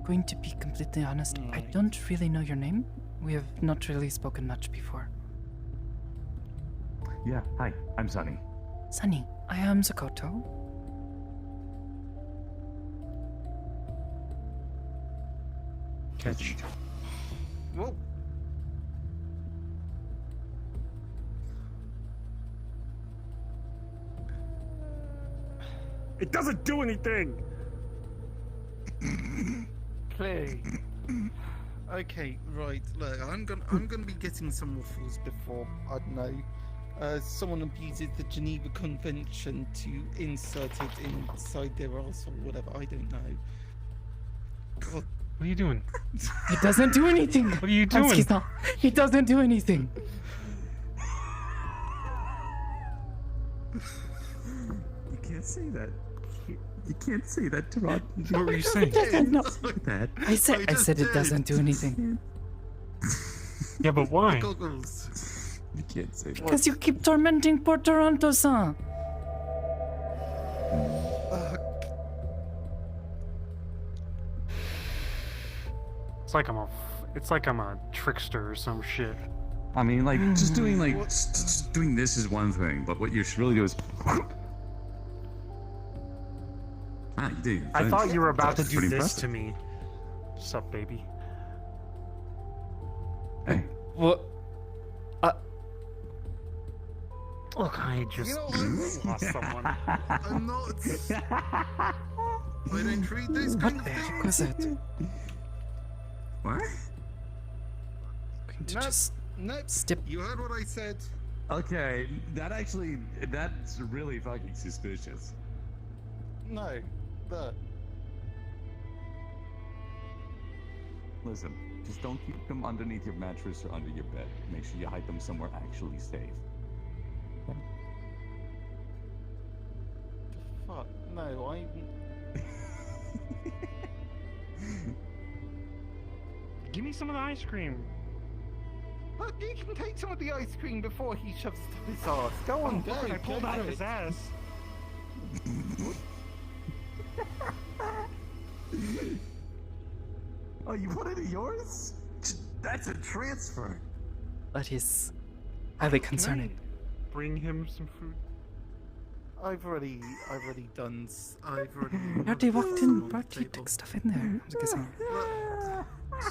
[SPEAKER 1] Going to be completely honest, I don't really know your name. We have not really spoken much before.
[SPEAKER 8] Yeah, hi, I'm Sunny.
[SPEAKER 1] Sunny, I am Sakoto.
[SPEAKER 5] catch.
[SPEAKER 17] Whoa.
[SPEAKER 5] It doesn't do anything.
[SPEAKER 17] Play. Okay, right. Look, I'm gonna be getting some ruffles before I don't know. Someone abuses the Geneva Convention to insert it inside their ass or whatever. I don't know. God.
[SPEAKER 5] What are you doing?
[SPEAKER 1] It doesn't do anything.
[SPEAKER 5] What are you doing?
[SPEAKER 1] It doesn't do anything.
[SPEAKER 8] You can't say that. You can't say that, Tarot.
[SPEAKER 5] What were you saying?
[SPEAKER 8] That.
[SPEAKER 1] I said it doesn't do anything.
[SPEAKER 5] Yeah, but why?
[SPEAKER 17] Goggles.
[SPEAKER 8] You can't say that.
[SPEAKER 1] Because you keep tormenting poor Toronto-san.
[SPEAKER 5] It's like I'm a trickster or some shit.
[SPEAKER 8] I mean, like, just doing this is one thing, but what you should really do is. Ah, you did.
[SPEAKER 5] I thought you were about to
[SPEAKER 8] That's
[SPEAKER 5] do
[SPEAKER 8] pretty
[SPEAKER 5] this
[SPEAKER 8] impressive.
[SPEAKER 5] to me. Sup, baby?
[SPEAKER 8] Hey.
[SPEAKER 1] What?
[SPEAKER 5] Look, I just lost someone.
[SPEAKER 17] I'm not. I don't read those kind of things.
[SPEAKER 1] What was it?
[SPEAKER 8] What?
[SPEAKER 1] Going to
[SPEAKER 17] Nope.
[SPEAKER 1] just
[SPEAKER 17] Nope.
[SPEAKER 1] step.
[SPEAKER 17] You heard what I said.
[SPEAKER 8] Okay, that's really fucking suspicious.
[SPEAKER 17] No, but
[SPEAKER 8] Listen, just don't keep them underneath your mattress or under your bed. Make sure you hide them somewhere actually safe. Okay?
[SPEAKER 17] fuck. No, I.
[SPEAKER 5] Give me some of the ice cream.
[SPEAKER 17] Look, you can take some of the ice cream before he shoves it up his ass. Go on, go.
[SPEAKER 5] I pulled
[SPEAKER 17] go
[SPEAKER 5] out of
[SPEAKER 17] for
[SPEAKER 5] his
[SPEAKER 17] it.
[SPEAKER 5] ass.
[SPEAKER 8] Oh, you put it in yours? That's a transfer.
[SPEAKER 1] That is highly concerning.
[SPEAKER 5] Bring him some food.
[SPEAKER 17] I've already done. I've already.
[SPEAKER 1] You already walked in, brought you took stuff in there. I guess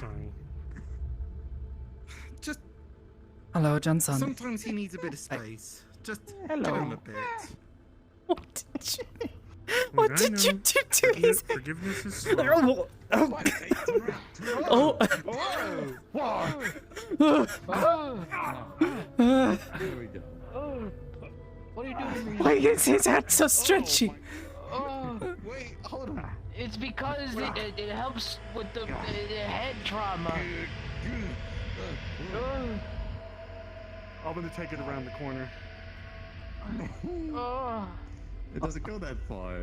[SPEAKER 5] Sorry.
[SPEAKER 17] Just.
[SPEAKER 1] Hello, Johnson.
[SPEAKER 17] Sometimes he needs a bit of space. Just
[SPEAKER 1] Hello.
[SPEAKER 17] give him a bit.
[SPEAKER 1] What did you? What did you do to his?
[SPEAKER 5] Forgiveness is slow.
[SPEAKER 1] Oh.
[SPEAKER 8] There we go.
[SPEAKER 16] What are you doing?
[SPEAKER 1] Why is his head so stretchy?
[SPEAKER 17] Wait, hold on.
[SPEAKER 16] It's because it helps with the head trauma.
[SPEAKER 5] I'm gonna take it around the corner.
[SPEAKER 8] It doesn't go that far.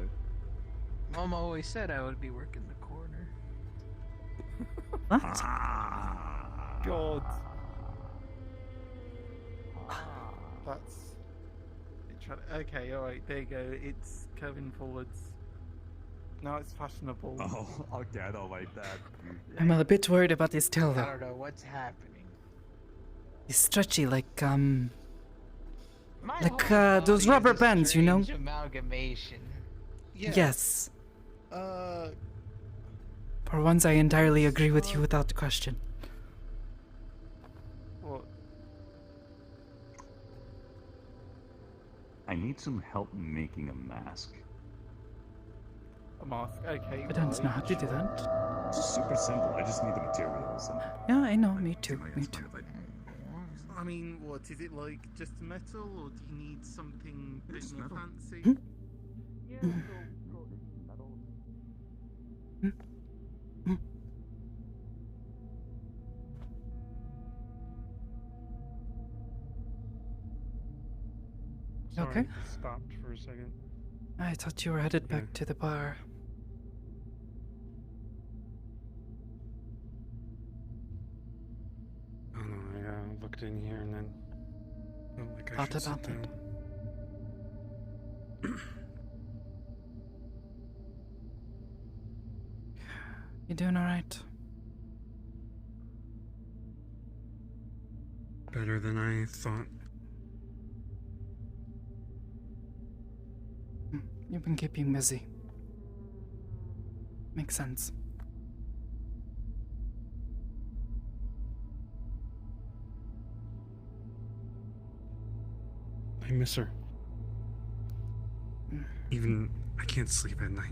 [SPEAKER 15] Mom always said I would be working the corner.
[SPEAKER 1] What?
[SPEAKER 17] God. That's. Okay, alright, there you go. It's curving forwards. Now it's fashionable.
[SPEAKER 8] Oh, okay, I don't like that.
[SPEAKER 1] I'm a bit worried about his tail
[SPEAKER 15] I
[SPEAKER 1] though.
[SPEAKER 15] don't know what's happening.
[SPEAKER 1] He's stretchy like
[SPEAKER 15] My
[SPEAKER 1] those
[SPEAKER 15] whole
[SPEAKER 1] rubber
[SPEAKER 15] body is a
[SPEAKER 1] bands, you know?
[SPEAKER 15] strange Amalgamation.
[SPEAKER 17] Yeah.
[SPEAKER 1] Yes.
[SPEAKER 17] For
[SPEAKER 1] For once, I entirely agree with you without question.
[SPEAKER 17] what?
[SPEAKER 8] I need some help making a mask.
[SPEAKER 17] A mask. Okay.
[SPEAKER 1] I don't know how to do that.
[SPEAKER 8] It's super simple. I just need the materials. And
[SPEAKER 1] Yeah, I know. Me too. Me too.
[SPEAKER 17] I mean, what is it like? Just metal, or do you need something a bit
[SPEAKER 8] Just
[SPEAKER 17] more
[SPEAKER 8] metal.
[SPEAKER 17] fancy?
[SPEAKER 1] Hmm?
[SPEAKER 17] Yeah. Go metal.
[SPEAKER 5] Sorry,
[SPEAKER 1] Okay.
[SPEAKER 5] Stopped for a second.
[SPEAKER 1] I thought you were headed back to the bar.
[SPEAKER 5] Oh no, I looked in here and then felt like I
[SPEAKER 1] Thought
[SPEAKER 5] should sit
[SPEAKER 1] about it.
[SPEAKER 5] down.
[SPEAKER 1] You doing alright?
[SPEAKER 5] Better than I thought.
[SPEAKER 1] You've been keeping busy. Makes sense.
[SPEAKER 5] I miss her. Even I can't sleep at night.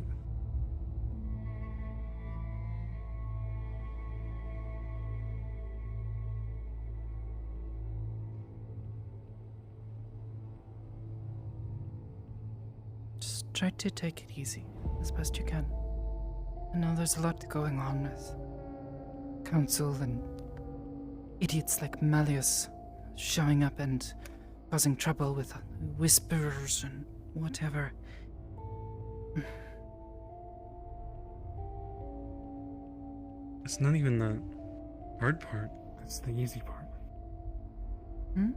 [SPEAKER 1] Just try to take it easy as best you can. I know there's a lot going on with council and idiots like Malleus showing up and causing trouble with whisperers and whatever.
[SPEAKER 5] It's not even the hard part, it's the easy part.
[SPEAKER 1] Hmm?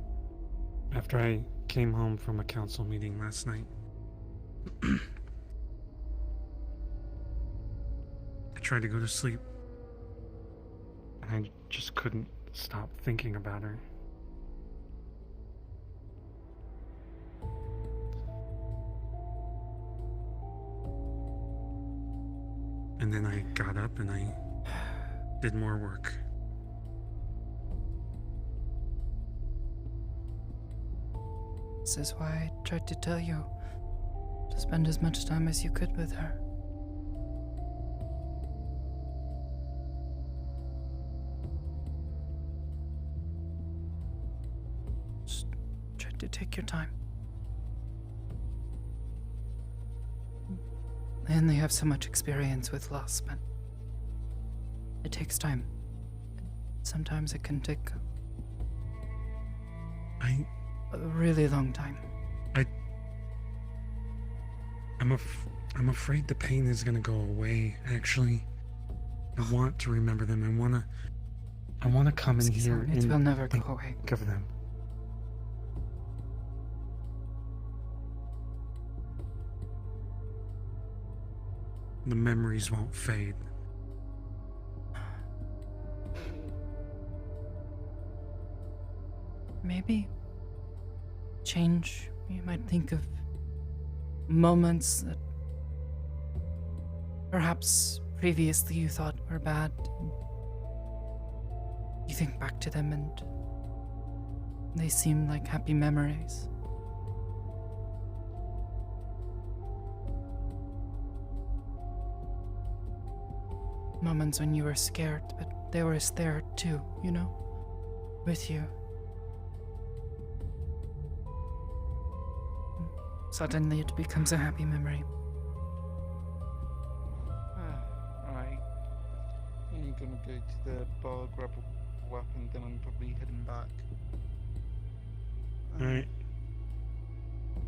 [SPEAKER 5] After I came home from a council meeting last night, I tried to go to sleep, and I just couldn't stop thinking about her. And then I got up and I did more work.
[SPEAKER 1] This is why I tried to tell you to spend as much time as you could with her. Just try to take your time. I only have so much experience with loss, but it takes time. Sometimes it can take a really long time.
[SPEAKER 5] I'm afraid the pain is gonna go away, actually. I want to remember them. I wanna come in here
[SPEAKER 1] It
[SPEAKER 5] and
[SPEAKER 1] will never go
[SPEAKER 5] think
[SPEAKER 1] away.
[SPEAKER 5] of them. The memories won't fade.
[SPEAKER 1] Maybe change. You might think of moments that perhaps previously you thought were bad. You think back to them and they seem like happy memories. Moments when you were scared, but they were there too, you know? With you. Suddenly it becomes a happy memory.
[SPEAKER 17] Alright. I'm gonna go to the bar, grab a weapon, then I'm probably heading back.
[SPEAKER 5] Alright.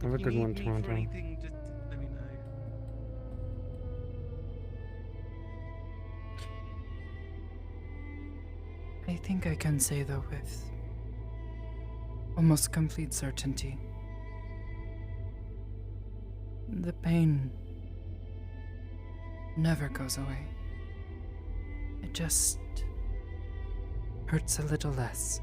[SPEAKER 5] Have a
[SPEAKER 17] If you
[SPEAKER 5] good
[SPEAKER 17] need
[SPEAKER 5] one,
[SPEAKER 17] me for
[SPEAKER 5] Toronto.
[SPEAKER 17] anything, just let me know.
[SPEAKER 1] I think I can say, though, with almost complete certainty, the pain never goes away. It just hurts a little less.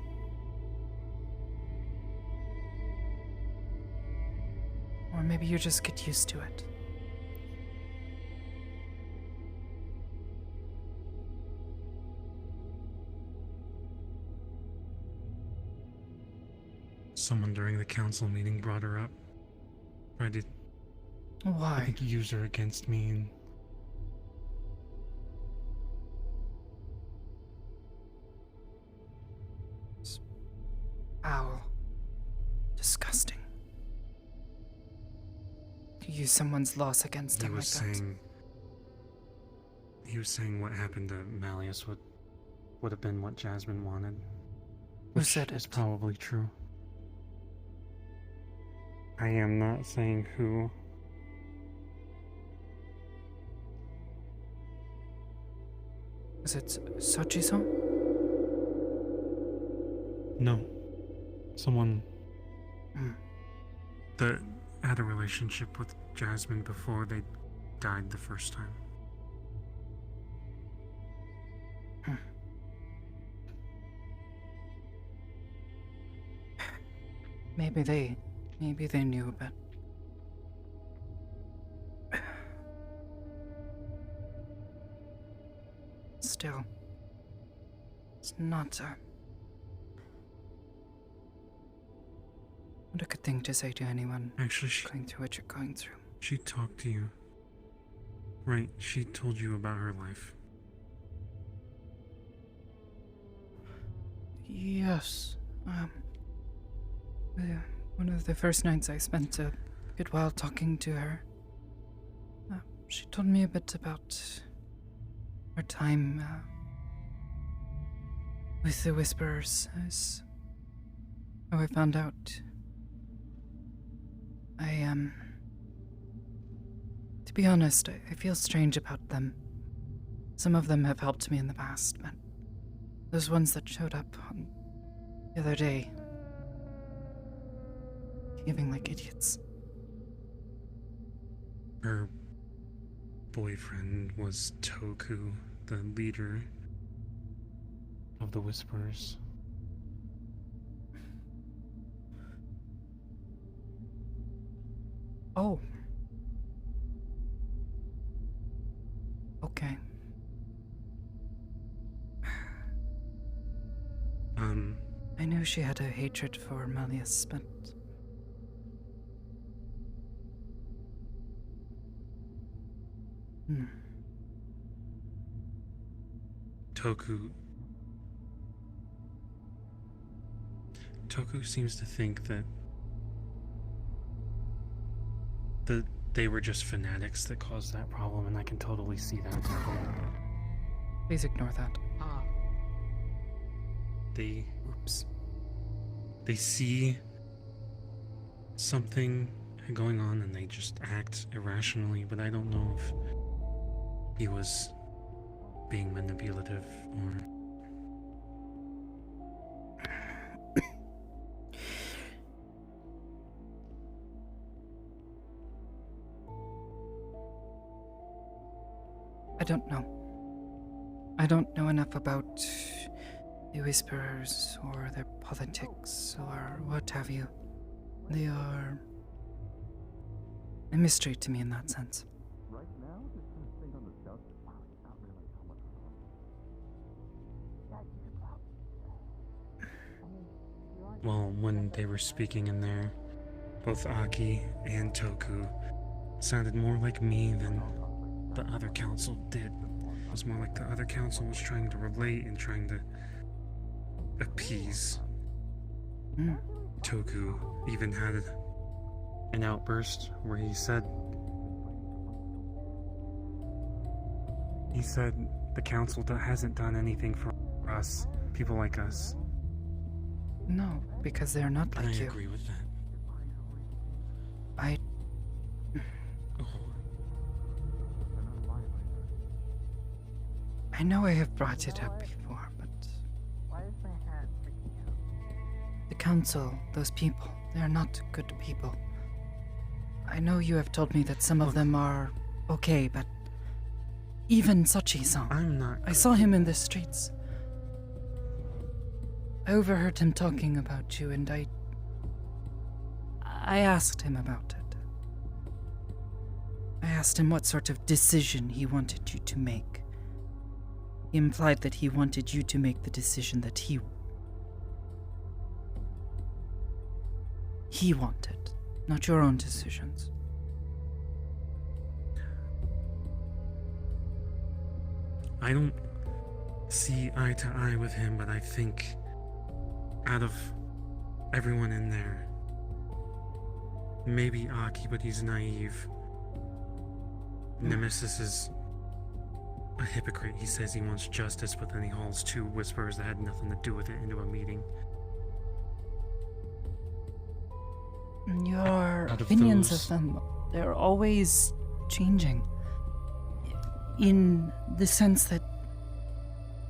[SPEAKER 1] Or maybe you just get used to it.
[SPEAKER 5] Someone during the council meeting brought her up. Tried to,
[SPEAKER 1] Why?
[SPEAKER 5] I think, use her against me, and
[SPEAKER 1] Foul. Disgusting. To use someone's loss against
[SPEAKER 5] he
[SPEAKER 1] them
[SPEAKER 5] was
[SPEAKER 1] like that.
[SPEAKER 5] saying he was saying what happened to Malleus would have been what Jasmine wanted.
[SPEAKER 1] Who
[SPEAKER 5] Which
[SPEAKER 1] said
[SPEAKER 5] is
[SPEAKER 1] it?
[SPEAKER 5] probably true. I am not saying who.
[SPEAKER 1] Is it Sochi-san?
[SPEAKER 5] No. Someone
[SPEAKER 1] Hmm.
[SPEAKER 5] that had a relationship with Jasmine before they died the first time.
[SPEAKER 1] Maybe they knew, but still, it's not Not a good thing to say to anyone
[SPEAKER 20] Actually,
[SPEAKER 1] going through what you're going through.
[SPEAKER 20] she talked to you. Right, she told you about her life.
[SPEAKER 1] Yes. One of the first nights I spent a good while talking to her. She told me a bit about her time with the Whisperers, as how I found out. To be honest, I feel strange about them. Some of them have helped me in the past, but those ones that showed up on the other day, behaving like idiots.
[SPEAKER 20] Her boyfriend was Toku, the leader of the Whisperers.
[SPEAKER 1] Oh. Okay. I knew she had a hatred for Melius, but...
[SPEAKER 20] Toku seems to think that they were just fanatics that caused that problem, and I can totally see that happening.
[SPEAKER 1] Please ignore that.
[SPEAKER 20] They see something going on and they just act irrationally, but I don't know if he was being manipulative or...
[SPEAKER 1] I don't know. I don't know enough about the Whisperers or their politics or what have you. They are a mystery to me in that sense.
[SPEAKER 6] Right now, this kind of thing on the south is not really so much fun.
[SPEAKER 20] Well, when they were speaking in there, both Aki and Toku sounded more like me than the other council did. It was more like the other council was trying to relate and trying to appease. Toku even had an outburst where he said the council hasn't done anything for us, people like us.
[SPEAKER 1] No, because they're not like you.
[SPEAKER 20] I agree with that.
[SPEAKER 1] I know I have brought it up before, but...
[SPEAKER 4] Why is my hat freaking out?
[SPEAKER 1] The council, those people, they are not good people. I know you have told me that some of them are okay, but... Even Sachi-san.
[SPEAKER 20] I'm not...
[SPEAKER 1] I saw him in the streets. I overheard him talking about you, and I asked him about it. I asked him what sort of decision he wanted you to make. He implied that he wanted you to make the decision that he wanted, not your own decisions.
[SPEAKER 20] I don't see eye to eye with him, but I think out of everyone in there, maybe Aki, but he's naive. Nemesis is a hypocrite. He says he wants justice, but then he hauls two Whisperers that had nothing to do with it into a meeting.
[SPEAKER 1] Your opinions of them, they're always changing. In the sense that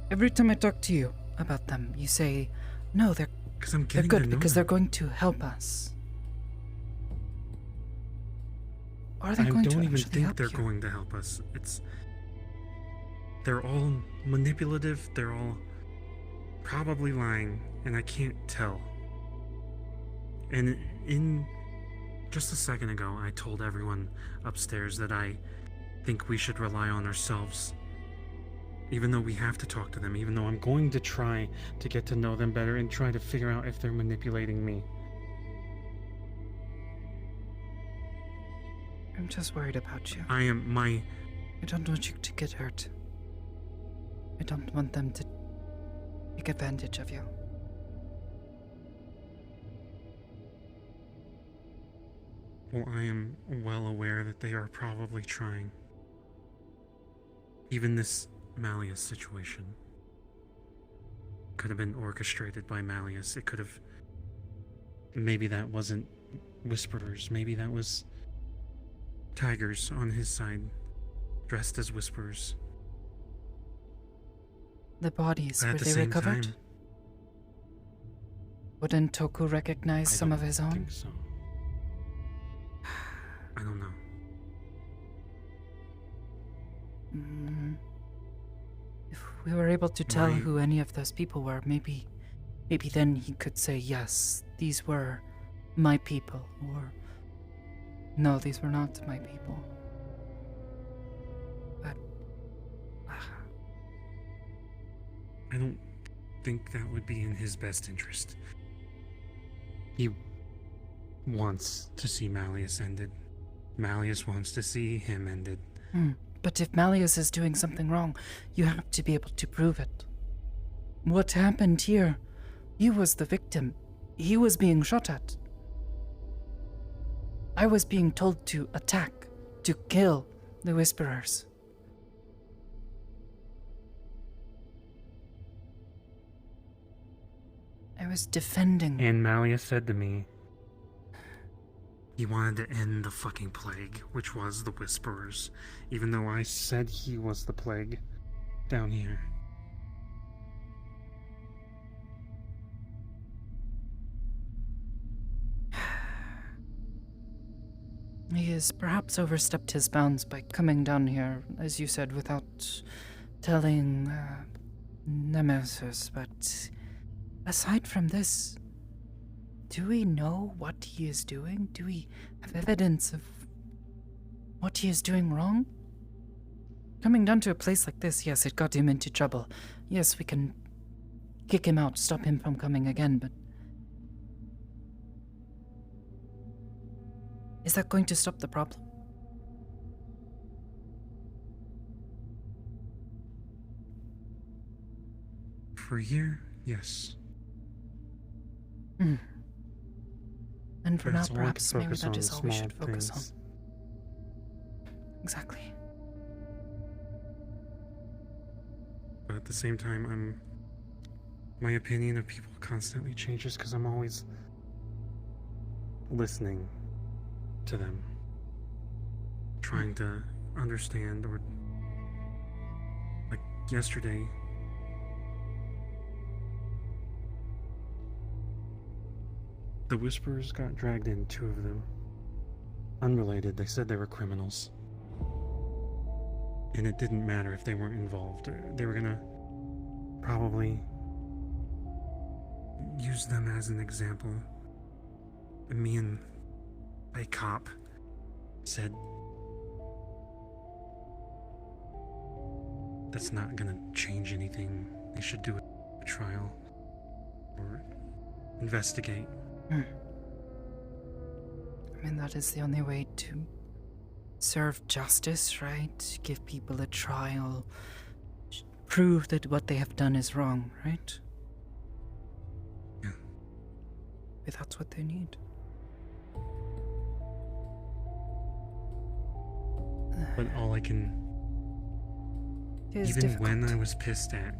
[SPEAKER 1] every time I talk to you about them, you say, no, they're good because they're going to help us. Are they going to
[SPEAKER 20] I don't even
[SPEAKER 1] actually
[SPEAKER 20] think
[SPEAKER 1] help
[SPEAKER 20] they're
[SPEAKER 1] you?
[SPEAKER 20] going to help us. They're all manipulative, they're all probably lying, and I can't tell. And in just a second ago, I told everyone upstairs that I think we should rely on ourselves. Even though we have to talk to them, even though I'm going to try to get to know them better and try to figure out if they're manipulating me.
[SPEAKER 1] I'm just worried about you.
[SPEAKER 20] I
[SPEAKER 1] don't want you to get hurt. I don't want them to take advantage of you.
[SPEAKER 20] Well, I am well aware that they are probably trying. Even this Malleus situation could have been orchestrated by Malleus. It could have... Maybe that wasn't Whisperers. Maybe that was Tigers on his side, dressed as Whisperers.
[SPEAKER 1] The bodies,
[SPEAKER 20] But at
[SPEAKER 1] were
[SPEAKER 20] the
[SPEAKER 1] they
[SPEAKER 20] same
[SPEAKER 1] recovered?
[SPEAKER 20] time,
[SPEAKER 1] Wouldn't Toku recognize
[SPEAKER 20] I
[SPEAKER 1] some of
[SPEAKER 20] don't
[SPEAKER 1] his own?
[SPEAKER 20] think so. I don't know.
[SPEAKER 1] If we were able to tell
[SPEAKER 20] My-
[SPEAKER 1] who any of those people were, maybe then he could say, yes, these were my people, or no, these were not my people. But
[SPEAKER 20] I don't think that would be in his best interest. He wants to see Malleus ended. Malleus wants to see him ended.
[SPEAKER 1] But if Malleus is doing something wrong, you have to be able to prove it. What happened here? You was the victim. He was being shot at. I was being told to attack, to kill the Whisperers. I was defending.
[SPEAKER 20] And Malleus said to me, he wanted to end the fucking plague, which was the Whisperers, even though I said he was the plague down here.
[SPEAKER 1] He has perhaps overstepped his bounds by coming down here, as you said, without telling Nemesis, but aside from this, do we know what he is doing? Do we have evidence of what he is doing wrong? Coming down to a place like this, yes, it got him into trouble. Yes, we can kick him out, stop him from coming again, but is that going to stop the problem?
[SPEAKER 20] For a year, yes.
[SPEAKER 1] And for
[SPEAKER 20] But
[SPEAKER 1] now,
[SPEAKER 20] it's all I can
[SPEAKER 1] perhaps maybe
[SPEAKER 20] focus
[SPEAKER 1] that
[SPEAKER 20] on,
[SPEAKER 1] is
[SPEAKER 20] the
[SPEAKER 1] all we
[SPEAKER 20] small
[SPEAKER 1] should focus
[SPEAKER 20] things.
[SPEAKER 1] on. Exactly.
[SPEAKER 20] But at the same time, my opinion of people constantly changes because I'm always listening to them, trying to understand, or like yesterday, the Whisperers got dragged in, 2 of them. Unrelated, they said they were criminals. And it didn't matter if they weren't involved. They were gonna probably use them as an example. And me and a cop said, that's not gonna change anything. They should do a trial or investigate.
[SPEAKER 1] I mean, that is the only way to serve justice, right? Give people a trial, prove that what they have done is wrong, right?
[SPEAKER 20] Yeah.
[SPEAKER 1] But that's what they need.
[SPEAKER 20] But all I can...
[SPEAKER 1] It is
[SPEAKER 20] Even
[SPEAKER 1] difficult.
[SPEAKER 20] when I was pissed at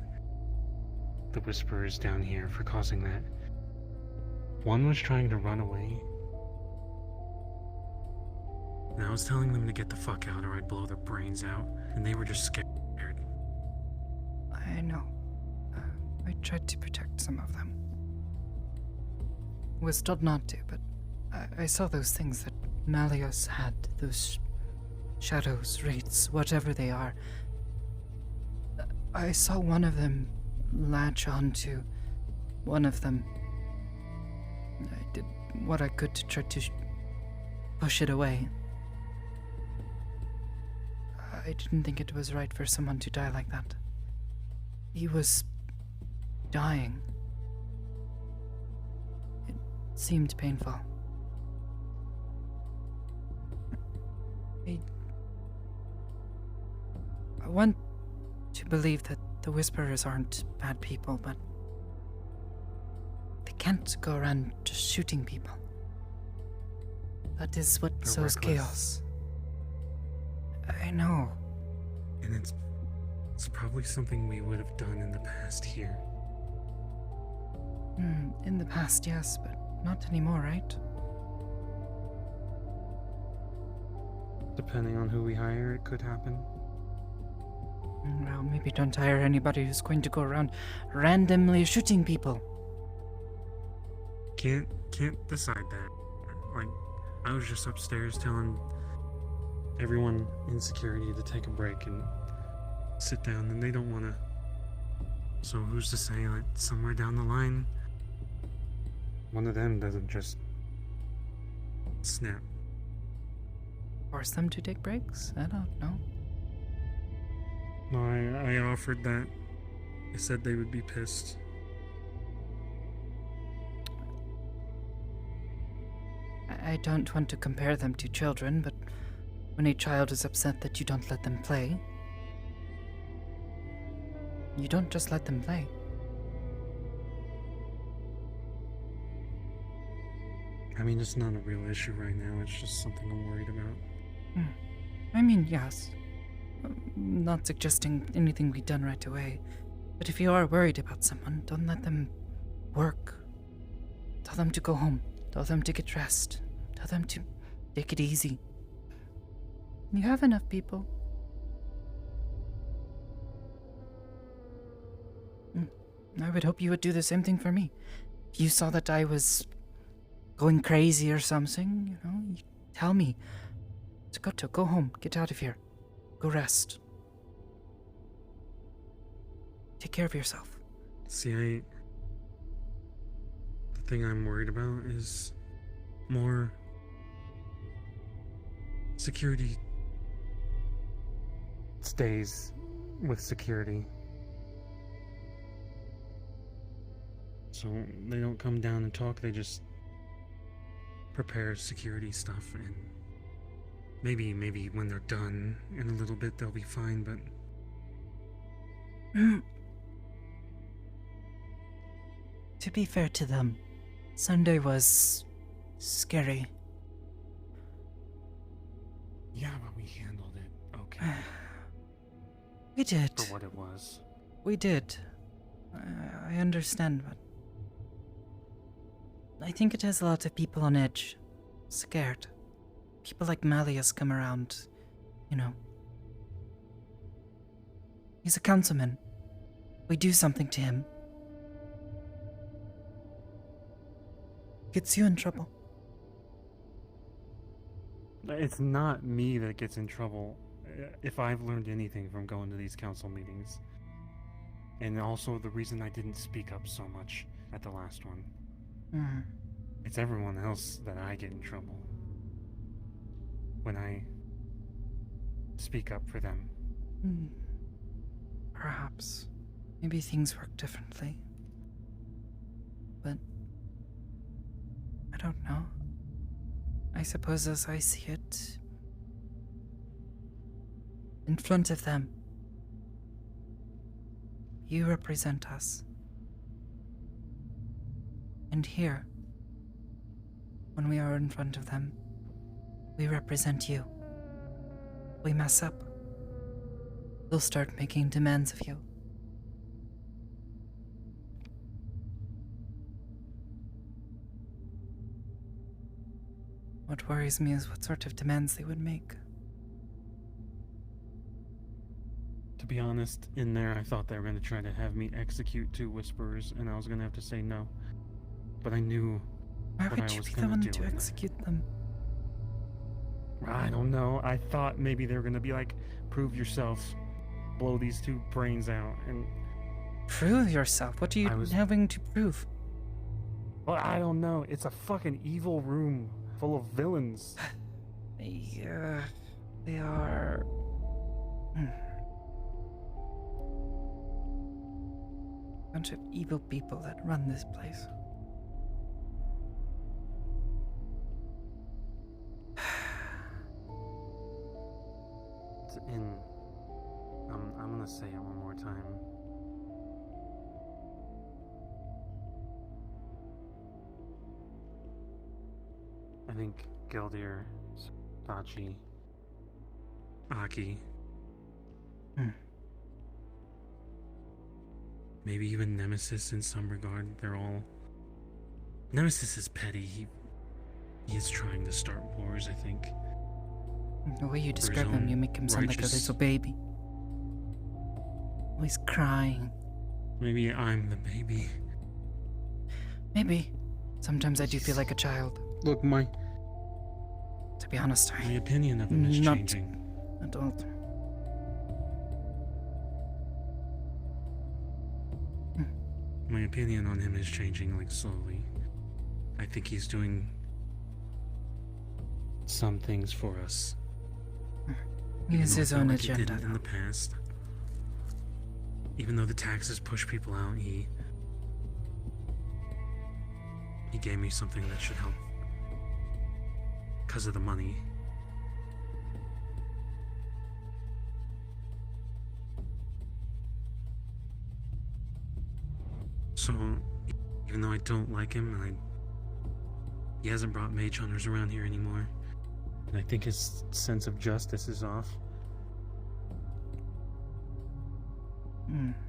[SPEAKER 20] the Whisperers down here for causing that, one was trying to run away, and I was telling them to get the fuck out or I'd blow their brains out, and they were just scared.
[SPEAKER 1] I know. I tried to protect some of them. Was told not to, but I saw those things that Malleus had, those shadows, wraiths, whatever they are. I saw one of them latch onto one of them. I did what I could to try to push it away. I didn't think it was right for someone to die like that. He was dying. It seemed painful. I want to believe that the Whisperers aren't bad people, but they can't go around just shooting people. That is what
[SPEAKER 20] They're
[SPEAKER 1] sows
[SPEAKER 20] reckless.
[SPEAKER 1] chaos. I know.
[SPEAKER 20] And it's probably something we would have done in the past here.
[SPEAKER 1] In the past, yes, but not anymore, right?
[SPEAKER 20] Depending on who we hire, it could happen.
[SPEAKER 1] Well, maybe don't hire anybody who's going to go around randomly shooting people.
[SPEAKER 20] Can't decide that. Like, I was just upstairs telling everyone in security to take a break and sit down, and they don't want to. So who's to say that somewhere down the line, one of them doesn't just snap?
[SPEAKER 1] Force them to take breaks? I don't know.
[SPEAKER 20] No, I offered that. I said they would be pissed.
[SPEAKER 1] I don't want to compare them to children, but when a child is upset that you don't let them play, you don't just let them play.
[SPEAKER 20] I mean, it's not a real issue right now. It's just something I'm worried about.
[SPEAKER 1] I mean, yes. I'm not suggesting anything be done right away, but if you are worried about someone, don't let them work. Tell them to go home. Tell them to get rest. Tell them to take it easy. You have enough people. I would hope you would do the same thing for me. If you saw that I was going crazy or something, you know, you tell me. Sakoto, go home. Get out of here. Go rest. Take care of yourself.
[SPEAKER 20] See, the thing I'm worried about is more security stays with security. So they don't come down and talk, they just prepare security stuff, and maybe when they're done in a little bit they'll be fine, but
[SPEAKER 1] to be fair to them, Sunday was scary.
[SPEAKER 20] yeah, but we handled it okay.
[SPEAKER 1] We did.
[SPEAKER 20] For what it was.
[SPEAKER 1] We did. I understand, but I think it has a lot of people on edge, scared. People like Malleus come around, you know. He's a councilman. We do something to him. Gets you in trouble.
[SPEAKER 20] It's not me that gets in trouble. If I've learned anything from going to these council meetings, and also the reason I didn't speak up so much at the last one. It's everyone else that I get in trouble when I speak up for them.
[SPEAKER 1] Perhaps. Maybe things work differently. But I don't know. I suppose as I see it, in front of them, you represent us. And here, when we are in front of them, we represent you. We mess up, they'll start making demands of you. What worries me is what sort of demands they would make.
[SPEAKER 20] To be honest, in there I thought they were going to try to have me execute 2 Whisperers, and I was going to have to say no. But I knew
[SPEAKER 1] Why
[SPEAKER 20] what I
[SPEAKER 1] would you
[SPEAKER 20] was
[SPEAKER 1] be the
[SPEAKER 20] going
[SPEAKER 1] one
[SPEAKER 20] to
[SPEAKER 1] to
[SPEAKER 20] do.
[SPEAKER 1] execute them?
[SPEAKER 20] I don't know. I thought maybe they were going to be like, prove yourself, blow these 2 brains out, and...
[SPEAKER 1] Prove yourself? What are you having to prove?
[SPEAKER 20] Well, I don't know. It's a fucking evil room full of villains.
[SPEAKER 1] Yeah, they are... Bunch of evil people that run this place.
[SPEAKER 20] And I'm gonna say it one more time. I think Gildir, Sachi, Aki, maybe even Nemesis in some regard, they're all... Nemesis is petty. He is trying to start wars, I think.
[SPEAKER 1] The way you describe him, you make him sound like a little baby. Always crying.
[SPEAKER 20] Maybe I'm the baby.
[SPEAKER 1] Maybe. Sometimes I do feel like a child.
[SPEAKER 20] Look,
[SPEAKER 1] to be honest,
[SPEAKER 20] my opinion of him is
[SPEAKER 1] not
[SPEAKER 20] changing.
[SPEAKER 1] Adult.
[SPEAKER 20] My opinion on him is changing, like, slowly. I think he's doing some things for us.
[SPEAKER 1] He has his own
[SPEAKER 20] He
[SPEAKER 1] agenda.
[SPEAKER 20] didn't in the past. Even though the taxes push people out, he gave me something that should help. Because of the money. So, even though I don't like him, and he hasn't brought mage hunters around here anymore, and I think his sense of justice is off.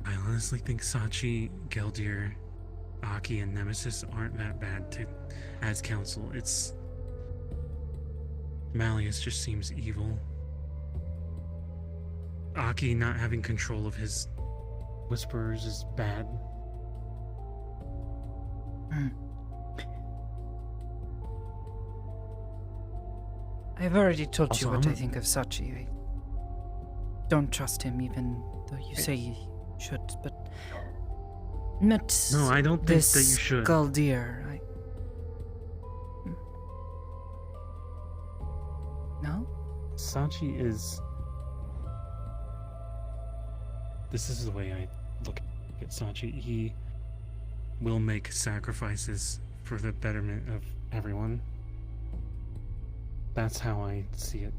[SPEAKER 20] I honestly think Sachi, Geldir, Aki, and Nemesis aren't that bad as council. It's... Malleus just seems evil. Aki not having control of his whisperers is bad.
[SPEAKER 1] I've already told
[SPEAKER 20] Also,
[SPEAKER 1] you what I think of Sachi. I don't trust him, even though you say you should, but...
[SPEAKER 20] No, I don't think that you should.
[SPEAKER 1] Galdir, No?
[SPEAKER 20] Sachi is... This is the way I look at Sachi. He will make sacrifices for the betterment of everyone. That's how I see it.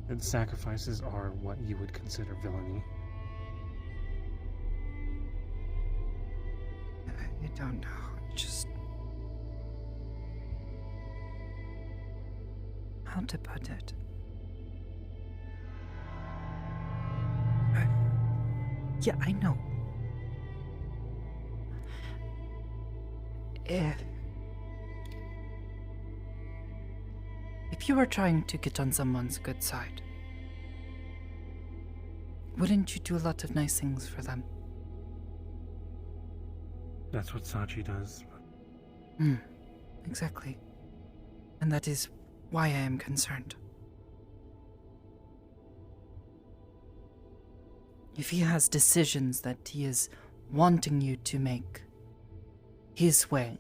[SPEAKER 20] And sacrifices are what you would consider villainy.
[SPEAKER 1] I don't know, just... How to put it? Yeah, I know. If you were trying to get on someone's good side, wouldn't you do a lot of nice things for them?
[SPEAKER 20] That's what Sachi does.
[SPEAKER 1] Exactly. And that is why I am concerned. If he has decisions that he is wanting you to make his way,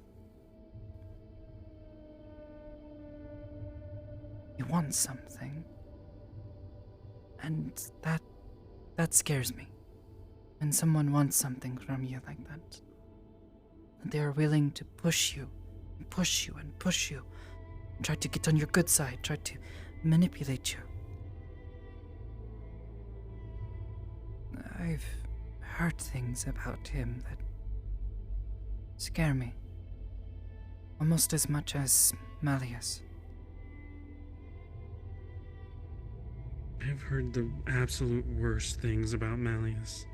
[SPEAKER 1] he wants something, and that scares me. When someone wants something from you like that, and they are willing to push you, and push you, and push you, and try to get on your good side, try to manipulate you. I've heard things about him that scare me. Almost as much as Malleus.
[SPEAKER 20] I've heard the absolute worst things about Malleus.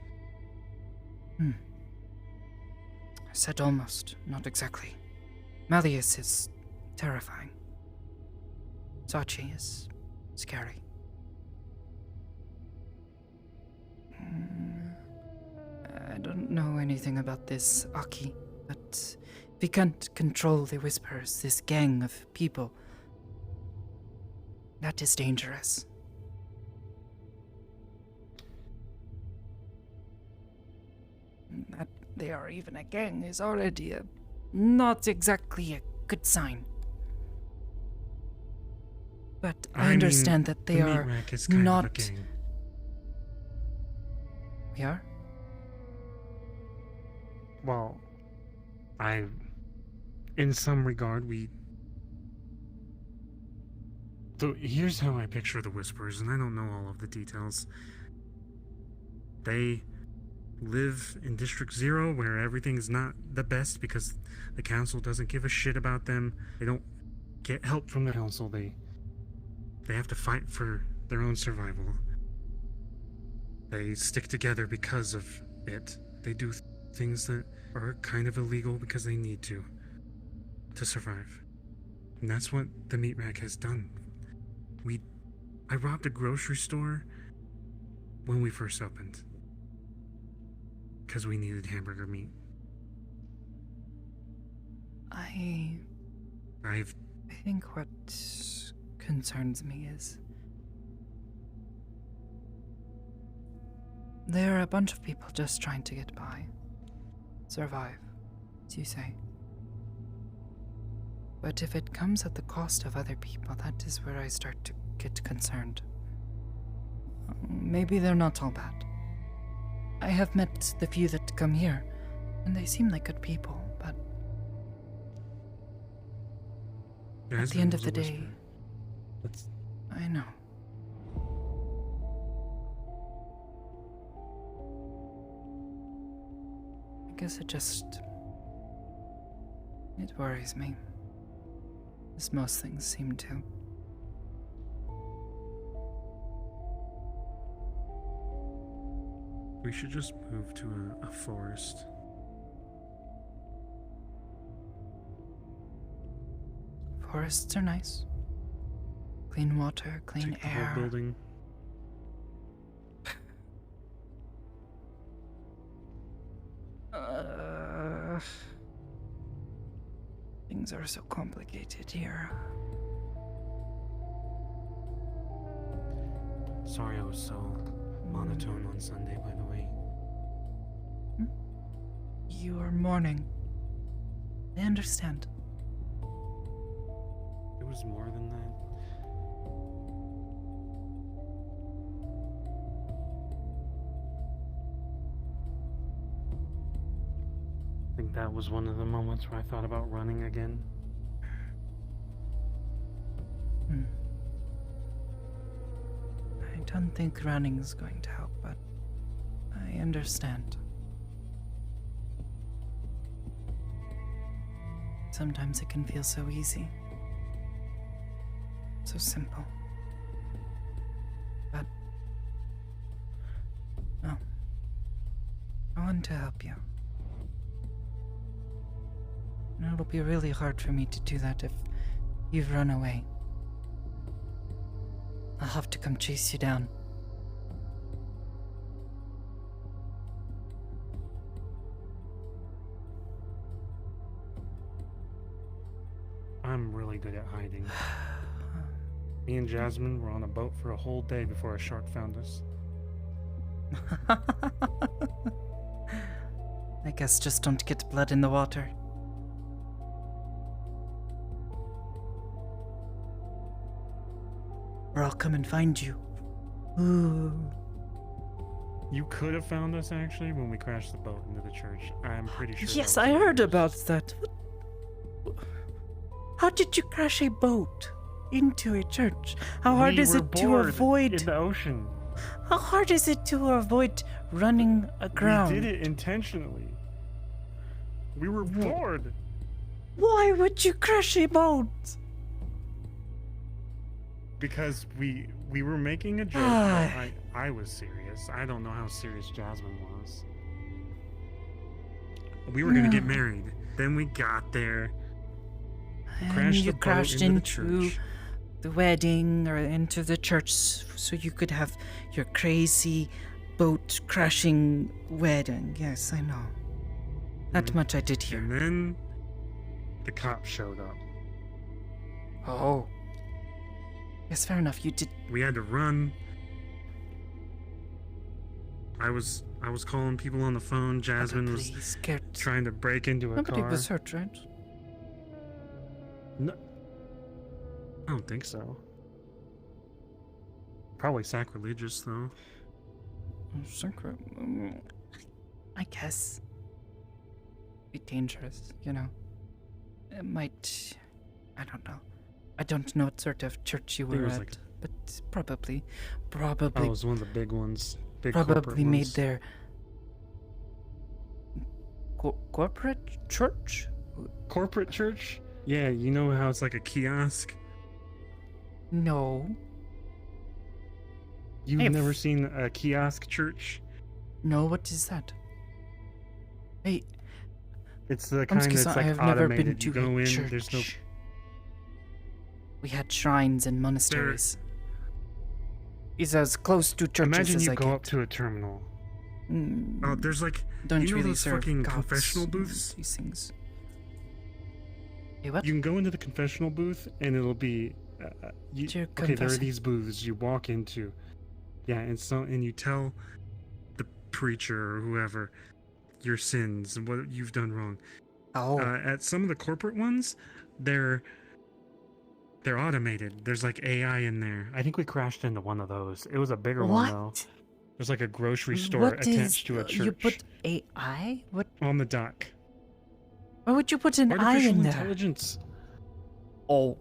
[SPEAKER 1] I said almost, not exactly. Malleus is terrifying. Sachi is scary. I don't know anything about this Aki, but if he can't control the Whisperers, this gang of people, that is dangerous. That they are even a gang is already not exactly a good sign. But I understand that they
[SPEAKER 20] the
[SPEAKER 1] are
[SPEAKER 20] Meat Rack is kind
[SPEAKER 1] not...
[SPEAKER 20] of a gang.
[SPEAKER 1] We are?
[SPEAKER 20] Well, in some regard, Here's how I picture the Whispers, and I don't know all of the details. They live in District 0, where everything's not the best because the council doesn't give a shit about them. They don't get help from the council. They have to fight for their own survival. They stick together because of it. They do things that are kind of illegal because they need to survive. And that's what the meat rack has done. I robbed a grocery store when we first opened. Because we needed hamburger meat.
[SPEAKER 1] I think what concerns me is there are a bunch of people just trying to get by. Survive, as you say. But if it comes at the cost of other people, that is where I start to get concerned. Maybe they're not all bad. I have met the few that come here, and they seem like good people, but at the end of the day, I know. I guess it worries me, as most things seem to.
[SPEAKER 20] We should just move to a forest.
[SPEAKER 1] Forests are nice. Clean water, clean
[SPEAKER 20] Take the
[SPEAKER 1] air.
[SPEAKER 20] whole building.
[SPEAKER 1] Things are so complicated here.
[SPEAKER 20] Sorry I was so monotone on Sunday, by the way.
[SPEAKER 1] You are mourning. I understand.
[SPEAKER 20] It was more than that. I think that was one of the moments where I thought about running again.
[SPEAKER 1] I don't think running is going to help, but I understand. Sometimes it can feel so easy. So simple. But no. I want to help you. And it'll be really hard for me to do that if you've run away. I'll have to come chase you down.
[SPEAKER 20] I'm really good at hiding. Me and Jasmine were on a boat for a whole day before a shark found us.
[SPEAKER 1] I guess just don't get blood in the water. Or I'll come and find you. Ooh.
[SPEAKER 20] You could have found us actually when we crashed the boat into the church. I'm pretty sure.
[SPEAKER 1] Yes, I heard about that. How did you crash a boat into a church? How hard is it to avoid
[SPEAKER 20] in the ocean?
[SPEAKER 1] How hard is it to avoid running aground?
[SPEAKER 20] We did it intentionally. We were bored.
[SPEAKER 1] Why would you crash a boat?
[SPEAKER 20] Because we were making a joke. But I was serious. I don't know how serious Jasmine was. We were gonna get married. Then we got there.
[SPEAKER 1] And you crashed into the wedding or into the church so you could have your crazy boat crashing wedding. Yes, I know. That much I did hear.
[SPEAKER 20] And then the cops showed up.
[SPEAKER 1] Oh. Yes, fair enough. You did.
[SPEAKER 20] We had to run. I was calling people on the phone. Jasmine was trying to break into a
[SPEAKER 1] Nobody
[SPEAKER 20] car.
[SPEAKER 1] was hurt, right?
[SPEAKER 20] No, I don't think so. Probably sacrilegious, though.
[SPEAKER 1] I guess. Be dangerous, you know. It might. I don't know. I don't know what sort of church you
[SPEAKER 20] There
[SPEAKER 1] were
[SPEAKER 20] was,
[SPEAKER 1] at,
[SPEAKER 20] like-
[SPEAKER 1] but probably
[SPEAKER 20] Oh, it was one of the big ones. Big corporate
[SPEAKER 1] probably made
[SPEAKER 20] ones.
[SPEAKER 1] their corporate church.
[SPEAKER 20] Corporate church? Yeah, you know how it's like a kiosk?
[SPEAKER 1] No.
[SPEAKER 20] You've
[SPEAKER 1] Hey,
[SPEAKER 20] never seen a kiosk church?
[SPEAKER 1] No, what is that? Hey,
[SPEAKER 20] It's the
[SPEAKER 1] I'm
[SPEAKER 20] kind
[SPEAKER 1] excuse
[SPEAKER 20] that's
[SPEAKER 1] I
[SPEAKER 20] like
[SPEAKER 1] have never been
[SPEAKER 20] automated.
[SPEAKER 1] to
[SPEAKER 20] You go
[SPEAKER 1] a
[SPEAKER 20] in,
[SPEAKER 1] church.
[SPEAKER 20] there's no.
[SPEAKER 1] We had shrines and monasteries. It's as close to churches
[SPEAKER 20] Imagine
[SPEAKER 1] as
[SPEAKER 20] you
[SPEAKER 1] I
[SPEAKER 20] go
[SPEAKER 1] get.
[SPEAKER 20] up to a terminal.
[SPEAKER 1] Mm,
[SPEAKER 20] Oh, there's like
[SPEAKER 1] don't
[SPEAKER 20] you know
[SPEAKER 1] really
[SPEAKER 20] those
[SPEAKER 1] serve
[SPEAKER 20] fucking
[SPEAKER 1] gods
[SPEAKER 20] confessional
[SPEAKER 1] and
[SPEAKER 20] booths.
[SPEAKER 1] These things. Hey, what?
[SPEAKER 20] You can go into the confessional booth and it'll be
[SPEAKER 1] You're
[SPEAKER 20] okay. There are
[SPEAKER 1] confessing.
[SPEAKER 20] these booths you walk into, yeah, and you tell the preacher or whoever your sins and what you've done wrong.
[SPEAKER 1] Oh.
[SPEAKER 20] At some of the corporate ones, they're automated. There's like AI in there. I think we crashed into one of those. It was a bigger one though.
[SPEAKER 1] What?
[SPEAKER 20] There's like a grocery store
[SPEAKER 1] What
[SPEAKER 20] attached
[SPEAKER 1] is
[SPEAKER 20] to a church.
[SPEAKER 1] you put AI? What?
[SPEAKER 20] On the dock.
[SPEAKER 1] Why would you put an I
[SPEAKER 20] Artificial
[SPEAKER 1] in there?
[SPEAKER 20] intelligence.
[SPEAKER 1] Oh.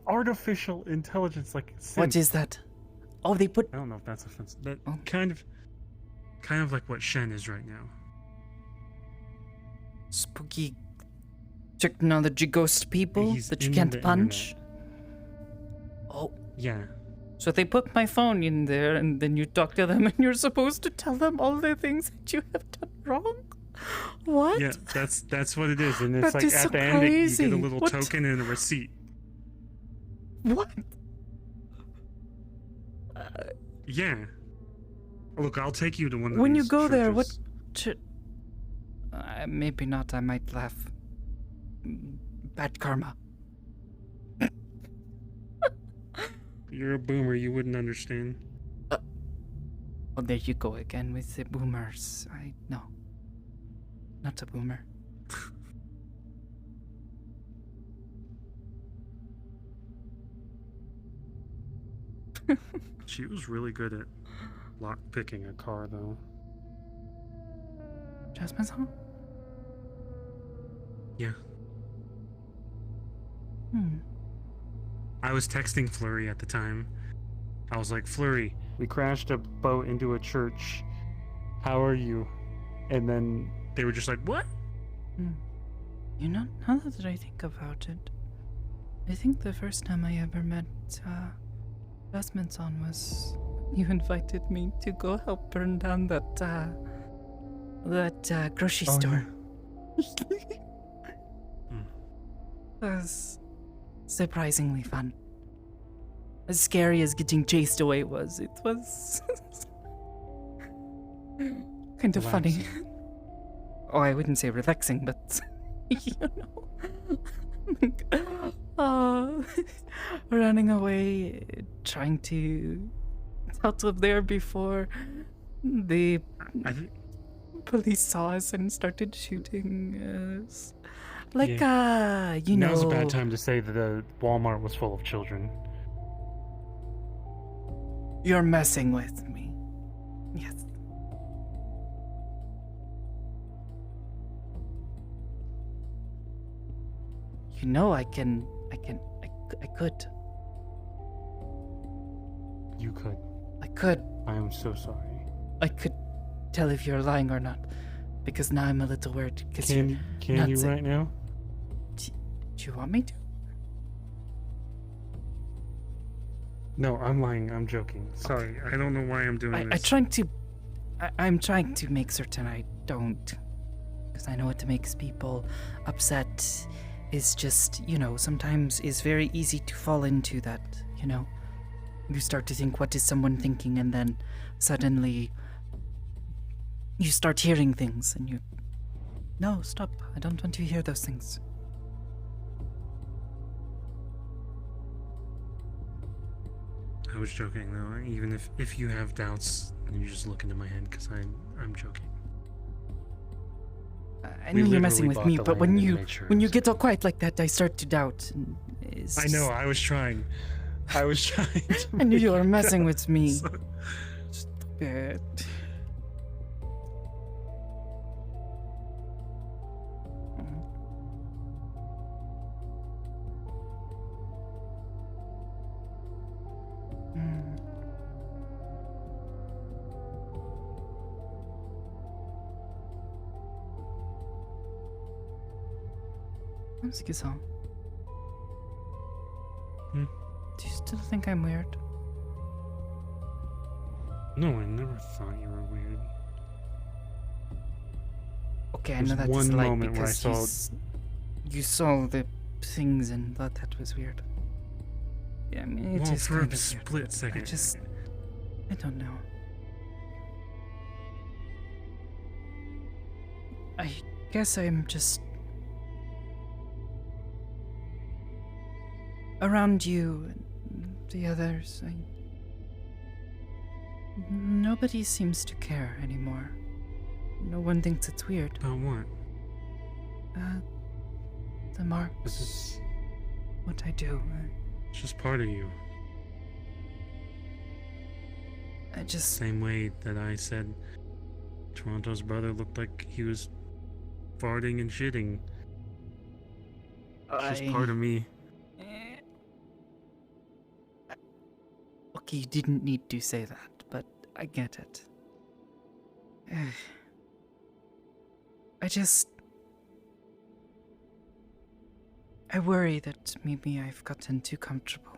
[SPEAKER 20] Artificial intelligence, like
[SPEAKER 1] What
[SPEAKER 20] synth.
[SPEAKER 1] is that? Oh, they put.
[SPEAKER 20] I don't know if that's offensive. That kind of like what Shen is right now.
[SPEAKER 1] Spooky technology ghost people
[SPEAKER 20] He's
[SPEAKER 1] that you
[SPEAKER 20] in
[SPEAKER 1] can't
[SPEAKER 20] the
[SPEAKER 1] punch. Oh.
[SPEAKER 20] Yeah.
[SPEAKER 1] So they put my phone in there, and then you talk to them, and you're supposed to tell them all the things that you have done wrong. What?
[SPEAKER 20] Yeah, that's what it is, and it's
[SPEAKER 1] That
[SPEAKER 20] like
[SPEAKER 1] is
[SPEAKER 20] at
[SPEAKER 1] so
[SPEAKER 20] the end you
[SPEAKER 1] crazy.
[SPEAKER 20] get a little
[SPEAKER 1] What?
[SPEAKER 20] token and a receipt.
[SPEAKER 1] What?
[SPEAKER 20] Yeah. Look, I'll take you to one of
[SPEAKER 1] When you
[SPEAKER 20] these
[SPEAKER 1] go there, what?
[SPEAKER 20] churches.
[SPEAKER 1] Maybe not. I might laugh. Bad karma.
[SPEAKER 20] You're a boomer, you wouldn't understand.
[SPEAKER 1] Well, there you go again with the boomers. No. Not a boomer.
[SPEAKER 20] She was really good at lock picking a car, though.
[SPEAKER 1] Jasmine's home?
[SPEAKER 20] Yeah.
[SPEAKER 1] Hmm.
[SPEAKER 20] I was texting Flurry at the time. I was like, Flurry, we crashed a boat into a church. How are you? And then they were just like, what?
[SPEAKER 1] You know, now that I think about it, I think the first time I ever met Jasmine's-on was you invited me to go help burn down that grocery store. That was surprisingly fun. As scary as getting chased away was, it was kind of funny.
[SPEAKER 20] Relaxing.
[SPEAKER 1] Oh, I wouldn't say relaxing, but you know, running away, trying to get out of there before the police saw us and started shooting us. Like, you know.
[SPEAKER 20] Now's a bad time to say that the Walmart was full of children.
[SPEAKER 1] You're messing with me. Yes. You know I could.
[SPEAKER 20] You could.
[SPEAKER 1] I could.
[SPEAKER 20] I am so sorry.
[SPEAKER 1] I could tell if you're lying or not. Because now I'm a little worried.
[SPEAKER 20] Can you right now?
[SPEAKER 1] Do you want me to?
[SPEAKER 20] No, I'm lying. I'm joking. Sorry. I don't know why I'm doing this.
[SPEAKER 1] I'm trying to make certain I don't. Because I know it makes people upset. Is just, you know, sometimes it's very easy to fall into that, you know? You start to think, what is someone thinking? And then suddenly you start hearing things and you... No, stop. I don't want to hear those things.
[SPEAKER 20] I was joking though. Even if you have doubts, then you just look into my head because I'm joking.
[SPEAKER 1] I know you're messing with me, but when you get all quiet like that, I start to doubt. And
[SPEAKER 20] I know. I was trying. I was trying.
[SPEAKER 1] I knew you were messing
[SPEAKER 20] with
[SPEAKER 1] with me. Stop it. Natsuki-san.
[SPEAKER 20] Hmm?
[SPEAKER 1] Do you still think I'm weird?
[SPEAKER 20] No, I never thought you were weird.
[SPEAKER 1] Okay, I
[SPEAKER 20] There's
[SPEAKER 1] know that's
[SPEAKER 20] one
[SPEAKER 1] like
[SPEAKER 20] moment where I
[SPEAKER 1] because
[SPEAKER 20] saw
[SPEAKER 1] you saw the things and thought that was weird. Yeah, I mean, it
[SPEAKER 20] well,
[SPEAKER 1] is
[SPEAKER 20] for
[SPEAKER 1] kind
[SPEAKER 20] a
[SPEAKER 1] of
[SPEAKER 20] split
[SPEAKER 1] weird.
[SPEAKER 20] second.
[SPEAKER 1] I don't know. I guess I'm just around you and the others. Nobody seems to care anymore. No one thinks it's weird.
[SPEAKER 20] About what?
[SPEAKER 1] The marks.
[SPEAKER 20] This is
[SPEAKER 1] what I do.
[SPEAKER 20] It's just part of you.
[SPEAKER 1] I just...
[SPEAKER 20] Same way that I said Toronto's brother looked like he was farting and shitting. It's just part of me.
[SPEAKER 1] Okay, you didn't need to say that, but I get it. I worry that maybe I've gotten too comfortable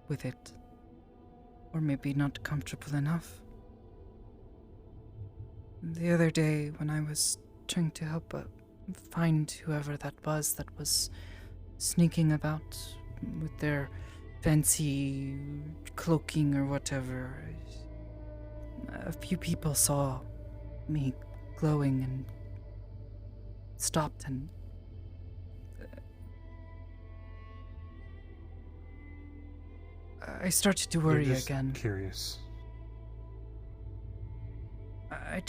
[SPEAKER 1] with it. Or maybe not comfortable enough. The other day, when I was trying to help find whoever that was sneaking about with their fancy cloaking or whatever, a few people saw me glowing and stopped and I started to worry
[SPEAKER 20] They're just
[SPEAKER 1] again.
[SPEAKER 20] Curious.
[SPEAKER 1] I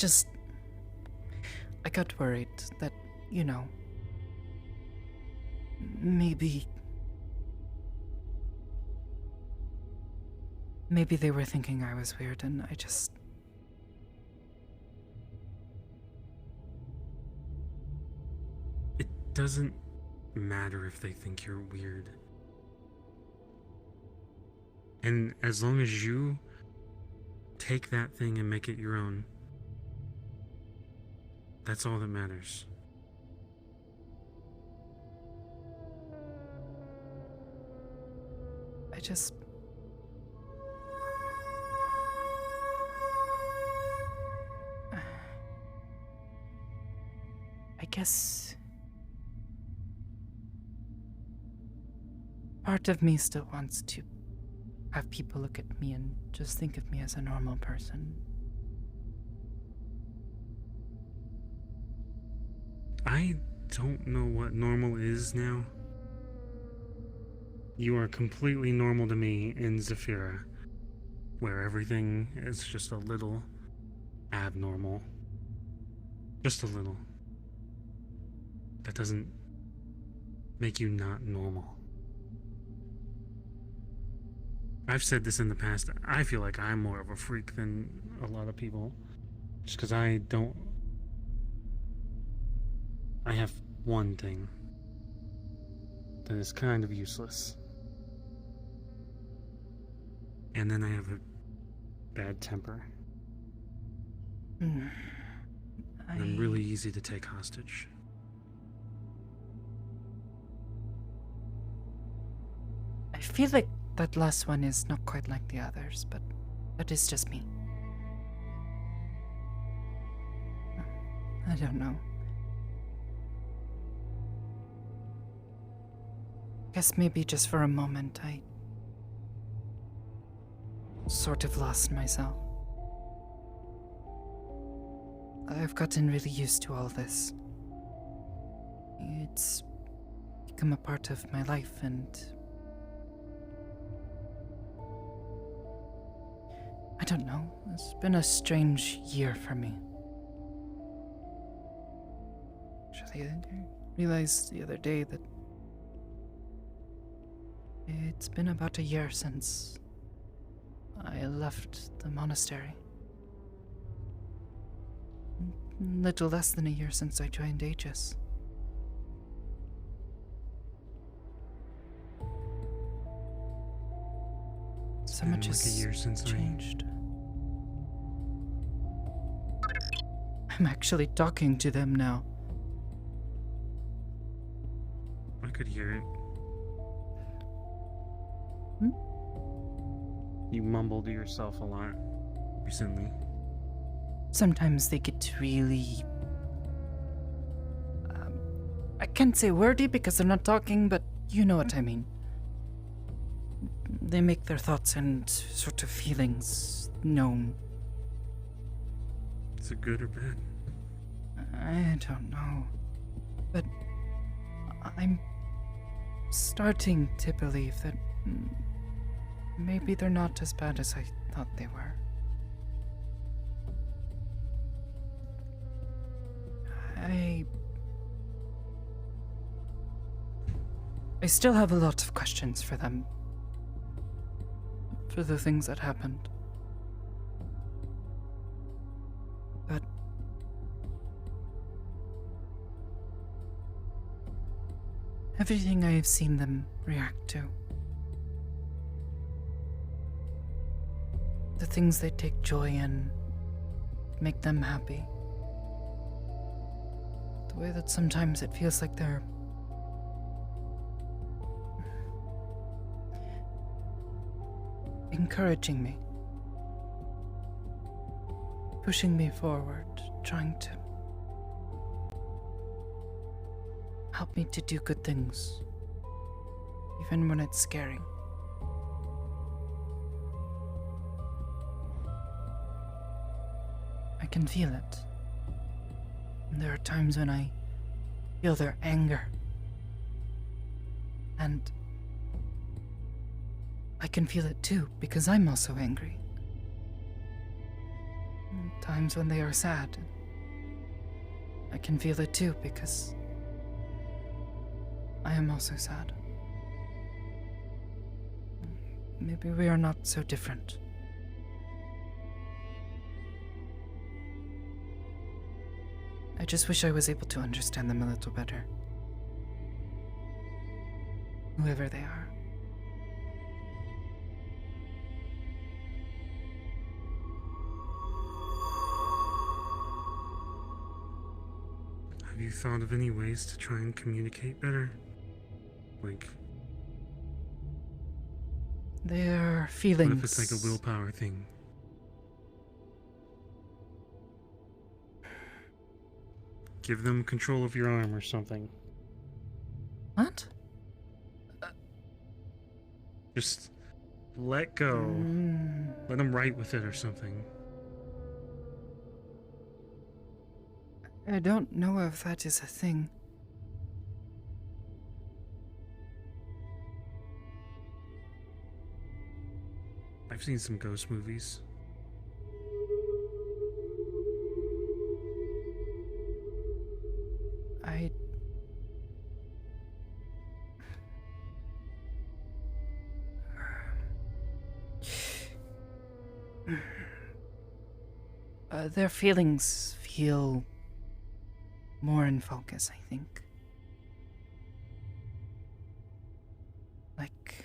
[SPEAKER 1] got worried that, you know, maybe they were thinking I was weird, and
[SPEAKER 20] It doesn't matter if they think you're weird. And as long as you take that thing and make it your own, that's all that matters.
[SPEAKER 1] I guess part of me still wants to have people look at me and just think of me as a normal person.
[SPEAKER 20] I don't know what normal is now. You are completely normal to me in Zafira, where everything is just a little abnormal. Just a little. That doesn't make you not normal. I've said this in the past, I feel like I'm more of a freak than a lot of people. Just because I have one thing that is kind of useless. And then I have a bad temper. I'm really easy to take hostage.
[SPEAKER 1] I feel like that last one is not quite like the others, but that is just me. I don't know. Guess maybe just for a moment I sort of lost myself. I've gotten really used to all this. It's become a part of my life, and I don't know. It's been a strange year for me. Actually, I realized the other day that it's been about a year since I left the monastery. Little less than a year since I joined Aegis. So much has
[SPEAKER 20] like a year since
[SPEAKER 1] changed. I'm actually talking to them now.
[SPEAKER 20] could hear it. You mumble to yourself a lot recently.
[SPEAKER 1] Sometimes they get really... I can't say wordy because they're not talking, but you know what I mean. They make their thoughts and sort of feelings known.
[SPEAKER 20] Is it good or bad?
[SPEAKER 1] I don't know. But I'm starting to believe that maybe they're not as bad as I thought they were. I still have a lot of questions for them. For the things that happened. But everything I have seen them react to, the things they take joy in, make them happy, the way that sometimes it feels like they're encouraging me, pushing me forward, trying to help me to do good things, even when it's scary. I can feel it. And there are times when I feel their anger. And I can feel it too, because I'm also angry. Times when they are sad. I can feel it too, because I am also sad. Maybe we are not so different. I just wish I was able to understand them a little better. Whoever they are.
[SPEAKER 20] Have you thought of any ways to try and communicate better? Like,
[SPEAKER 1] Their feelings.
[SPEAKER 20] what if it's like a willpower thing? Give them control of your arm or something.
[SPEAKER 1] What?
[SPEAKER 20] Just let go. Let them write with it or something.
[SPEAKER 1] I don't know if that is a thing.
[SPEAKER 20] I've seen some ghost movies.
[SPEAKER 1] Their feelings feel more in focus, I think. Like,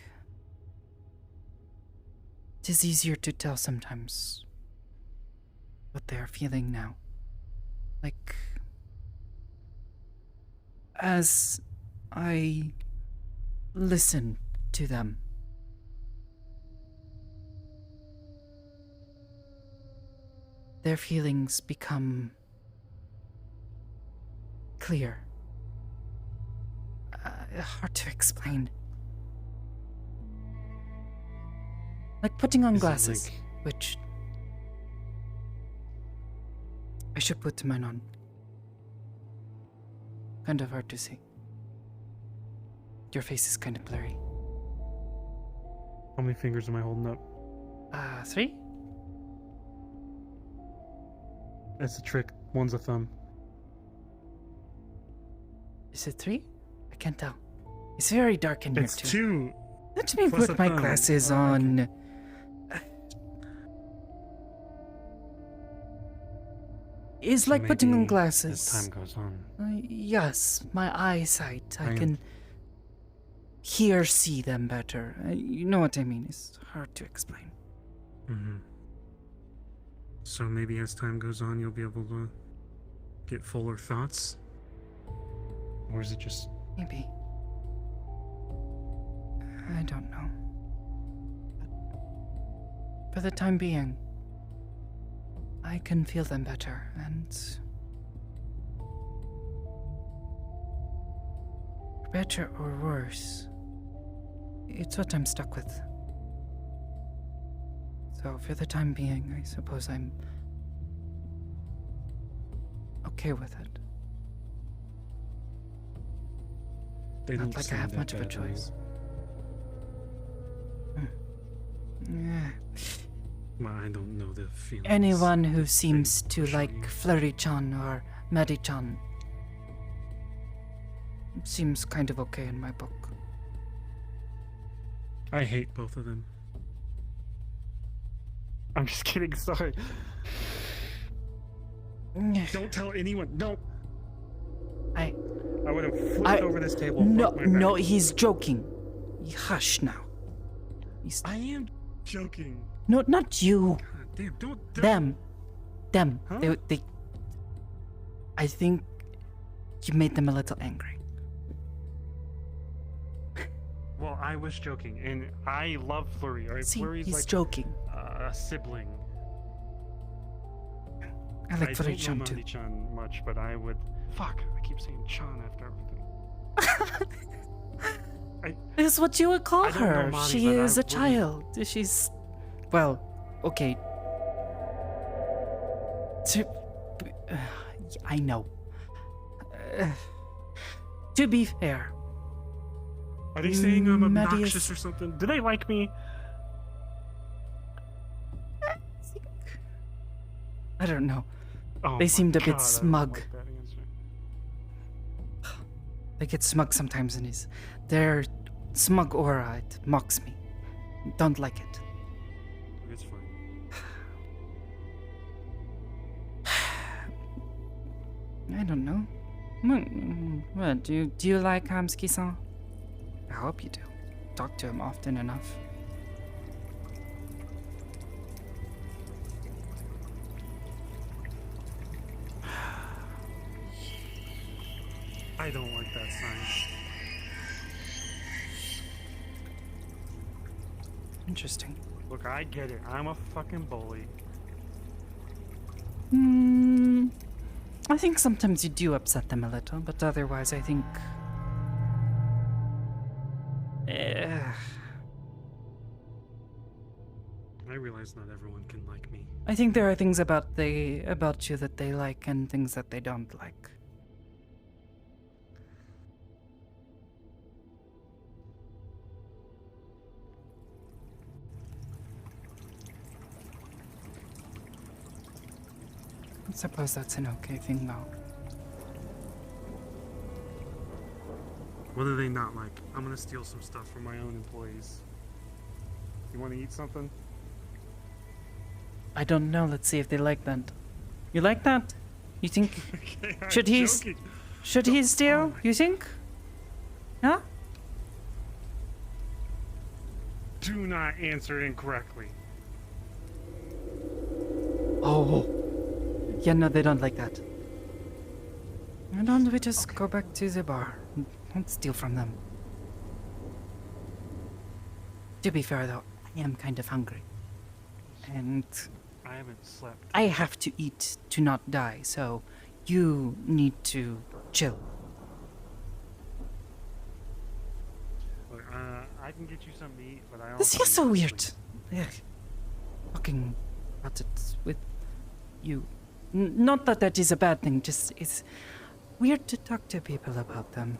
[SPEAKER 1] it is easier to tell sometimes what they are feeling now. Like, as I listen to them, their feelings become clear. Hard to explain. Like putting on glasses, which I should put mine on. Kind of hard to see. Your face is kind of blurry.
[SPEAKER 20] How many fingers am I holding up?
[SPEAKER 1] 3?
[SPEAKER 20] That's a trick. One's a thumb.
[SPEAKER 1] Is it 3? I can't tell. It's very dark in here
[SPEAKER 20] It's
[SPEAKER 1] too.
[SPEAKER 20] 2.
[SPEAKER 1] Let me
[SPEAKER 20] plus
[SPEAKER 1] put
[SPEAKER 20] a
[SPEAKER 1] my
[SPEAKER 20] thumb.
[SPEAKER 1] glasses
[SPEAKER 20] Oh, okay.
[SPEAKER 1] on. It's
[SPEAKER 20] So
[SPEAKER 1] like putting on
[SPEAKER 20] maybe
[SPEAKER 1] glasses.
[SPEAKER 20] As time goes on.
[SPEAKER 1] Yes, my eyesight. I
[SPEAKER 20] Right.
[SPEAKER 1] can see them better. You know what I mean? It's hard to explain.
[SPEAKER 20] Mm-hmm. So maybe as time goes on, you'll be able to get fuller thoughts? Or is it just...
[SPEAKER 1] Maybe. I don't know. For the time being, I can feel them better, and better or worse, it's what I'm stuck with. So for the time being, I suppose I'm okay with it.
[SPEAKER 20] They
[SPEAKER 1] Not
[SPEAKER 20] don't
[SPEAKER 1] like I
[SPEAKER 20] sound
[SPEAKER 1] have
[SPEAKER 20] that
[SPEAKER 1] much of a
[SPEAKER 20] bad to me.
[SPEAKER 1] choice. Yeah.
[SPEAKER 20] Well, I don't know the feelings.
[SPEAKER 1] Anyone who seems to like Flurry-chan or Maddie-chan seems kind of okay in my book.
[SPEAKER 20] I hate both of them. I'm just kidding, sorry. Don't tell anyone. No. I would have flipped over this table. And
[SPEAKER 1] No,
[SPEAKER 20] broke my back.
[SPEAKER 1] no, he's joking. Hush now.
[SPEAKER 20] I am joking.
[SPEAKER 1] No, not you.
[SPEAKER 20] God damn, don't.
[SPEAKER 1] Them.
[SPEAKER 20] Huh?
[SPEAKER 1] They. I think you made them a little angry.
[SPEAKER 20] Well, I was joking, and I love Flurry. Right?
[SPEAKER 1] See,
[SPEAKER 20] Flurry's
[SPEAKER 1] he's
[SPEAKER 20] like
[SPEAKER 1] joking.
[SPEAKER 20] A sibling.
[SPEAKER 1] I like Flurry-chan
[SPEAKER 20] I don't know
[SPEAKER 1] too.
[SPEAKER 20] Maddie-chan much, but I would. Fuck, I keep saying Chan after everything.
[SPEAKER 1] It's what you would call
[SPEAKER 20] I don't know
[SPEAKER 1] her.
[SPEAKER 20] Maddie,
[SPEAKER 1] She
[SPEAKER 20] but I
[SPEAKER 1] is a
[SPEAKER 20] wouldn't-
[SPEAKER 1] child. She's, well, okay. I know. To be fair.
[SPEAKER 20] Are they saying I'm
[SPEAKER 1] Maddie
[SPEAKER 20] obnoxious
[SPEAKER 1] is-
[SPEAKER 20] or something? Do they like me?
[SPEAKER 1] I don't know.
[SPEAKER 20] Oh
[SPEAKER 1] They
[SPEAKER 20] my
[SPEAKER 1] seemed a
[SPEAKER 20] God,
[SPEAKER 1] bit
[SPEAKER 20] I don't
[SPEAKER 1] smug.
[SPEAKER 20] like that answer.
[SPEAKER 1] They get smug sometimes, and their smug aura, it mocks me. Don't like it.
[SPEAKER 20] It's fine.
[SPEAKER 1] I don't know. What, do you like Hamsky-san? I hope you do. Talk to him often enough.
[SPEAKER 20] I don't like that sign.
[SPEAKER 1] Interesting.
[SPEAKER 20] Look, I get it. I'm a fucking bully.
[SPEAKER 1] I think sometimes you do upset them a little, but otherwise I think...
[SPEAKER 20] I realize not everyone can like me.
[SPEAKER 1] I think there are things about you that they like and things that they don't like. I suppose that's an okay thing, though.
[SPEAKER 20] What do they not like? I'm gonna steal some stuff from my own employees. You want to eat something?
[SPEAKER 1] I don't know. Let's see if they like that. You like that? You think?
[SPEAKER 20] Okay, I'm
[SPEAKER 1] should he?
[SPEAKER 20] joking.
[SPEAKER 1] Should he steal? You think? Huh?
[SPEAKER 20] Do not answer incorrectly.
[SPEAKER 1] Oh. Yeah, no, they don't like that. Why don't we just go back to the bar? Don't steal from them. To be fair, though, I am kind of hungry. And
[SPEAKER 20] I haven't slept.
[SPEAKER 1] I have to eat to not die, so you need to chill.
[SPEAKER 20] Look, I can get you something to eat, but I also.
[SPEAKER 1] This is so weird. Ugh. Talking about it with you. Not that that is a bad thing, just it's weird to talk to people about them.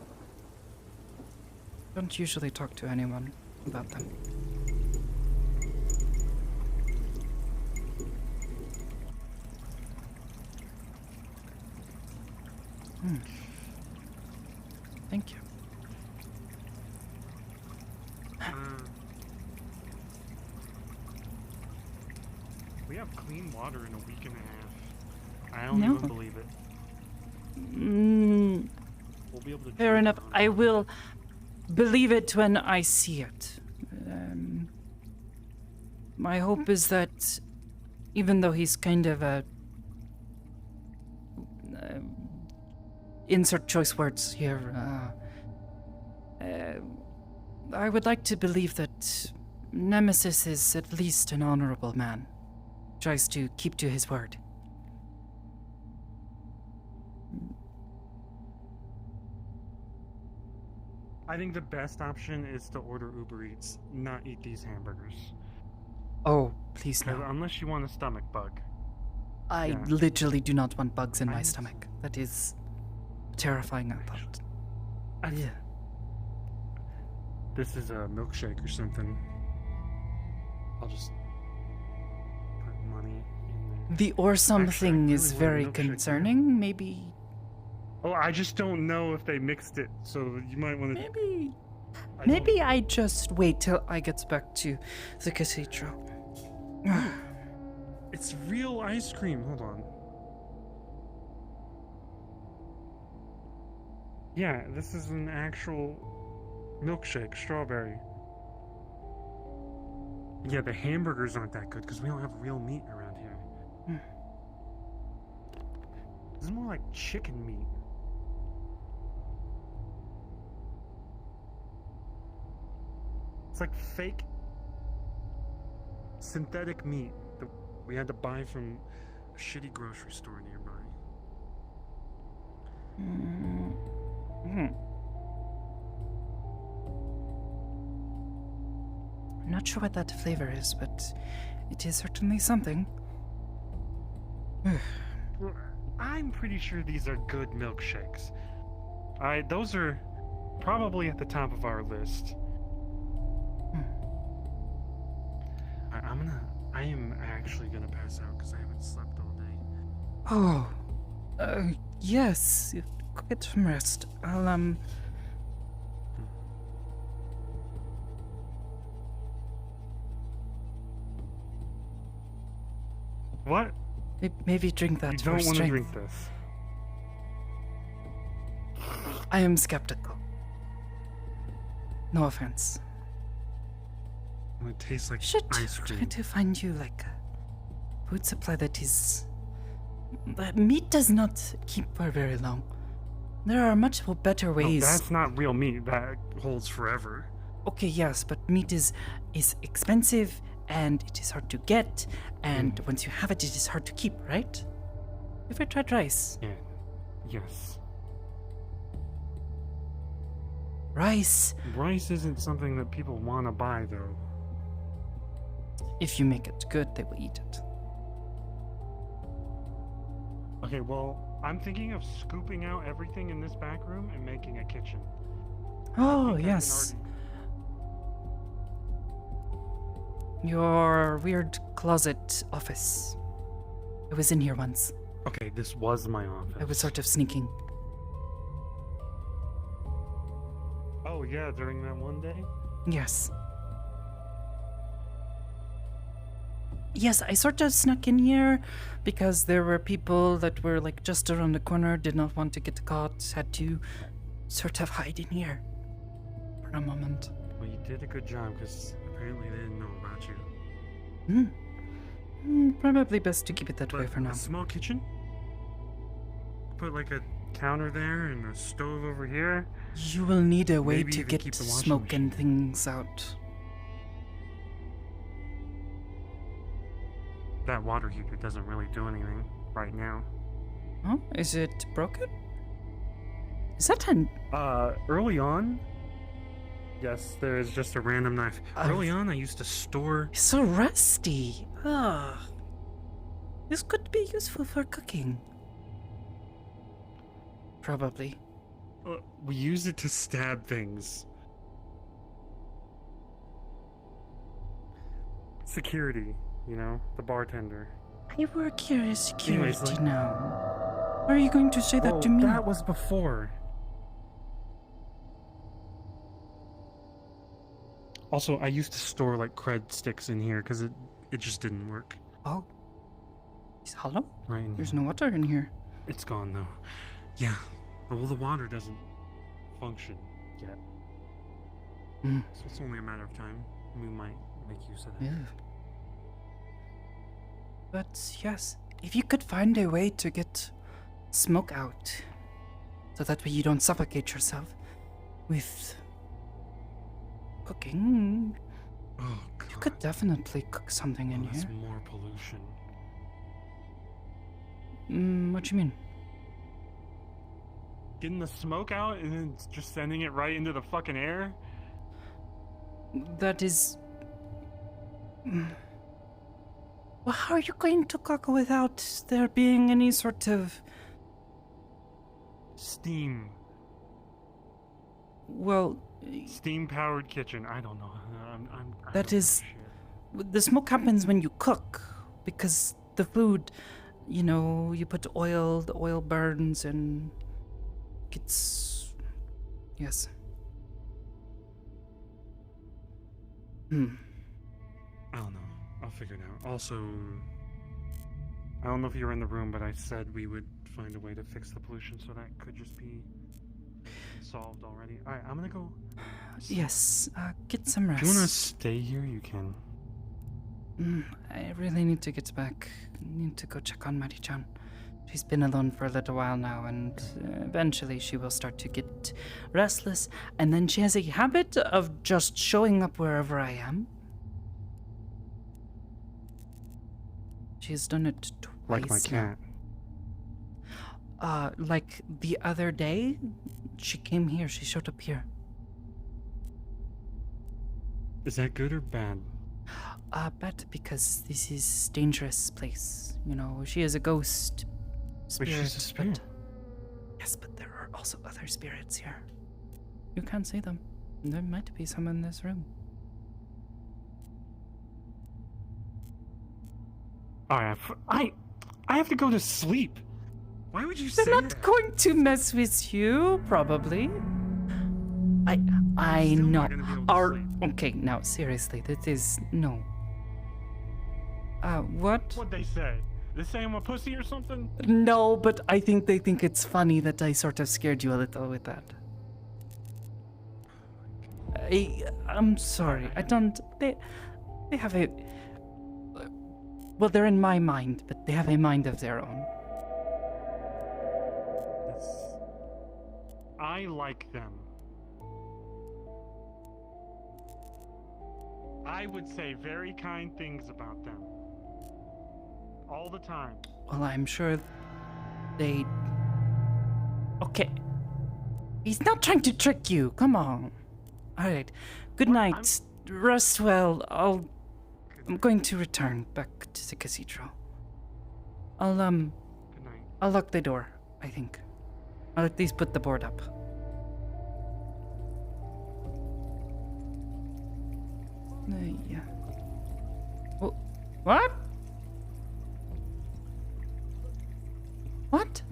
[SPEAKER 1] Don't usually talk to anyone about them. Thank you.
[SPEAKER 20] We have clean water in a week and a half. I don't
[SPEAKER 1] No.
[SPEAKER 20] even believe it. We'll be able to
[SPEAKER 1] Fair
[SPEAKER 20] drink
[SPEAKER 1] enough.
[SPEAKER 20] on it.
[SPEAKER 1] I will believe it when I see it. My hope is that even though he's kind of a insert choice words here, I would like to believe that Nemesis is at least an honorable man. Tries to keep to his word.
[SPEAKER 20] I think the best option is to order Uber Eats, not eat these hamburgers.
[SPEAKER 1] Oh, please
[SPEAKER 20] 'Cause
[SPEAKER 1] no.
[SPEAKER 20] unless you want a stomach bug.
[SPEAKER 1] I
[SPEAKER 20] Yeah.
[SPEAKER 1] literally do not want bugs in my stomach. That is terrifying, I thought. Yeah.
[SPEAKER 20] This is a milkshake or something. I'll just put money in there.
[SPEAKER 1] The or something
[SPEAKER 20] really
[SPEAKER 1] is
[SPEAKER 20] want a
[SPEAKER 1] very
[SPEAKER 20] milkshake,
[SPEAKER 1] concerning. Maybe.
[SPEAKER 20] Oh, I just don't know if they mixed it, so you might want to.
[SPEAKER 1] Maybe I just wait till I get back to the cathedral.
[SPEAKER 20] It's real ice cream. Hold on. Yeah, this is an actual milkshake, strawberry. Yeah, the hamburgers aren't that good because we don't have real meat around here. This is more like chicken meat. It's like fake synthetic meat that we had to buy from a shitty grocery store nearby.
[SPEAKER 1] I'm not sure what that flavor is, but it is certainly something.
[SPEAKER 20] I'm pretty sure these are good milkshakes. Those are probably at the top of our list. I am actually gonna pass out because I haven't slept all day.
[SPEAKER 1] Oh, yes. Get some rest. I'll,
[SPEAKER 20] What?
[SPEAKER 1] Maybe drink that
[SPEAKER 20] You
[SPEAKER 1] for
[SPEAKER 20] don't want to
[SPEAKER 1] strength.
[SPEAKER 20] drink this.
[SPEAKER 1] I am skeptical. No offense.
[SPEAKER 20] It tastes like
[SPEAKER 1] Should
[SPEAKER 20] ice
[SPEAKER 1] try
[SPEAKER 20] cream.
[SPEAKER 1] to find you like a food supply that is. That meat does not keep for very long. There are much better
[SPEAKER 20] No,
[SPEAKER 1] ways.
[SPEAKER 20] that's not real meat. That holds forever.
[SPEAKER 1] Okay, yes, but meat is expensive and it is hard to get, and once you have it, it is hard to keep, right? Ever tried rice?
[SPEAKER 20] Yeah. Yes.
[SPEAKER 1] Rice.
[SPEAKER 20] Rice isn't something that people want to buy, though.
[SPEAKER 1] If you make it good, they will eat it.
[SPEAKER 20] Okay, well, I'm thinking of scooping out everything in this back room and making a kitchen.
[SPEAKER 1] Oh, yes. Your weird closet office. I was in here once.
[SPEAKER 20] Okay, this was my office.
[SPEAKER 1] I was sort of sneaking.
[SPEAKER 20] Oh, yeah, during that one day?
[SPEAKER 1] Yes. Yes, I sort of snuck in here because there were people that were like just around the corner, did not want to get caught, had to sort of hide in here for a moment.
[SPEAKER 20] Well, you did a good job because apparently they didn't know about you.
[SPEAKER 1] Probably best to keep it that way for now.
[SPEAKER 20] A small kitchen? Put like a counter there and a stove over here.
[SPEAKER 1] You will need a way
[SPEAKER 20] Maybe
[SPEAKER 1] to
[SPEAKER 20] even
[SPEAKER 1] get
[SPEAKER 20] keep the washing
[SPEAKER 1] smoke and things out.
[SPEAKER 20] That water heater doesn't really do anything right now.
[SPEAKER 1] Oh, is it broken? Is that an...
[SPEAKER 20] Early on? Yes, there is just a random knife. Early on, I used to store...
[SPEAKER 1] It's so rusty. Ugh. This could be useful for cooking. Probably.
[SPEAKER 20] We use it to stab things. Security, you know, the bartender.
[SPEAKER 1] I work here as security
[SPEAKER 20] Anyways, like-
[SPEAKER 1] now. Are you going to say that to me?
[SPEAKER 20] That was before. Also, I used to store like cred sticks in here because it just didn't work.
[SPEAKER 1] Oh. It's hollow?
[SPEAKER 20] Right in
[SPEAKER 1] There's
[SPEAKER 20] here.
[SPEAKER 1] no water in here.
[SPEAKER 20] It's gone though. Yeah. Well, the water doesn't function yet. So it's only a matter of time. We might make use of that.
[SPEAKER 1] Yeah. But yes, if you could find a way to get smoke out, so that way you don't suffocate yourself with cooking.
[SPEAKER 20] Oh,
[SPEAKER 1] You could definitely cook something in
[SPEAKER 20] that's
[SPEAKER 1] here.
[SPEAKER 20] more pollution.
[SPEAKER 1] What do you mean?
[SPEAKER 20] Getting the smoke out and then just sending it right into the fucking air?
[SPEAKER 1] That is. Well, how are you going to cook without there being any sort of
[SPEAKER 20] Steam.
[SPEAKER 1] Well,
[SPEAKER 20] steam-powered kitchen. I don't know.
[SPEAKER 1] that is. The smoke happens when you cook, because the food, you know, you put oil, the oil burns and gets. Yes.
[SPEAKER 20] I don't know. I'll figure it out. Also, I don't know if you were in the room, but I said we would find a way to fix the pollution, so that could just be solved already. Alright, I'm gonna go.
[SPEAKER 1] Yes, get some rest.
[SPEAKER 20] If you wanna stay here, you can.
[SPEAKER 1] I really need to get back. Need to go check on Mari-chan. She's been alone for a little while now, and eventually she will start to get restless, and then she has a habit of just showing up wherever I am. She has done it twice.
[SPEAKER 20] Like my
[SPEAKER 1] now.
[SPEAKER 20] cat.
[SPEAKER 1] Like the other day, she came here, she showed up here.
[SPEAKER 20] Is that good or bad?
[SPEAKER 1] Bad, because this is dangerous place. You know, she is a ghost spirit.
[SPEAKER 20] But she's a spirit.
[SPEAKER 1] Yes, but there are also other spirits here. You can't see them. There might be some in this room.
[SPEAKER 20] Alright, I have to go to sleep. Why would you
[SPEAKER 1] They're
[SPEAKER 20] say
[SPEAKER 1] not
[SPEAKER 20] that?
[SPEAKER 1] going to mess with you, probably. I know. Okay, now seriously, this is no. What?
[SPEAKER 20] What'd they say? They say I'm a pussy or something?
[SPEAKER 1] No, but I think they think it's funny that I sort of scared you a little with that. I'm sorry. I don't. They have a. Well, they're in my mind, but they have a mind of their own.
[SPEAKER 20] I like them. I would say very kind things about them. All the time.
[SPEAKER 1] Well, I'm sure they. Okay. He's not trying to trick you. Come on. All right. Good night. Rest well. I'm going to return back to the cathedral. I'll
[SPEAKER 20] Good night.
[SPEAKER 1] I'll lock the door, I think. I'll at least put the board up. Yeah. Oh, what? What?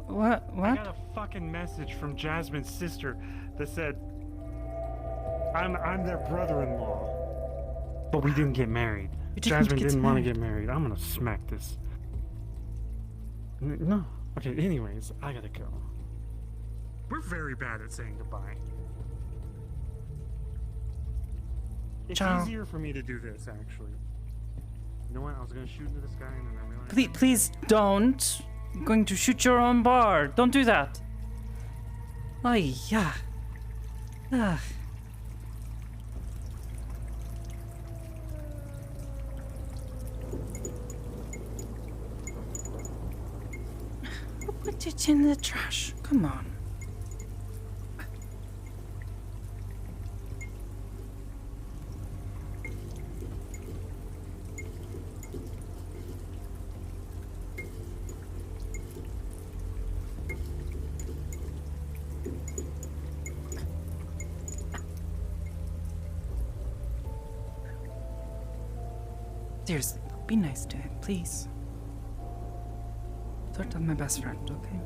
[SPEAKER 1] What?
[SPEAKER 20] I got a fucking message from Jasmine's sister that said I'm their brother-in-law, but we didn't get married. Jasmine didn't want to get married. I'm gonna smack this. No. Okay. Anyways, I gotta go. We're very bad at saying goodbye. It's
[SPEAKER 1] Ciao.
[SPEAKER 20] easier for me to do this, actually. You know what? I was gonna shoot into the sky and then I realized.
[SPEAKER 1] Please don't. You're going to shoot your own bar. Don't do that. Oh, yeah. Ugh. Put it in the trash. Come on. Seriously, be nice to him, please. Sort of my best friend, okay?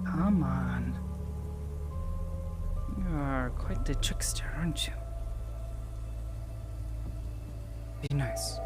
[SPEAKER 1] Come on. You are quite the trickster, aren't you? Be nice.